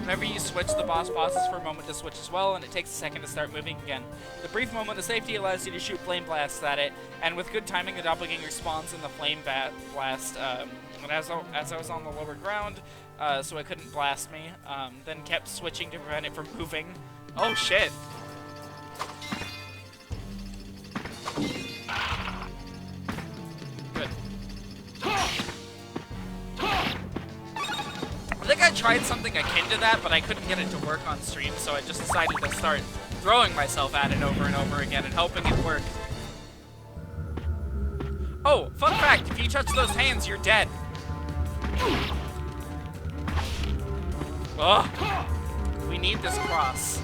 Whenever you switch, the boss pauses for a moment to switch as well, and it takes a second to start moving again. The brief moment of safety allows you to shoot flame blasts at it, and with good timing, the doppelganger spawns in the flame blast. And as I was on the lower ground, so it couldn't blast me, then kept switching to prevent it from moving. Oh shit! Good. I think I tried something akin to that, but I couldn't get it to work on stream, so I just decided to start throwing myself at it over and over again and hoping it worked. Oh, fun fact, if you touch those hands, you're dead. Ugh. We need this cross.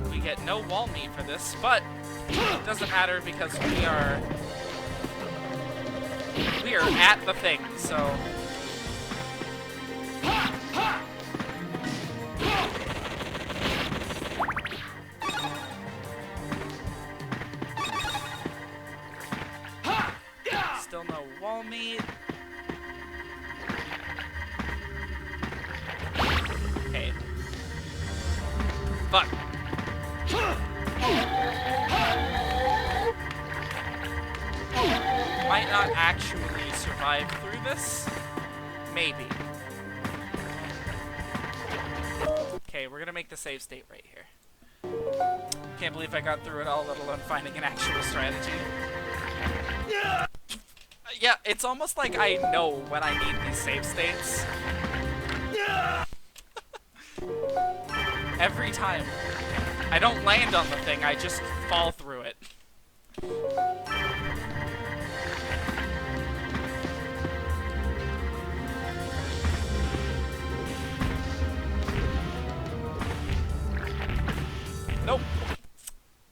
We get no wall meat for this, but it doesn't matter because we are at the thing, so... Still no wall meat. Okay. Fuck. Might not actually survive through this. Maybe. Okay, we're gonna make the save state right here. Can't believe I got through it all, let alone finding an actual strategy. Yeah, it's almost like I know when I need these save states. Every time. I don't land on the thing, I just fall through it. Nope.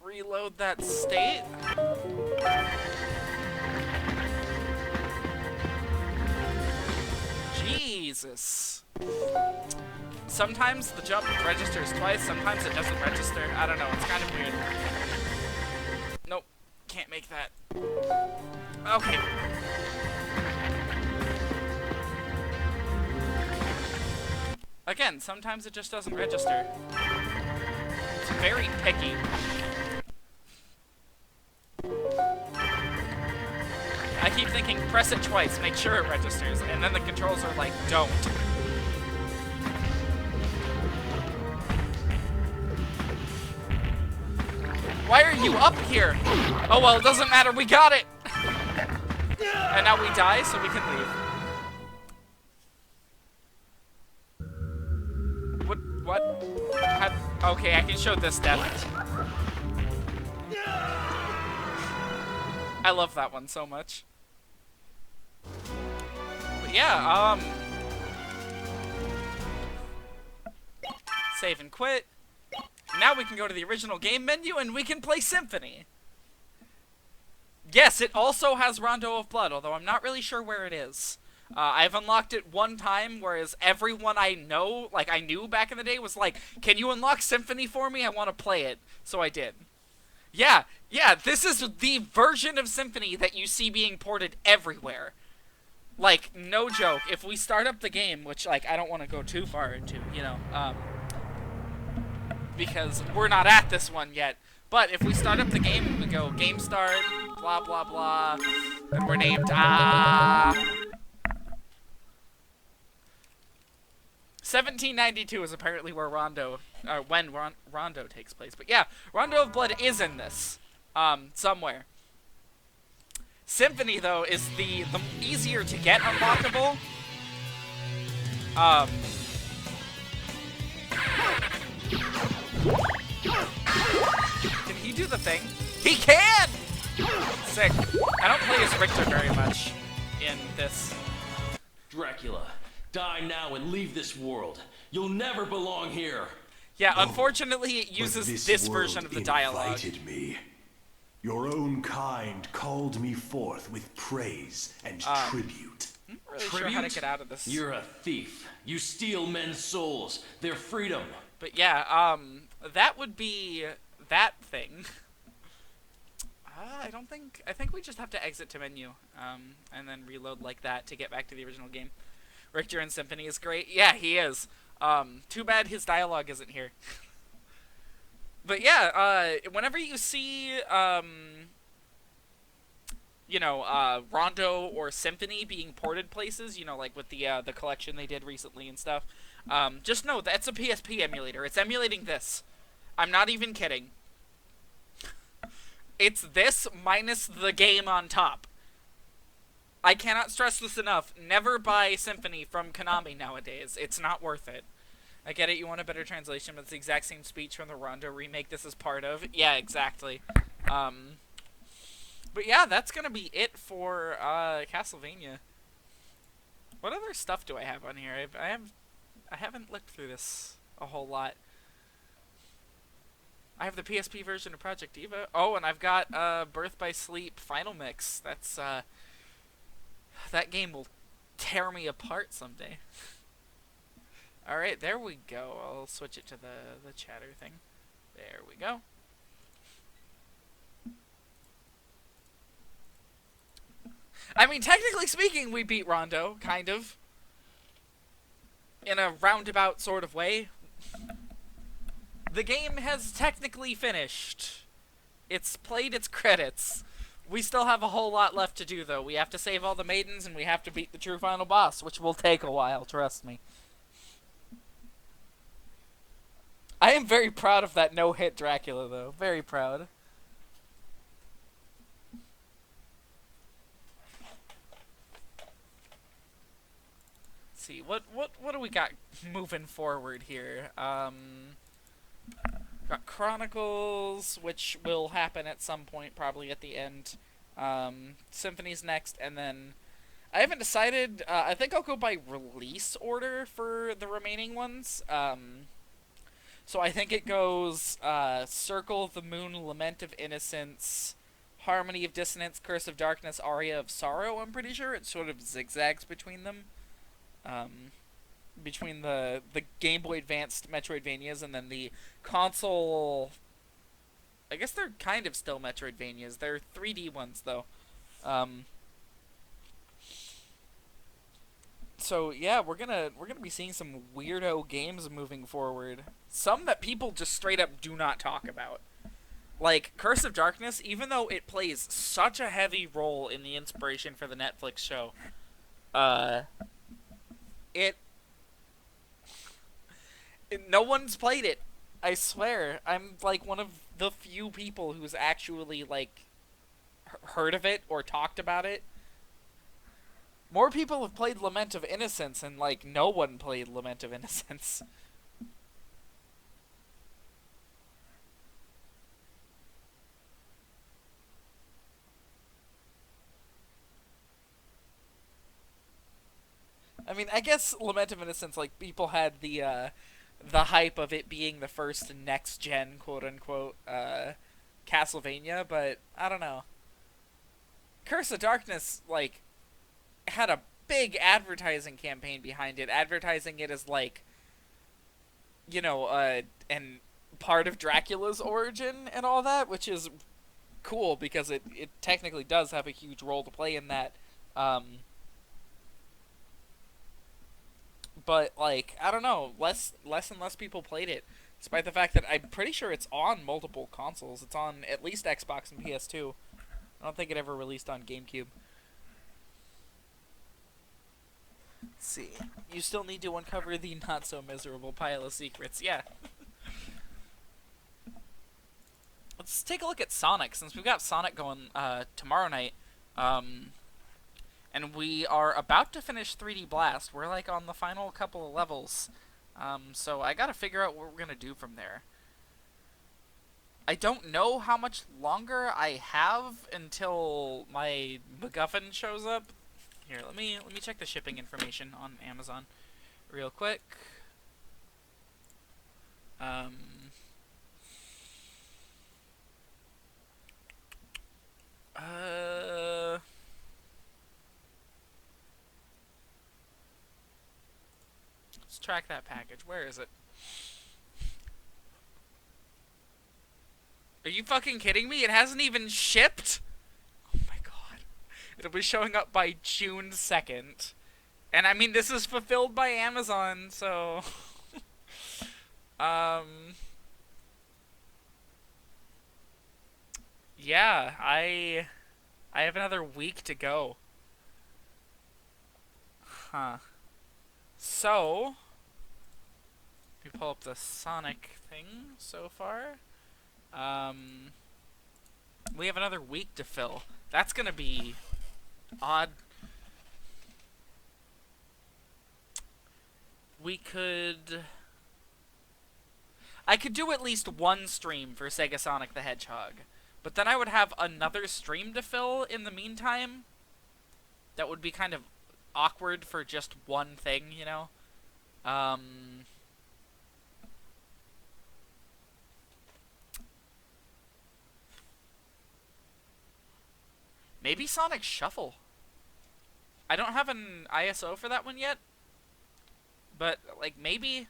Reload that state. Jesus. Sometimes the jump registers twice, sometimes it doesn't register. I don't know, it's kind of weird. Nope, can't make that. Okay. Again, sometimes it just doesn't register. It's very picky. I keep thinking, press it twice, make sure it registers, and then the controls are like, don't. Why are you up here? Oh well, it doesn't matter, we got it! And now we die, so we can leave. What? Okay, I can show this death. I love that one so much. But yeah, save and quit. Now we can go to the original game menu and we can play Symphony. Yes, it also has Rondo of Blood, although I'm not really sure where it is. I've unlocked it one time, whereas everyone I know, like I knew back in the day, was like, can you unlock Symphony for me? I want to play it. So I did. Yeah, this is the version of Symphony that you see being ported everywhere. Like, no joke, if we start up the game, which, like, I don't want to go too far into, you know, because we're not at this one yet, but if we start up the game and we go game start, blah, blah, blah, and we're named, 1792 is apparently where Rondo, when Rondo takes place. But yeah, Rondo of Blood is in this, somewhere. Symphony, though, is the easier to get unlockable. Can he do the thing? He can! Sick. I don't play as Richter very much in this. Dracula. Dracula. Die now and leave this world. You'll never belong here. Yeah, unfortunately, it But uses this version of the dialogue. invited me. Your own kind called me forth with praise and tribute. I'm not really sure how to get out of this. You're a thief. You steal men's souls, their freedom. But yeah, that would be that thing. I think we just have to exit to menu, and then reload like that to get back to the original game. Richter and Symphony is great. Yeah, he is. Too bad his dialogue isn't here. But yeah, whenever you see, Rondo or Symphony being ported places, like with the collection they did recently and stuff, just know that's a PSP emulator. It's emulating this. I'm not even kidding. It's this minus the game on top. I cannot stress this enough. Never buy Symphony from Konami nowadays. It's not worth it. I get it, you want a better translation, but it's the exact same speech from the Rondo remake this is part of. Yeah, exactly. But yeah, that's gonna be it for Castlevania. What other stuff do I have on here? I haven't looked through this a whole lot. I have the PSP version of Project Diva. Oh, and I've got Birth by Sleep Final Mix. That's that game will tear me apart someday. Alright, there we go. I'll switch it to the chatter thing. There we go. I mean, technically speaking, we beat Rondo, kind of. In a roundabout sort of way. The game has technically finished. It's played its credits. We still have a whole lot left to do, though. We have to save all the maidens, and we have to beat the true final boss, which will take a while, trust me. I am very proud of that no-hit Dracula, though. Very proud. Let's see, what do we got moving forward here? Got Chronicles, which will happen at some point, probably at the end. Symphony's next, and then I haven't decided. I think I'll go by release order for the remaining ones. So I think it goes Circle of the Moon, Lament of Innocence, Harmony of Dissonance, Curse of Darkness, Aria of Sorrow, I'm pretty sure. It sort of zigzags between them. Between the Game Boy Advanced Metroidvanias and then the console... I guess they're kind of still Metroidvanias. They're 3D ones, though. So yeah, we're gonna be seeing some weirdo games moving forward. Some that people just straight up do not talk about. Like Curse of Darkness, even though it plays such a heavy role in the inspiration for the Netflix show, no one's played it. I swear, I'm like one of the few people who's actually like heard of it or talked about it. More people have played Lament of Innocence, and, like, no one played Lament of Innocence. I mean, I guess Lament of Innocence, like, people had the hype of it being the first next-gen, quote-unquote, Castlevania, but I don't know. Curse of Darkness, like, had a big advertising campaign behind it, advertising it as like, and part of Dracula's origin and all that, which is cool because it technically does have a huge role to play in that. But like, I don't know, less and less people played it, despite the fact that I'm pretty sure it's on multiple consoles. It's on at least Xbox and PS2. I don't think it ever released on GameCube. Let's see. You still need to uncover the not-so-miserable pile of secrets. Yeah. Let's take a look at Sonic, since we've got Sonic going tomorrow night. And we are about to finish 3D Blast. We're, like, on the final couple of levels. So I gotta figure out what we're gonna do from there. I don't know how much longer I have until my MacGuffin shows up. Here, let me check the shipping information on Amazon real quick. Let's track that package. Where is it? Are you fucking kidding me? It hasn't even shipped? Oh my god. It'll be showing up by June 2nd. And I mean, this is fulfilled by Amazon, so... Yeah, I have another week to go. Huh. So... Let me pull up the Sonic thing so far. We have another week to fill. That's gonna be odd. I could do at least one stream for Sega Sonic the Hedgehog, but then I would have another stream to fill in the meantime. That would be kind of awkward for just one thing, you know? Maybe Sonic Shuffle. I don't have an ISO for that one yet, but like maybe.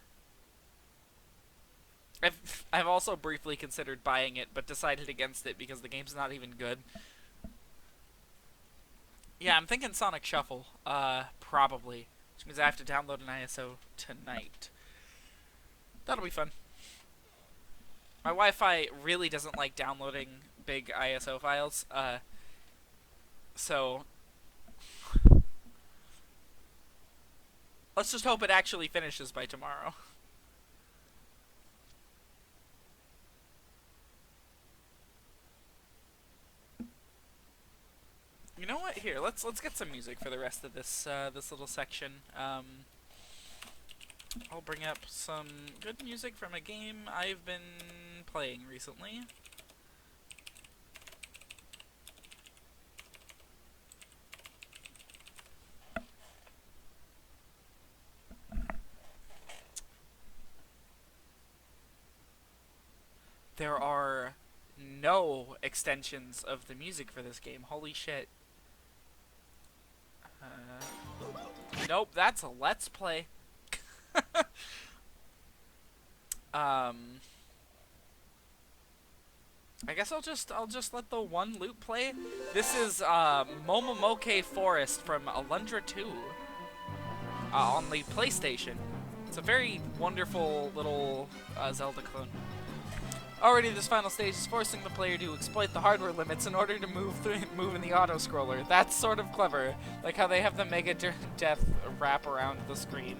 I've also briefly considered buying it, but decided against it because the game's not even good. Yeah, I'm thinking Sonic Shuffle, probably, which means I have to download an ISO tonight. That'll be fun. My Wi-Fi really doesn't like downloading big ISO files, so let's just hope it actually finishes by tomorrow. You know what? Here, let's get some music for the rest of this this little section. I'll bring up some good music from a game I've been playing recently. There are no extensions of the music for this game. Holy shit. Nope, that's a Let's Play. I guess I'll just let the one loop play. This is Momomoke Forest from Alundra 2 on the PlayStation. It's a very wonderful little Zelda clone. Already, this final stage is forcing the player to exploit the hardware limits in order to move in the auto-scroller. That's sort of clever, like how they have the Mega Death wrap around the screen.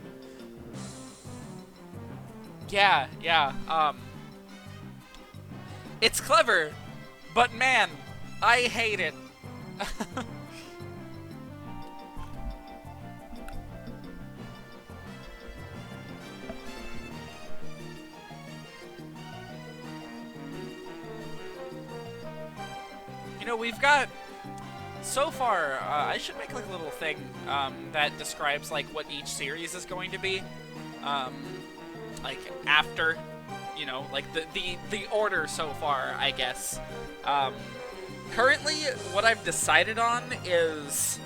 Yeah, it's clever, but man, I hate it. You know, we've got, so far, I should make like a little thing that describes like what each series is going to be, like after, you know, like the order so far, I guess. Currently, what I've decided on is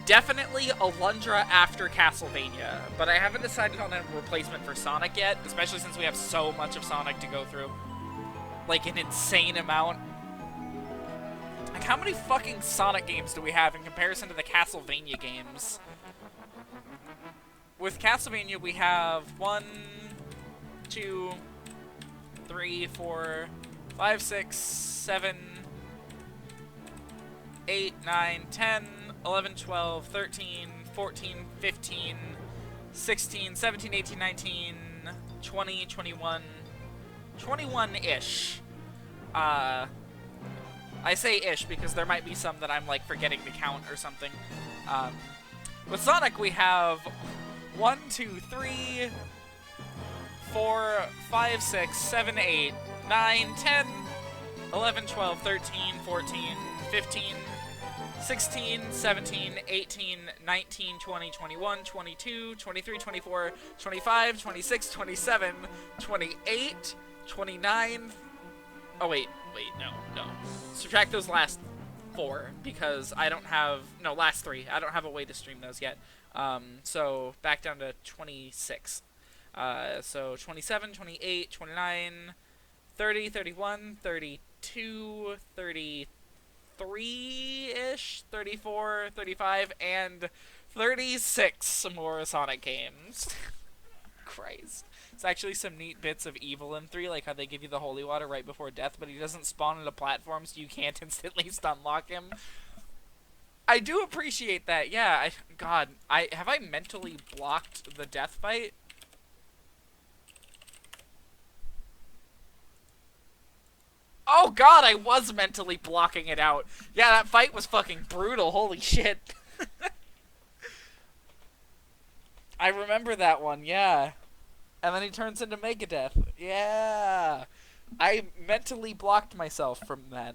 definitely Alundra after Castlevania, but I haven't decided on a replacement for Sonic yet, especially since we have so much of Sonic to go through, like an insane amount. Like, how many fucking Sonic games do we have in comparison to the Castlevania games? With Castlevania, we have 1, 2, 3, 4, 5, 6, 7, 8, 9, 10, 11, 12, 13, 14, 15, 16, 17, 18, 19, 20, 21, 21-ish. I say ish because there might be some that I'm like forgetting to count or something. With Sonic, we have 1, 2, 3, 4, 5, 6, 7, 8, 9, 10, 11, 12, 13, 14, 15, 16, 17, 18, 19, 20, 21, 22, 23, 24, 25, 26, 27, 28, 29... Oh, wait, no. Subtract those last 4, because I don't have... No, last 3. I don't have a way to stream those yet. So, back down to 26. So, 27, 28, 29, 30, 31, 32, 33-ish, 34, 35, and 36 more Sonic games. Christ. It's actually some neat bits of evil in 3, like how they give you the holy water right before death, but he doesn't spawn on a platform, so you can't instantly stunlock him. I do appreciate that, yeah. God, have I mentally blocked the death fight? Oh god, I was mentally blocking it out. Yeah, that fight was fucking brutal, holy shit. I remember that one, yeah. And then he turns into Megadeth. Yeah. I mentally blocked myself from that.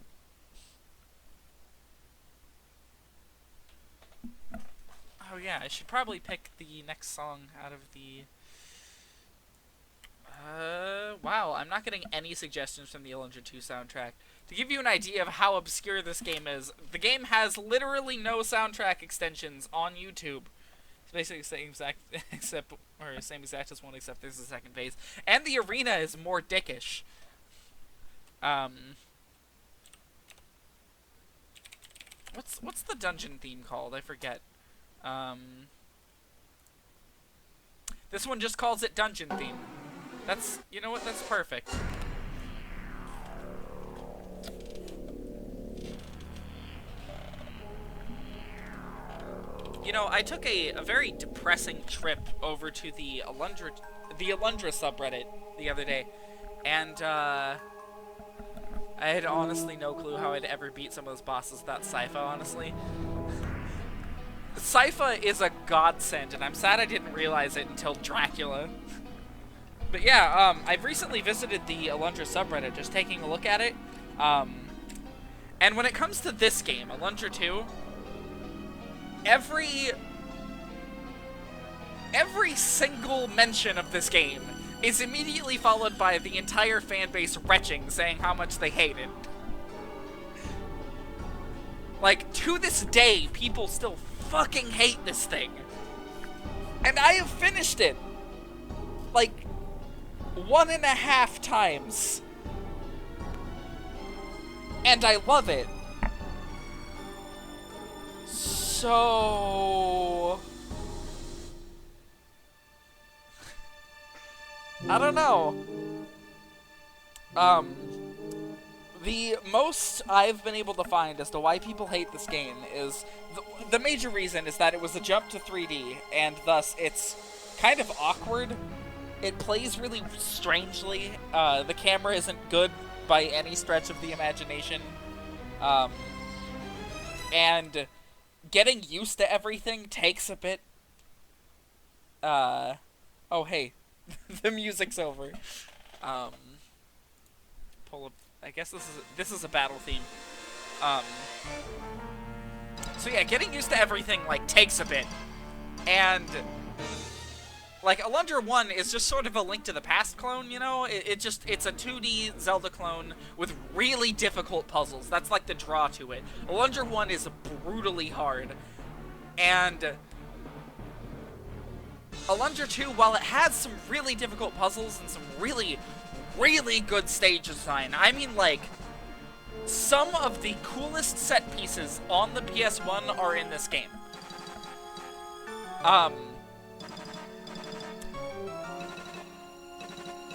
Oh yeah, I should probably pick the next song out of the... wow, I'm not getting any suggestions from the Alundra 2 soundtrack. To give you an idea of how obscure this game is, the game has literally no soundtrack extensions on YouTube. It's basically the same exact, same exact as one, except there's a second phase. And the arena is more dickish. What's the dungeon theme called? I forget. This one just calls it dungeon theme. That's, you know what, that's perfect. You know, I took a very depressing trip over to the Alundra subreddit the other day, and I had honestly no clue how I'd ever beat some of those bosses without Sypha, honestly. Sypha is a godsend, and I'm sad I didn't realize it until Dracula. But yeah, I've recently visited the Alundra subreddit, just taking a look at it. And when it comes to this game, Alundra 2, every single mention of this game is immediately followed by the entire fanbase retching, saying how much they hate it. Like, to this day, people still fucking hate this thing. And I have finished it, like, 1.5 times. And I love it. So... I don't know. The most I've been able to find as to why people hate this game is... The major reason is that it was a jump to 3D, and thus it's kind of awkward. It plays really strangely. The camera isn't good by any stretch of the imagination. And getting used to everything takes a bit. Oh, hey. The music's over. Pull up. I guess this is a battle theme. So yeah, getting used to everything, like, takes a bit. And... like, Alundra 1 is just sort of a Link to the Past clone, you know? It's a 2D Zelda clone with really difficult puzzles. That's like the draw to it. Alundra 1 is brutally hard. And Alundra 2, while it has some really difficult puzzles and some really, really good stage design, I mean, like, some of the coolest set pieces on the PS1 are in this game.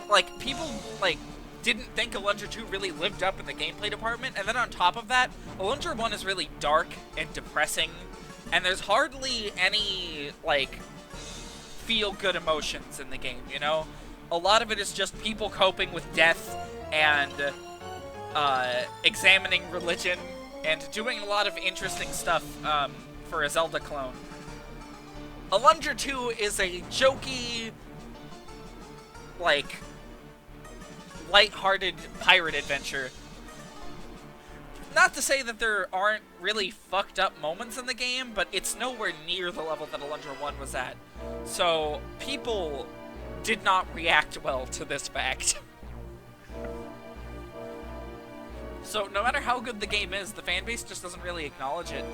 Like, people, like, didn't think Alundra 2 really lived up in the gameplay department, and then on top of that, Alundra 1 is really dark and depressing, and there's hardly any, like, feel-good emotions in the game, you know? A lot of it is just people coping with death and, examining religion and doing a lot of interesting stuff, for a Zelda clone. Alundra 2 is a jokey, like, light-hearted pirate adventure not to say that there aren't really fucked up moments in the game, but it's nowhere near the level that Alundra 1 was at. So, people did not react well to this fact. So, no matter how good the game is, the fanbase just doesn't really acknowledge it.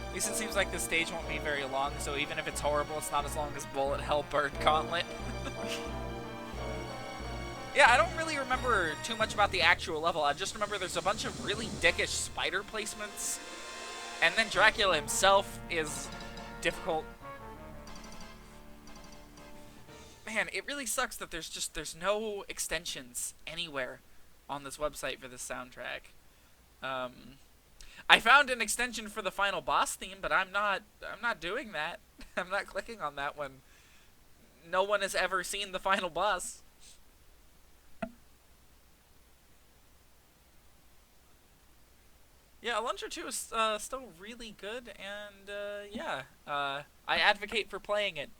At least it seems like this stage won't be very long, so even if it's horrible, it's not as long as Bullet Hell Bird Gauntlet. Yeah, I don't really remember too much about the actual level. I just remember there's a bunch of really dickish spider placements. And then Dracula himself is difficult. Man, it really sucks that there's no extensions anywhere on this website for this soundtrack. I found an extension for the final boss theme, but I'm not doing that. I'm not clicking on that one. No one has ever seen the final boss. Yeah, Alundra 2 is still really good, and yeah, I advocate for playing it.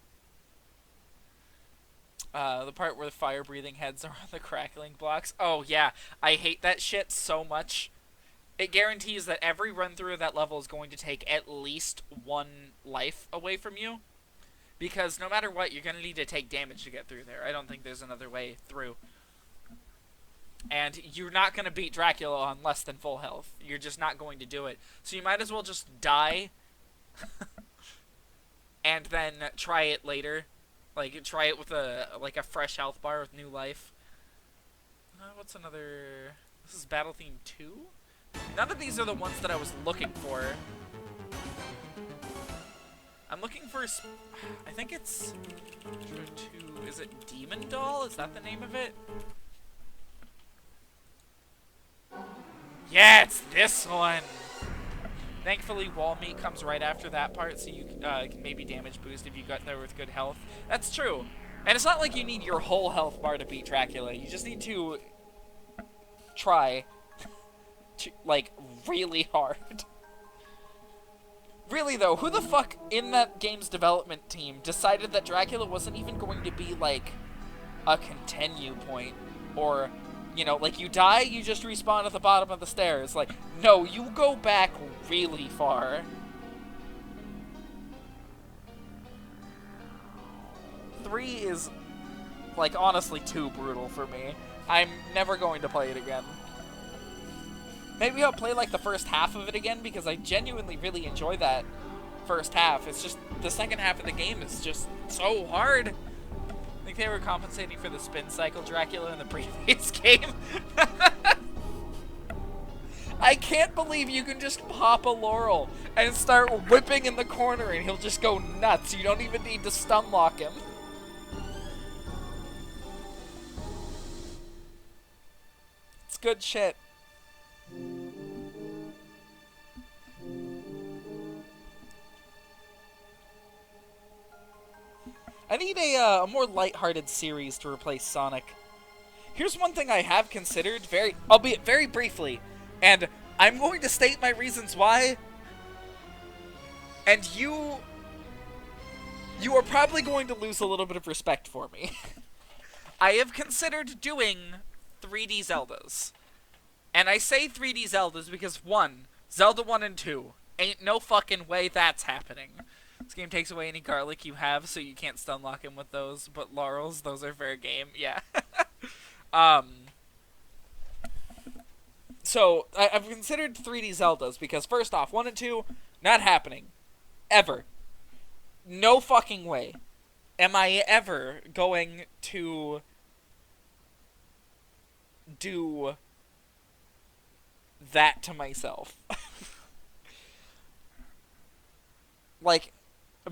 The part where the fire-breathing heads are on the crackling blocks. Oh yeah, I hate that shit so much. It guarantees that every run-through of that level is going to take at least one life away from you. Because no matter what, you're going to need to take damage to get through there. I don't think there's another way through. And you're not going to beat Dracula on less than full health. You're just not going to do it. So you might as well just die. And then try it later. Like, try it with a fresh health bar with new life. What's another... This is Battle Theme 2? None of these are the ones that I was looking for. I'm looking for... I think it's... Is it Demon Doll? Is that the name of it? Yeah, it's this one! Thankfully, Wall Meat comes right after that part, so you can maybe damage boost if you got there with good health. That's true. And it's not like you need your whole health bar to beat Dracula. You just need to try, like, really hard. Really, though, who the fuck in that game's development team decided that Dracula wasn't even going to be, like, a continue point? Or... You know, like, you die, you just respawn at the bottom of the stairs. Like, no, you go back really far. 3 is, like, honestly too brutal for me. I'm never going to play it again. Maybe I'll play, like, the first half of it again, because I genuinely really enjoy that first half. It's just, the second half of the game is just so hard. I think they were compensating for the spin cycle Dracula in the previous game. I can't believe you can just pop a Laurel and start whipping in the corner and he'll just go nuts. You don't even need to stun lock him. It's good shit. I need a more lighthearted series to replace Sonic. Here's one thing I have considered, albeit very briefly, and I'm going to state my reasons why, and you are probably going to lose a little bit of respect for me. I have considered doing 3D Zeldas. And I say 3D Zeldas because 1, Zelda 1 and 2, ain't no fucking way that's happening. This game takes away any garlic you have, so you can't stun lock him with those. But Laurels, those are fair game. Yeah. So, I've considered 3D Zeldas because, first off, 1 and 2, not happening. Ever. No fucking way am I ever going to do that to myself. Like...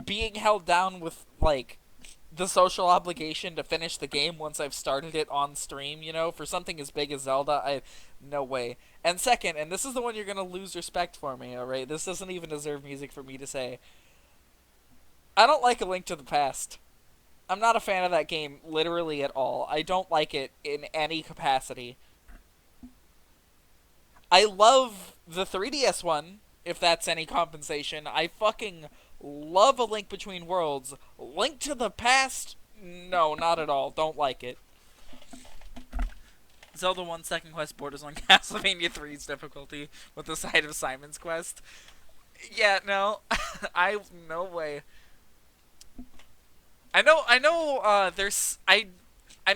being held down with, like, the social obligation to finish the game once I've started it on stream, you know, for something as big as Zelda, no way. And second, and this is the one you're gonna lose respect for me, alright? This doesn't even deserve music for me to say. I don't like A Link to the Past. I'm not a fan of that game, literally at all. I don't like it in any capacity. I love the 3DS one, if that's any compensation. I fucking... love A Link Between Worlds. Link to the Past? No, not at all. Don't like it. Zelda 1 Second Quest borders on Castlevania 3's difficulty with the side of Simon's Quest. Yeah, no. No way. I'm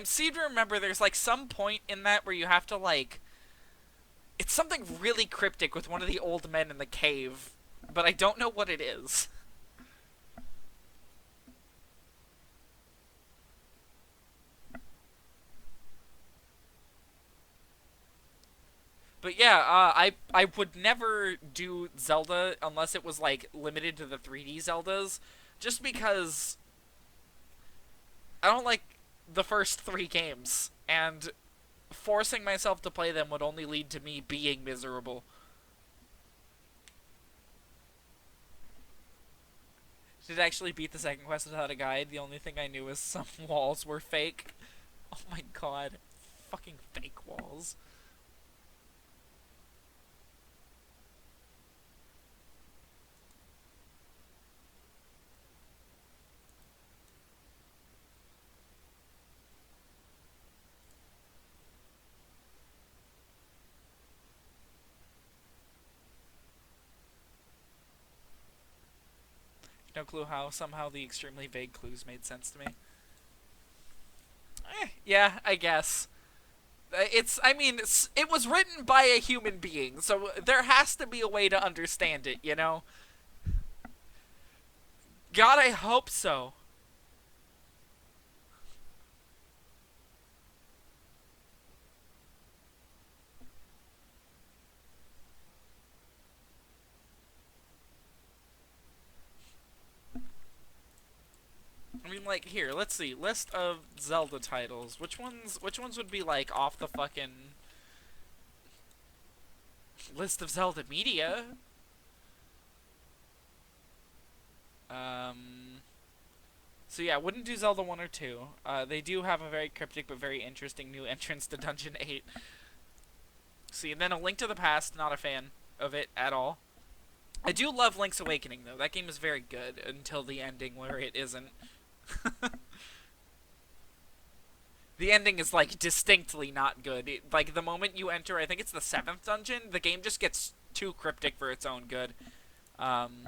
seem to remember there's, like, some point in that where you have to, like, it's something really cryptic with one of the old men in the cave, but I don't know what it is. But yeah, I would never do Zelda unless it was, like, limited to the 3D Zeldas, just because I don't like the first 3 games, and forcing myself to play them would only lead to me being miserable. Did actually beat the second quest without a guide. The only thing I knew was some walls were fake. Oh my god. Fucking fake walls. No clue how. Somehow the extremely vague clues made sense to me. Yeah, I guess. It was written by a human being, so there has to be a way to understand it, you know? God, I hope so. I mean, like, here, let's see. List of Zelda titles. Which ones would be, like, off the fucking list of Zelda media? So yeah, wouldn't do Zelda 1 or 2. They do have a very cryptic but very interesting new entrance to Dungeon 8. See, and then A Link to the Past, not a fan of it at all. I do love Link's Awakening, though. That game is very good until the ending where it isn't. The ending is, like, distinctly not good. Like, the moment you enter, I think it's the 7th dungeon, the game just gets too cryptic for its own good. Ocarina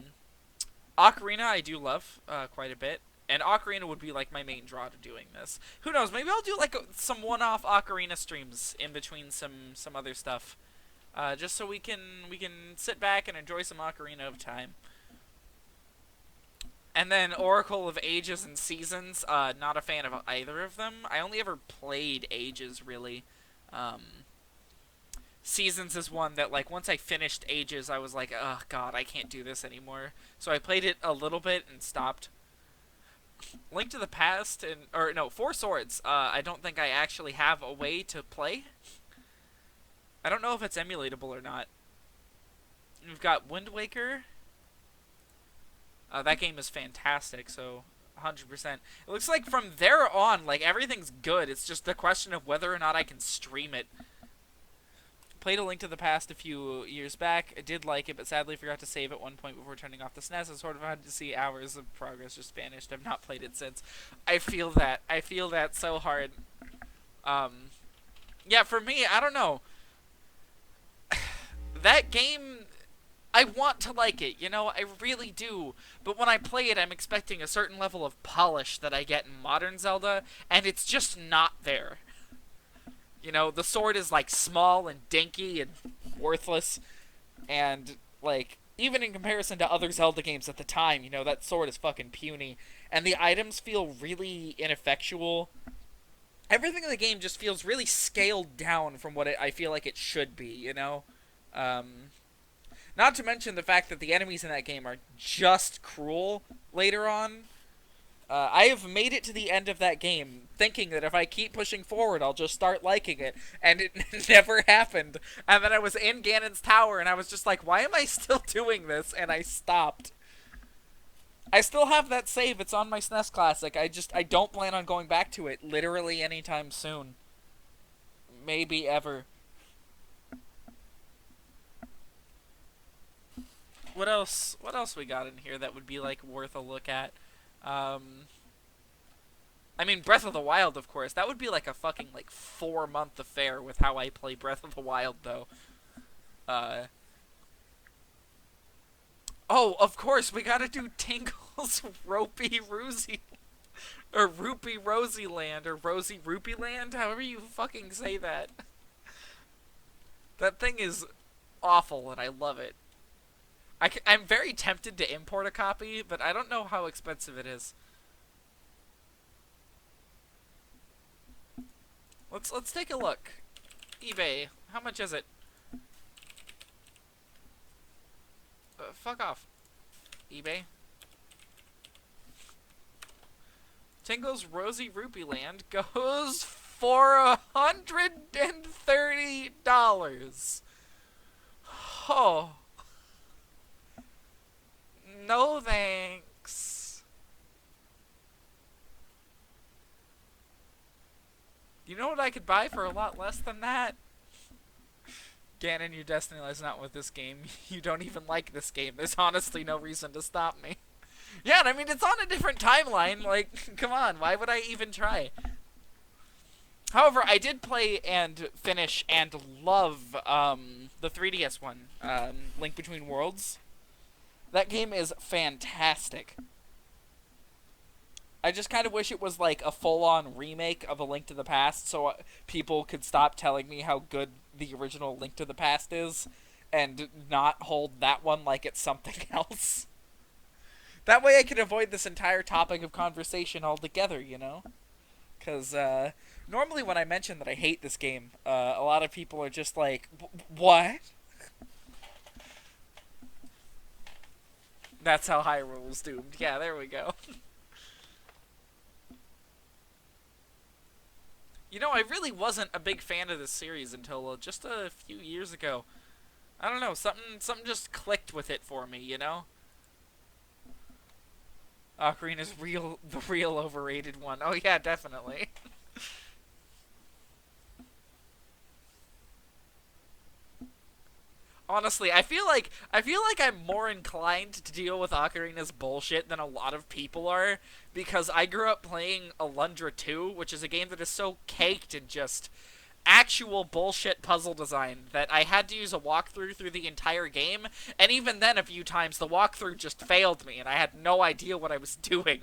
I do love quite a bit. And Ocarina would be, like, my main draw to doing this. Who knows, maybe I'll do, like, some one-off Ocarina streams in between some other stuff. Just so we can sit back and enjoy some Ocarina of Time. And then Oracle of Ages and Seasons, not a fan of either of them. I only ever played Ages, really. Seasons is one that, like, once I finished Ages, I was like, oh god, I can't do this anymore. So I played it a little bit and stopped. Link to the Past, Four Swords, I don't think I actually have a way to play. I don't know if it's emulatable or not. We've got Wind Waker. That game is fantastic, so 100%. It looks like from there on, like, everything's good. It's just the question of whether or not I can stream it. Played A Link to the Past a few years back. I did like it, but sadly forgot to save at one point before turning off the SNES. I sort of had to see hours of progress just vanished. I've not played it since. I feel that. I feel that so hard. Yeah, for me, I don't know. That game, I want to like it, you know, I really do. But when I play it, I'm expecting a certain level of polish that I get in modern Zelda, and it's just not there. You know, the sword is, like, small and dinky and worthless, and, like, even in comparison to other Zelda games at the time, you know, that sword is fucking puny, and the items feel really ineffectual. Everything in the game just feels really scaled down from what I feel like it should be, you know? Not to mention the fact that the enemies in that game are just cruel later on. I have made it to the end of that game thinking that if I keep pushing forward, I'll just start liking it, and it never happened. And then I was in Ganon's tower, and I was just like, why am I still doing this? And I stopped. I still have that save. It's on my SNES Classic. I don't plan on going back to it literally anytime soon. Maybe ever. What else we got in here that would be, like, worth a look at? I mean, Breath of the Wild, of course. That would be like a fucking, like, 4-month affair with how I play Breath of the Wild, though. Oh, of course, we gotta do Tingle's Ropey Roozy... Or Rupee Rosie Land, or Rosie Rupee Land, however you fucking say that. That thing is awful, and I love it. I'm very tempted to import a copy, but I don't know how expensive it is. Let's take a look. eBay. How much is it? Fuck off. eBay. Tingle's Rosy Rupee Land goes for $130. Oh. No thanks. You know what I could buy for a lot less than that? Ganon, your destiny lies not with this game. You don't even like this game. There's honestly no reason to stop me. Yeah, and I mean, it's on a different timeline. Like, come on, why would I even try? However, I did play and finish and love the 3DS one, Link Between Worlds. That game is fantastic. I just kind of wish it was like a full-on remake of A Link to the Past, so people could stop telling me how good the original Link to the Past is, and not hold that one like it's something else. That way I can avoid this entire topic of conversation altogether, you know? Because, normally when I mention that I hate this game, a lot of people are just like, what? That's how Hyrule's doomed. Yeah, there we go. You know, I really wasn't a big fan of this series until just a few years ago. I don't know, something just clicked with it for me, you know? Ocarina's the real overrated one. Oh yeah, definitely. Honestly, I feel like I'm more inclined to deal with Ocarina's bullshit than a lot of people are, because I grew up playing Alundra 2, which is a game that is so caked in just actual bullshit puzzle design that I had to use a walkthrough through the entire game, and even then a few times the walkthrough just failed me and I had no idea what I was doing.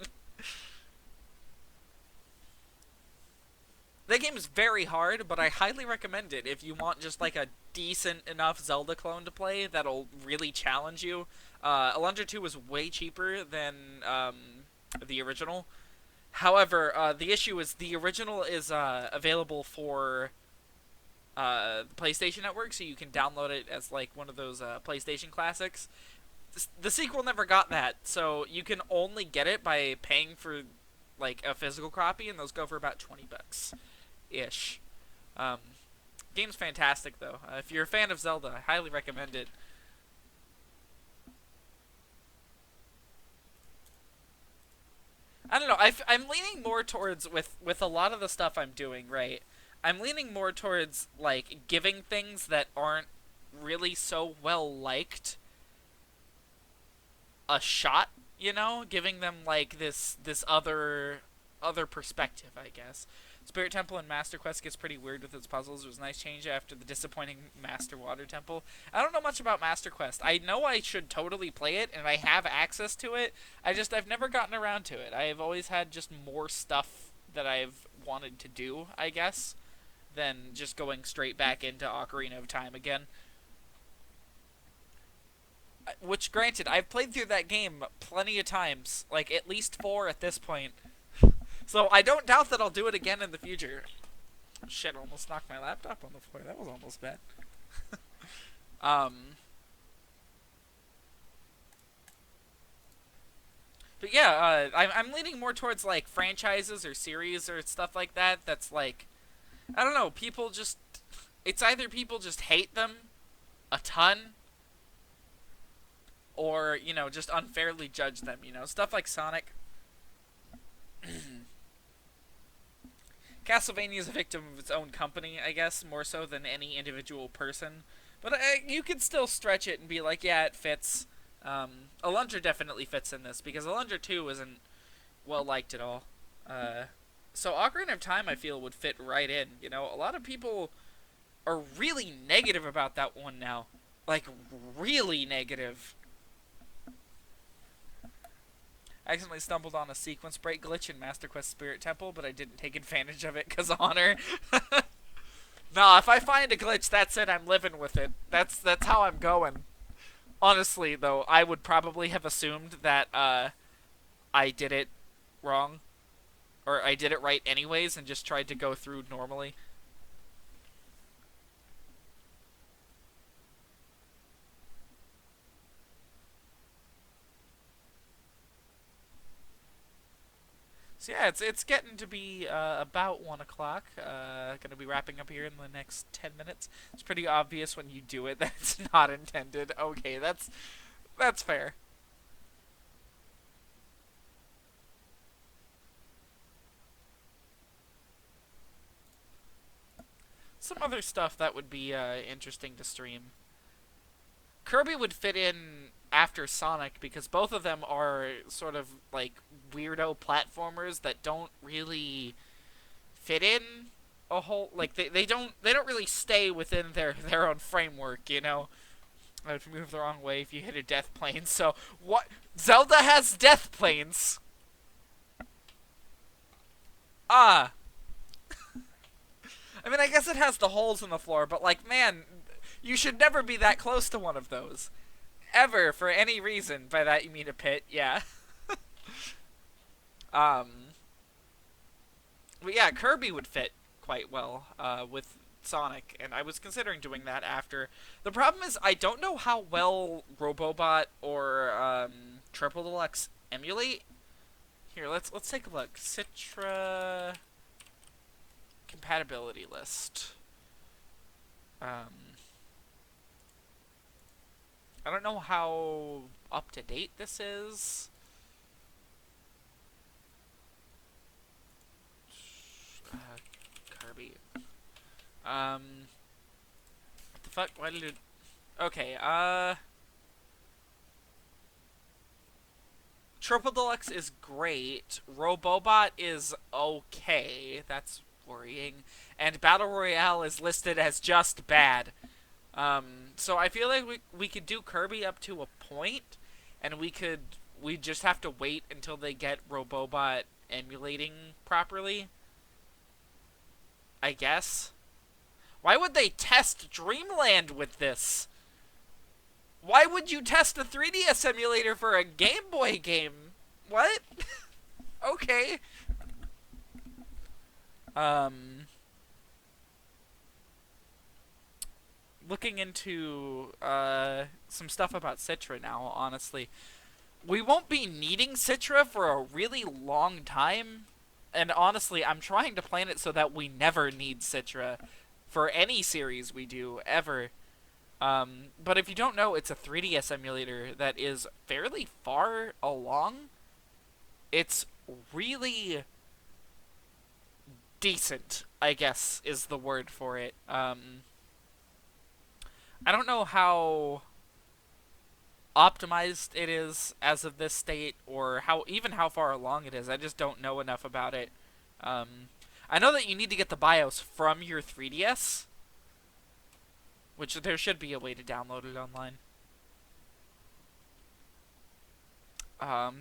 That game is very hard, but I highly recommend it if you want just like a decent enough Zelda clone to play that'll really challenge you. Alundra 2 was way cheaper than the original. However, the issue is the original is available for the PlayStation Network, so you can download it as like one of those PlayStation classics. The sequel never got that, so you can only get it by paying for like a physical copy, and those go for about $20-ish. Game's fantastic though. If you're a fan of Zelda, I highly recommend it. I don't know. I'm leaning more towards with a lot of the stuff I'm doing, right? I'm leaning more towards like giving things that aren't really so well liked a shot, you know, giving them like this other perspective, I guess. Spirit Temple and Master Quest gets pretty weird with its puzzles. It was a nice change after the disappointing Master Water Temple. I don't know much about Master Quest. I know I should totally play it, and I have access to it. I've never gotten around to it. I've always had just more stuff that I've wanted to do, I guess, than just going straight back into Ocarina of Time again. Which, granted, I've played through that game plenty of times. Like, at least 4 at this point. So I don't doubt that I'll do it again in the future. Shit, almost knocked my laptop on the floor. That was almost bad. But yeah, I'm leaning more towards like franchises or series or stuff like that. That's like, I don't know, people just, it's either people just hate them a ton, or, you know, just unfairly judge them, you know, stuff like Sonic. Castlevania is a victim of its own company, I guess, more so than any individual person. But you could still stretch it and be like, yeah, it fits. Alundra definitely fits in this, because Alundra 2 isn't well-liked at all. So Ocarina of Time, I feel, would fit right in. You know, a lot of people are really negative about that one now. Like, really negative. I accidentally stumbled on a sequence break glitch in Master Quest Spirit Temple, but I didn't take advantage of it because of honor. Nah, if I find a glitch, that's it. I'm living with it. That's how I'm going. Honestly, though, I would probably have assumed that I did it wrong, or I did it right anyways, and just tried to go through normally. So yeah, it's getting to be about 1 o'clock. Gonna be wrapping up here in the next 10 minutes. It's pretty obvious when you do it that it's not intended. Okay, that's fair. Some other stuff that would be interesting to stream. Kirby would fit in after Sonic because both of them are sort of like weirdo platformers that don't really fit in a whole, like they don't really stay within their own framework, you know. If you move the wrong way, if you hit a death plane. So what? Zelda has death planes. Ah. I mean, I guess it has the holes in the floor, but like, man, you should never be that close to one of those. Ever, for any reason. By that you mean a pit, yeah. But yeah, Kirby would fit quite well with Sonic, and I was considering doing that after. The problem is, I don't know how well Robobot or Triple Deluxe emulate. Here, let's take a look. Citra compatibility list. I don't know how up to date this is. Kirby. What the fuck? Why did it? Okay. Triple Deluxe is great. Robobot is okay. That's worrying. And Battle Royale is listed as just bad. So I feel like we could do Kirby up to a point, and we just have to wait until they get Robobot emulating properly. I guess. Why would they test Dreamland with this? Why would you test a 3DS emulator for a Game Boy game? What? Okay. Looking into some stuff about Citra now, honestly. We won't be needing Citra for a really long time. And honestly, I'm trying to plan it so that we never need Citra for any series we do, ever. But if you don't know, it's a 3DS emulator that is fairly far along. It's really decent, I guess, is the word for it. I don't know how optimized it is as of this state, or even how far along it is. I just don't know enough about it. I know that you need to get the BIOS from your 3DS, which there should be a way to download it online.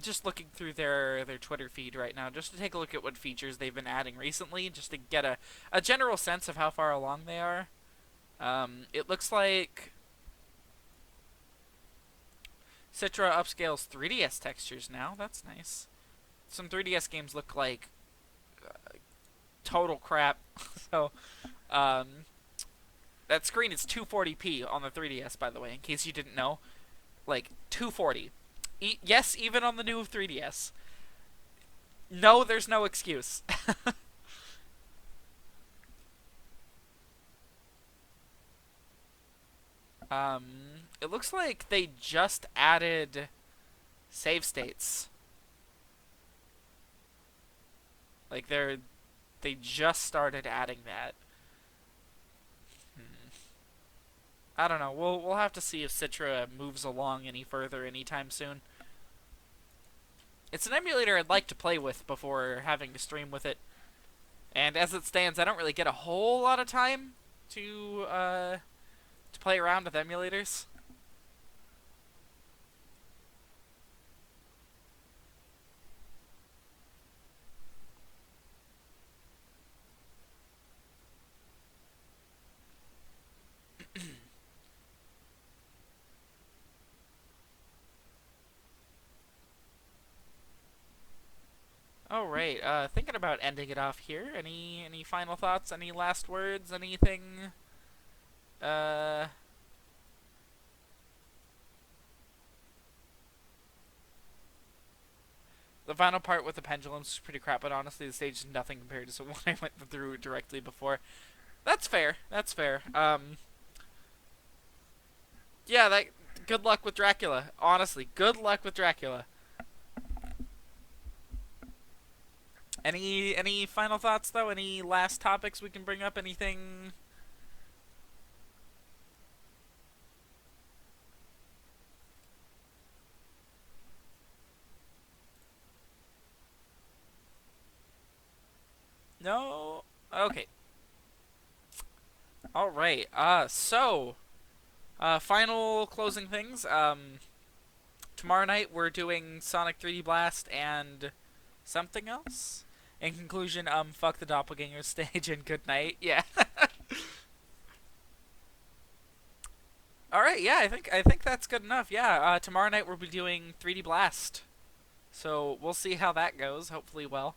Just looking through their Twitter feed right now, just to take a look at what features they've been adding recently, just to get a general sense of how far along they are. It looks like Citra upscales 3DS textures now. That's nice. Some 3DS games look like total crap. So, that screen is 240p on the 3DS, by the way, in case you didn't know. Like, 240. Yes, even on the new 3DS. No, there's no excuse. It looks like they just added save states. Like they just started adding that. I don't know. We'll have to see if Citra moves along any further anytime soon. It's an emulator I'd like to play with before having to stream with it. And as it stands, I don't really get a whole lot of time to play around with emulators. Alright, thinking about ending it off here. Any final thoughts? Any last words? Anything? The final part with the pendulums is pretty crap, but honestly the stage is nothing compared to what I went through directly before. That's fair. That's fair. Yeah, good luck with Dracula. Honestly, good luck with Dracula. Any final thoughts though? Any last topics we can bring up? Anything? No? Okay. Alright, final closing things. Tomorrow night we're doing Sonic 3D Blast and something else. In conclusion, fuck the doppelganger stage and good night. Yeah. Alright, yeah, I think that's good enough. Yeah, tomorrow night we'll be doing 3D Blast. So we'll see how that goes, hopefully well.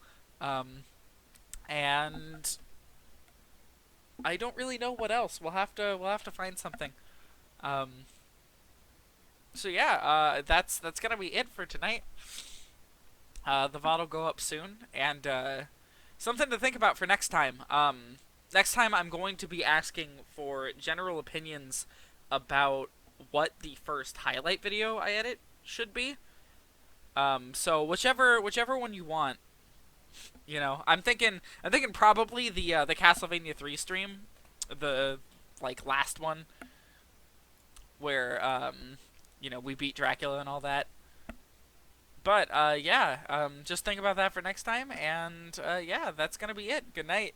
And I don't really know what else. We'll have to find something. So yeah, that's gonna be it for tonight. The VOD will go up soon, and something to think about for next time. Next time I'm going to be asking for general opinions about what the first highlight video I edit should be. So whichever one you want. You know, I'm thinking probably the Castlevania 3 stream, the last one where you know, we beat Dracula and all that. But yeah, just think about that for next time, and yeah, that's gonna be it. Good night.